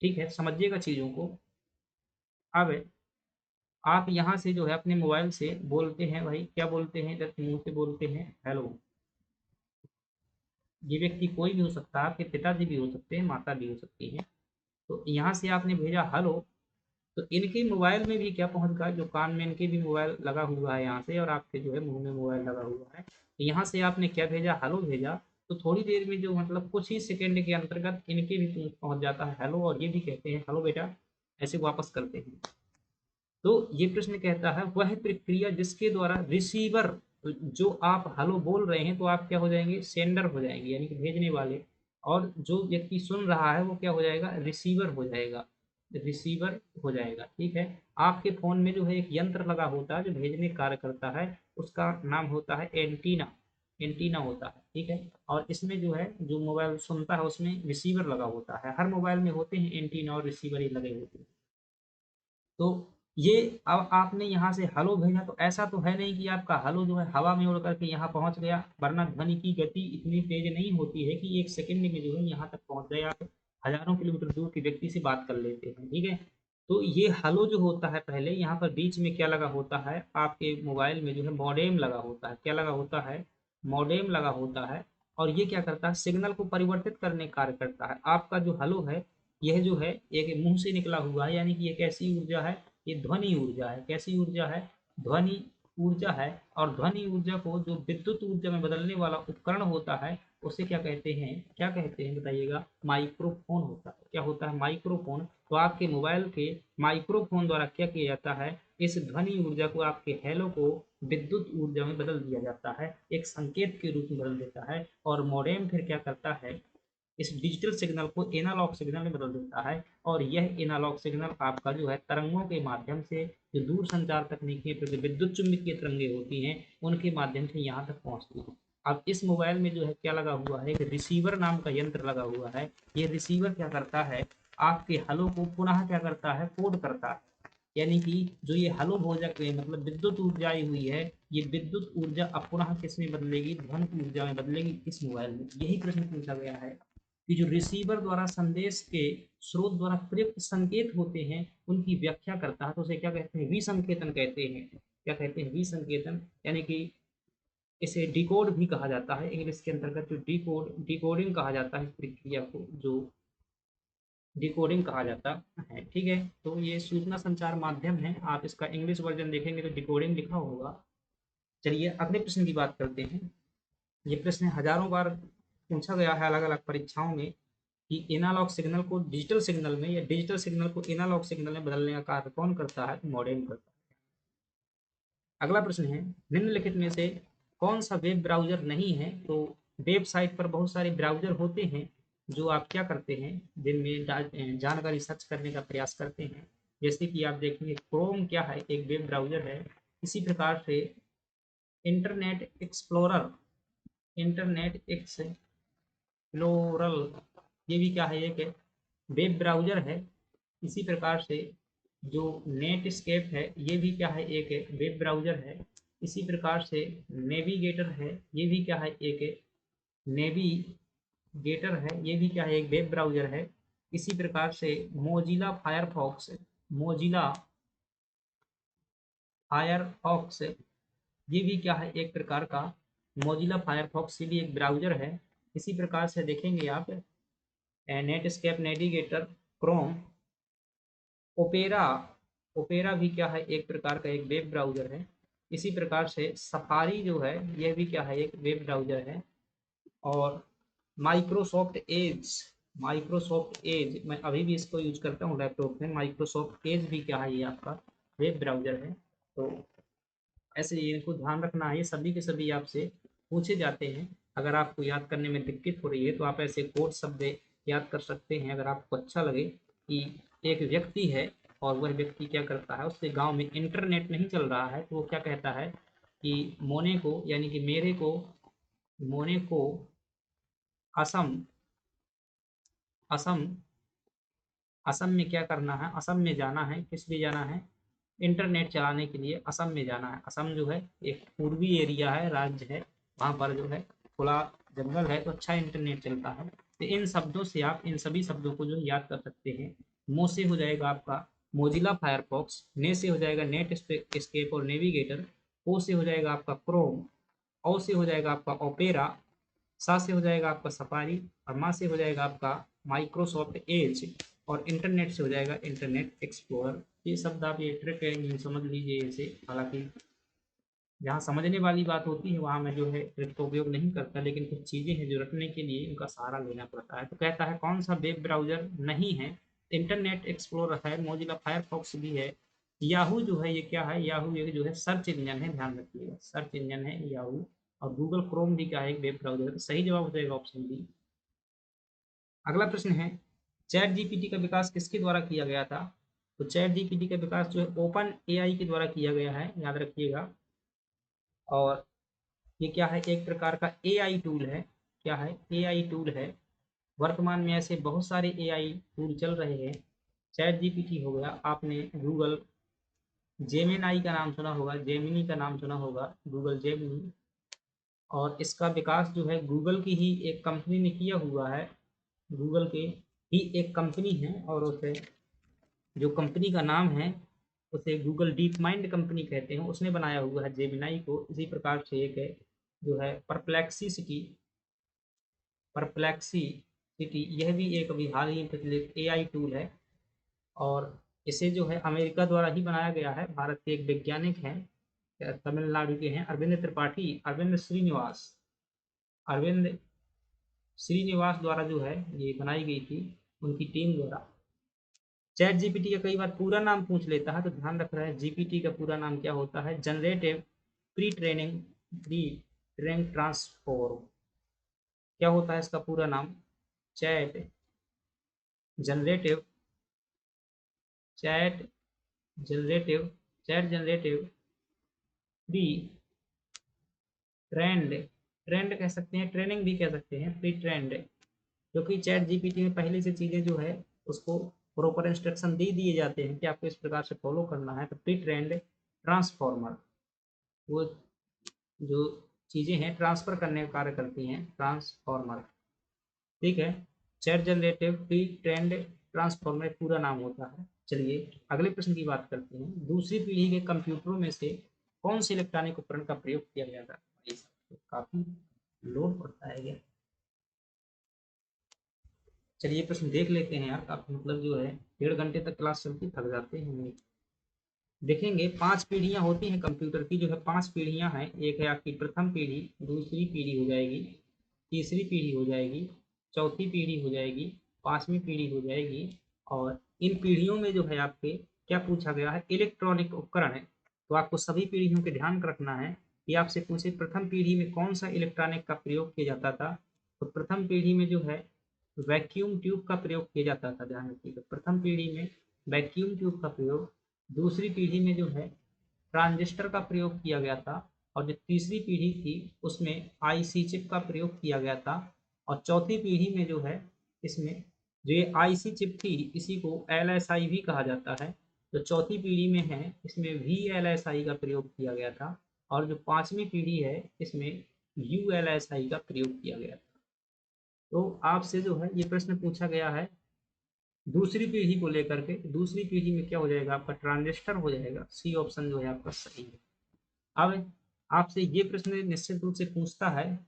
ठीक है, समझिएगा चीज़ों को। अब आप यहाँ से जो है अपने मोबाइल से बोलते हैं, भाई क्या बोलते हैं, इधर मुंह से बोलते हैं हेलो। ये व्यक्ति कोई भी हो सकता है, आपके पिताजी भी हो सकते हैं, माता भी हो सकती है। तो यहाँ से आपने भेजा हेलो, तो इनके मोबाइल में भी क्या पहुंच गया, जो कान में इनके भी मोबाइल लगा हुआ है यहाँ से, और आपके जो है मुंह में मोबाइल लगा हुआ है। तो यहाँ से आपने क्या भेजा, हेलो भेजा, तो थोड़ी देर में जो मतलब कुछ ही सेकंड के अंतर्गत इनके भी पहुंच जाता है हेलो, और ये भी कहते हैं हेलो बेटा, ऐसे वापस करते हैं। तो ये प्रश्न कहता है वह प्रक्रिया जिसके द्वारा रिसीवर, जो आप हेलो बोल रहे हैं तो आप क्या हो जाएंगे, सेंडर हो जाएंगे, यानी कि भेजने वाले, और जो व्यक्ति सुन रहा है वो क्या हो जाएगा, रिसीवर हो जाएगा, रिसीवर हो जाएगा। ठीक है, आपके फोन में जो है एक यंत्र लगा होता है जो भेजने कार्य करता है, उसका नाम होता है एंटीना, एंटीना होता है। ठीक है, और इसमें जो है जो मोबाइल सुनता है उसमें रिसीवर लगा होता है, हर मोबाइल में होते हैं एंटीना और रिसीवर ही लगे होते हैं। तो ये, अब आपने यहाँ से हलो भेजा, तो ऐसा तो है नहीं कि आपका हलो जो है हवा में उड़ करके यहाँ पहुँच गया, वरना ध्वनि की गति इतनी तेज नहीं होती है कि एक सेकंड में जो है यहाँ तक पहुँच जाए, आप हजारों किलोमीटर दूर के व्यक्ति से बात कर लेते हैं। ठीक है, तो ये हलो जो होता है, पहले यहाँ पर बीच में क्या लगा होता है, आपके मोबाइल में जो है मॉडेम लगा होता है, क्या लगा होता है, मॉडेम लगा होता है। और ये क्या करता है, सिग्नल को परिवर्तित करने कार्य करता है। आपका जो हलो है, यह जो है एक मुंह से निकला हुआ है, यानी कि एक ऐसी ऊर्जा है, ये ध्वनि ऊर्जा है। कैसी ऊर्जा है, ध्वनि ऊर्जा है। और ध्वनि ऊर्जा को जो विद्युत ऊर्जा में बदलने वाला उपकरण होता है, उसे क्या कहते हैं, क्या कहते हैं बताइएगा, माइक्रोफोन होता है। क्या होता है, माइक्रोफोन। तो आपके मोबाइल के माइक्रोफोन द्वारा क्या किया जाता है, इस ध्वनि ऊर्जा को, आपके हेलो को विद्युत ऊर्जा में बदल दिया जाता है, एक संकेत के रूप में बदल देता है। और मॉडेम फिर क्या करता है, इस डिजिटल सिग्नल को एनालॉग सिग्नल में बदल देता है। और यह एनालॉग सिग्नल आपका जो है तरंगों के माध्यम से, जो दूर संचार तकनीकी विद्युत चुंबकीय तरंगे होती हैं, उनके माध्यम से यहाँ तक पहुँचती है। अब इस मोबाइल में जो है क्या लगा हुआ है, एक रिसीवर नाम का यंत्र लगा हुआ है। ये रिसीवर क्या करता है, आपके हलो को पुनः क्या करता है, कोड करता है। यानी कि जो ये हलो हो जाए, मतलब विद्युत ऊर्जा आई हुई है, ये विद्युत ऊर्जा अब पुनः किस में बदलेगी, ध्वनि ऊर्जा में बदलेगी इस मोबाइल में। यही प्रश्न पूछा गया है कि जो रिसीवर द्वारा संदेश के स्रोत द्वारा प्रयुक्त संकेत होते हैं, उनकी व्याख्या करता है, तो उसे क्या कहते हैं, विसंकेतन कहते हैं। क्या कहते हैं, विसंकेतन। यानी कि इसे डिकोड भी कहा जाता है, इंग्लिश के अंतर्गत जो डिकोडिंग कहा जाता है इस प्रक्रिया को, जो डिकोडिंग कहा जाता है। ठीक है, तो ये सूचना संचार माध्यम है, आप इसका इंग्लिश वर्जन देखेंगे तो डिकोडिंग लिखा होगा। चलिए अगले प्रश्न की बात करते हैं। ये प्रश्न हजारों बार पूछा गया है अलग अलग परीक्षाओं में, कि एनालॉग सिग्नल को डिजिटल सिग्नल में, या डिजिटल सिग्नल को एनालॉग सिग्नल में बदलने का कार्य कौन करता है, मॉडेम करता है। अगला प्रश्न है, निम्नलिखित में से कौन सा वेब ब्राउज़र नहीं है। तो वेबसाइट पर बहुत सारे ब्राउज़र होते हैं जो आप क्या करते हैं, जिनमें जानकारी सर्च करने का प्रयास करते हैं। जैसे कि आप देखेंगे क्रोम क्या है, एक वेब ब्राउज़र है। इसी प्रकार से इंटरनेट एक्सप्लोरर, इंटरनेट एक्सप्लोरल, ये भी क्या है, एक वेब ब्राउज़र है। इसी प्रकार से जो नेटस्केप है, ये भी क्या है, एक वेब ब्राउज़र है। इसी प्रकार से नेविगेटर है, ये भी क्या है, एक नेविगेटर है, ये भी क्या है, एक वेब ब्राउज़र है। इसी प्रकार से मोजिला फायरफॉक्स, मोजिला फायरफॉक्स, ये भी क्या है, एक प्रकार का मोजिला फायरफॉक्स, ये भी एक ब्राउज़र है। इसी प्रकार से देखेंगे आप Netscape, navigator, Chrome, opera, opera भी क्या है, एक प्रकार का एक वेब ब्राउज़र है। इसी प्रकार से सफारी जो है, यह भी क्या है, एक वेब ब्राउज़र है। और माइक्रोसॉफ्ट एज, माइक्रोसॉफ्ट एज, मैं अभी भी इसको यूज करता हूँ लैपटॉप में। माइक्रोसॉफ्ट एज भी क्या है, ये आपका वेब ब्राउज़र है। तो ऐसे ये इनको ध्यान रखना है, ये सभी के सभी आपसे पूछे जाते हैं। अगर आपको याद करने में दिक्कत हो रही है तो आप ऐसे कोड शब्द याद कर सकते हैं। अगर आपको अच्छा लगे कि एक व्यक्ति है और वह व्यक्ति क्या करता है, उससे गांव में इंटरनेट नहीं चल रहा है, तो वो क्या कहता है कि मोने को, यानी कि मेरे को, मोने को असम असम असम में क्या करना है, असम में जाना है, किस लिए जाना है, इंटरनेट चलाने के लिए असम में जाना है। असम जो है एक पूर्वी एरिया है, राज्य है, वहाँ पर जो है खुला जंगल है, तो अच्छा इंटरनेट चलता है। तो इन शब्दों से आप इन सभी शब्दों को जो है याद कर सकते हैं। मो से हो जाएगा आपका मोजिला फायरफॉक्स, ने से हो जाएगा नेट एस्केप और नेविगेटर, ओ से हो जाएगा आपका क्रोम, ओ से हो जाएगा आपका ओपेरा, सा से हो जाएगा आपका सफारी, और मा से हो जाएगा आपका माइक्रोसॉफ्ट एज, और इंटरनेट से हो जाएगा इंटरनेट एक्सप्लोरर। ये शब्द आप ये ट्रिक है, समझ लीजिए इसे। हालांकि जहाँ समझने वाली बात होती है वहाँ मैं जो है ट्रिक का उपयोग नहीं करता, लेकिन कुछ चीज़ें हैं जो रटने के लिए उनका सहारा लेना पड़ता है। तो कहता है कौन सा वेब ब्राउजर नहीं है, इंटरनेट एक्सप्लोरर है, मोजिला फायरफॉक्स भी है, याहू जो है ये क्या है, याहू ये जो है सर्च इंजन है, ध्यान रखिएगा सर्च इंजन है याहू, और गूगल क्रोम भी क्या है, एक वेब ब्राउजर। तो सही जवाब हो जाएगा ऑप्शन बी। अगला प्रश्न है, चैट जीपीटी का विकास किसके द्वारा किया गया था। तो चैट जीपीटी का विकास जो है ओपन एआई के द्वारा किया गया है, याद रखिएगा। और ये क्या है, एक प्रकार का एआई टूल है। क्या है, एआई टूल है। वर्तमान में ऐसे बहुत सारे एआई टूल चल रहे हैं। चैट जीपीटी हो गया, आपने गूगल जेमिनाई का नाम सुना होगा, जेमिनी का नाम सुना होगा, गूगल जेमिनी। और इसका विकास जो है गूगल की ही एक कंपनी ने किया हुआ है, गूगल के ही एक कंपनी है, और उसे जो कंपनी का नाम है उसे गूगल डीप माइंड कंपनी कहते हैं, उसने बनाया हुआ है जेमिनाई को। इसी प्रकार से एक है जो है परप्लेक्सिटी, यह भी एक अभी हाल ही प्रचलित एआई टूल है। और इसे जो है अमेरिका द्वारा ही बनाया गया है। भारत के एक वैज्ञानिक हैं, तमिलनाडु के हैं, अरविंद श्रीनिवास द्वारा जो है ये बनाई गई थी, उनकी टीम द्वारा। चैट जीपीटी का कई बार पूरा नाम पूछ लेता है, तो ध्यान रख रहा है जीपीटी का पूरा नाम क्या होता है, जनरेटिव प्री ट्रेनिंग ट्रांसफॉर्म। क्या होता है इसका पूरा नाम, chat generative chat generative chat generative pre trend trend कह सकते हैं, ट्रेनिंग भी कह सकते हैं, प्री ट्रेंड। क्योंकि चैट जीपीटी में पहले से चीज़ें जो है उसको प्रॉपर इंस्ट्रक्शन दे दिए जाते हैं कि आपको इस प्रकार से फॉलो करना है। तो प्री ट्रेंड ट्रांसफॉर्मर, वो जो चीज़ें हैं ट्रांसफ़र करने का कार्य करती हैं, ट्रांसफॉर्मर। ठीक है, chat generative pre trend transformer पूरा नाम होता है। चलिए अगले प्रश्न की बात करते हैं। दूसरी पीढ़ी के कंप्यूटरों में से कौन से इलेक्ट्रॉनिक उपकरण का प्रयोग किया गया था। काफ़ी लोड पड़ता है ये। चलिए प्रश्न देख लेते हैं यार, काफी मतलब जो है 1.5 घंटे तक क्लास चलती, थक जाते हैं हम। देखेंगे 5 पीढ़ियां होती हैं कंप्यूटर की, जो है 5 पीढ़ियां हैं। एक है आपकी प्रथम पीढ़ी, दूसरी पीढ़ी हो जाएगी, तीसरी पीढ़ी हो जाएगी, चौथी पीढ़ी हो जाएगी, 5वीं पीढ़ी हो जाएगी। और इन पीढ़ियों में जो है आपके क्या पूछा गया है, इलेक्ट्रॉनिक उपकरण है। तो आपको सभी पीढ़ियों के ध्यान रखना है कि आपसे पूछे प्रथम पीढ़ी में कौन सा इलेक्ट्रॉनिक का प्रयोग किया जाता था। तो प्रथम पीढ़ी में जो है वैक्यूम ट्यूब का प्रयोग किया जाता था, ध्यान रखिएगा। प्रथम पीढ़ी में वैक्यूम ट्यूब का प्रयोग, दूसरी पीढ़ी में जो है ट्रांजिस्टर का प्रयोग किया गया था, और जो तीसरी पीढ़ी थी उसमें आईसी चिप का प्रयोग किया गया था। और चौथी पीढ़ी में जो है इसमें जो ये आईसी चिप थी इसी को एलएसआई भी कहा जाता है। जो चौथी पीढ़ी में है इसमें वीएलएसआई का प्रयोग किया गया था, और जो 5वीं पीढ़ी है इसमें यूएलएसआई का प्रयोग किया गया था। तो आपसे जो है ये प्रश्न पूछा गया है दूसरी पीढ़ी को लेकर के। दूसरी पीढ़ी में क्या हो जाएगा आपका, ट्रांजिस्टर हो जाएगा। सी ऑप्शन जो है आपका सही है। अब आपसे ये प्रश्न निश्चित रूप से पूछता है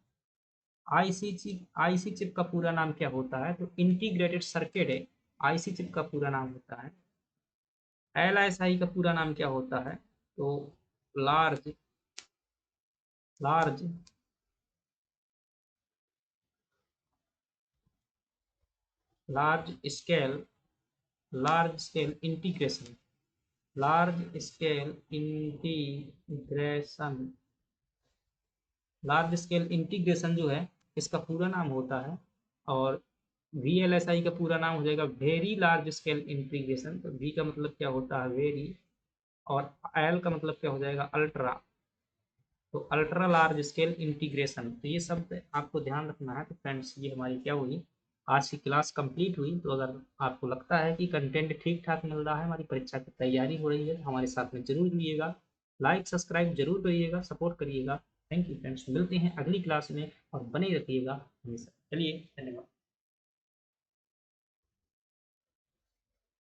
आईसी चिप का पूरा नाम क्या होता है। तो इंटीग्रेटेड सर्किट है, आईसी चिप का पूरा नाम होता है। एलएसआई का पूरा नाम क्या होता है, तो large large large scale large scale integration large scale integration large scale integration जो है इसका पूरा नाम होता है। और VLSI का पूरा नाम हो जाएगा वेरी लार्ज स्केल इंटीग्रेशन। तो V का मतलब क्या होता है वेरी, और L का मतलब क्या हो जाएगा अल्ट्रा। तो अल्ट्रा लार्ज स्केल इंटीग्रेशन, तो ये शब्द आपको ध्यान रखना है। तो फ्रेंड्स ये हमारी क्या हुई, आज की क्लास कंप्लीट हुई। तो अगर आपको लगता है कि कंटेंट ठीक ठाक मिल रहा है, हमारी परीक्षा की तैयारी हो रही है, तो हमारे साथ में जरूर जुड़िएगा, लाइक सब्सक्राइब जरूर करिएगा, सपोर्ट करिएगा। थैंक यू फ्रेंड्स, मिलते हैं अगली क्लास में और बने रखिएगा हमेशा। चलिए धन्यवाद।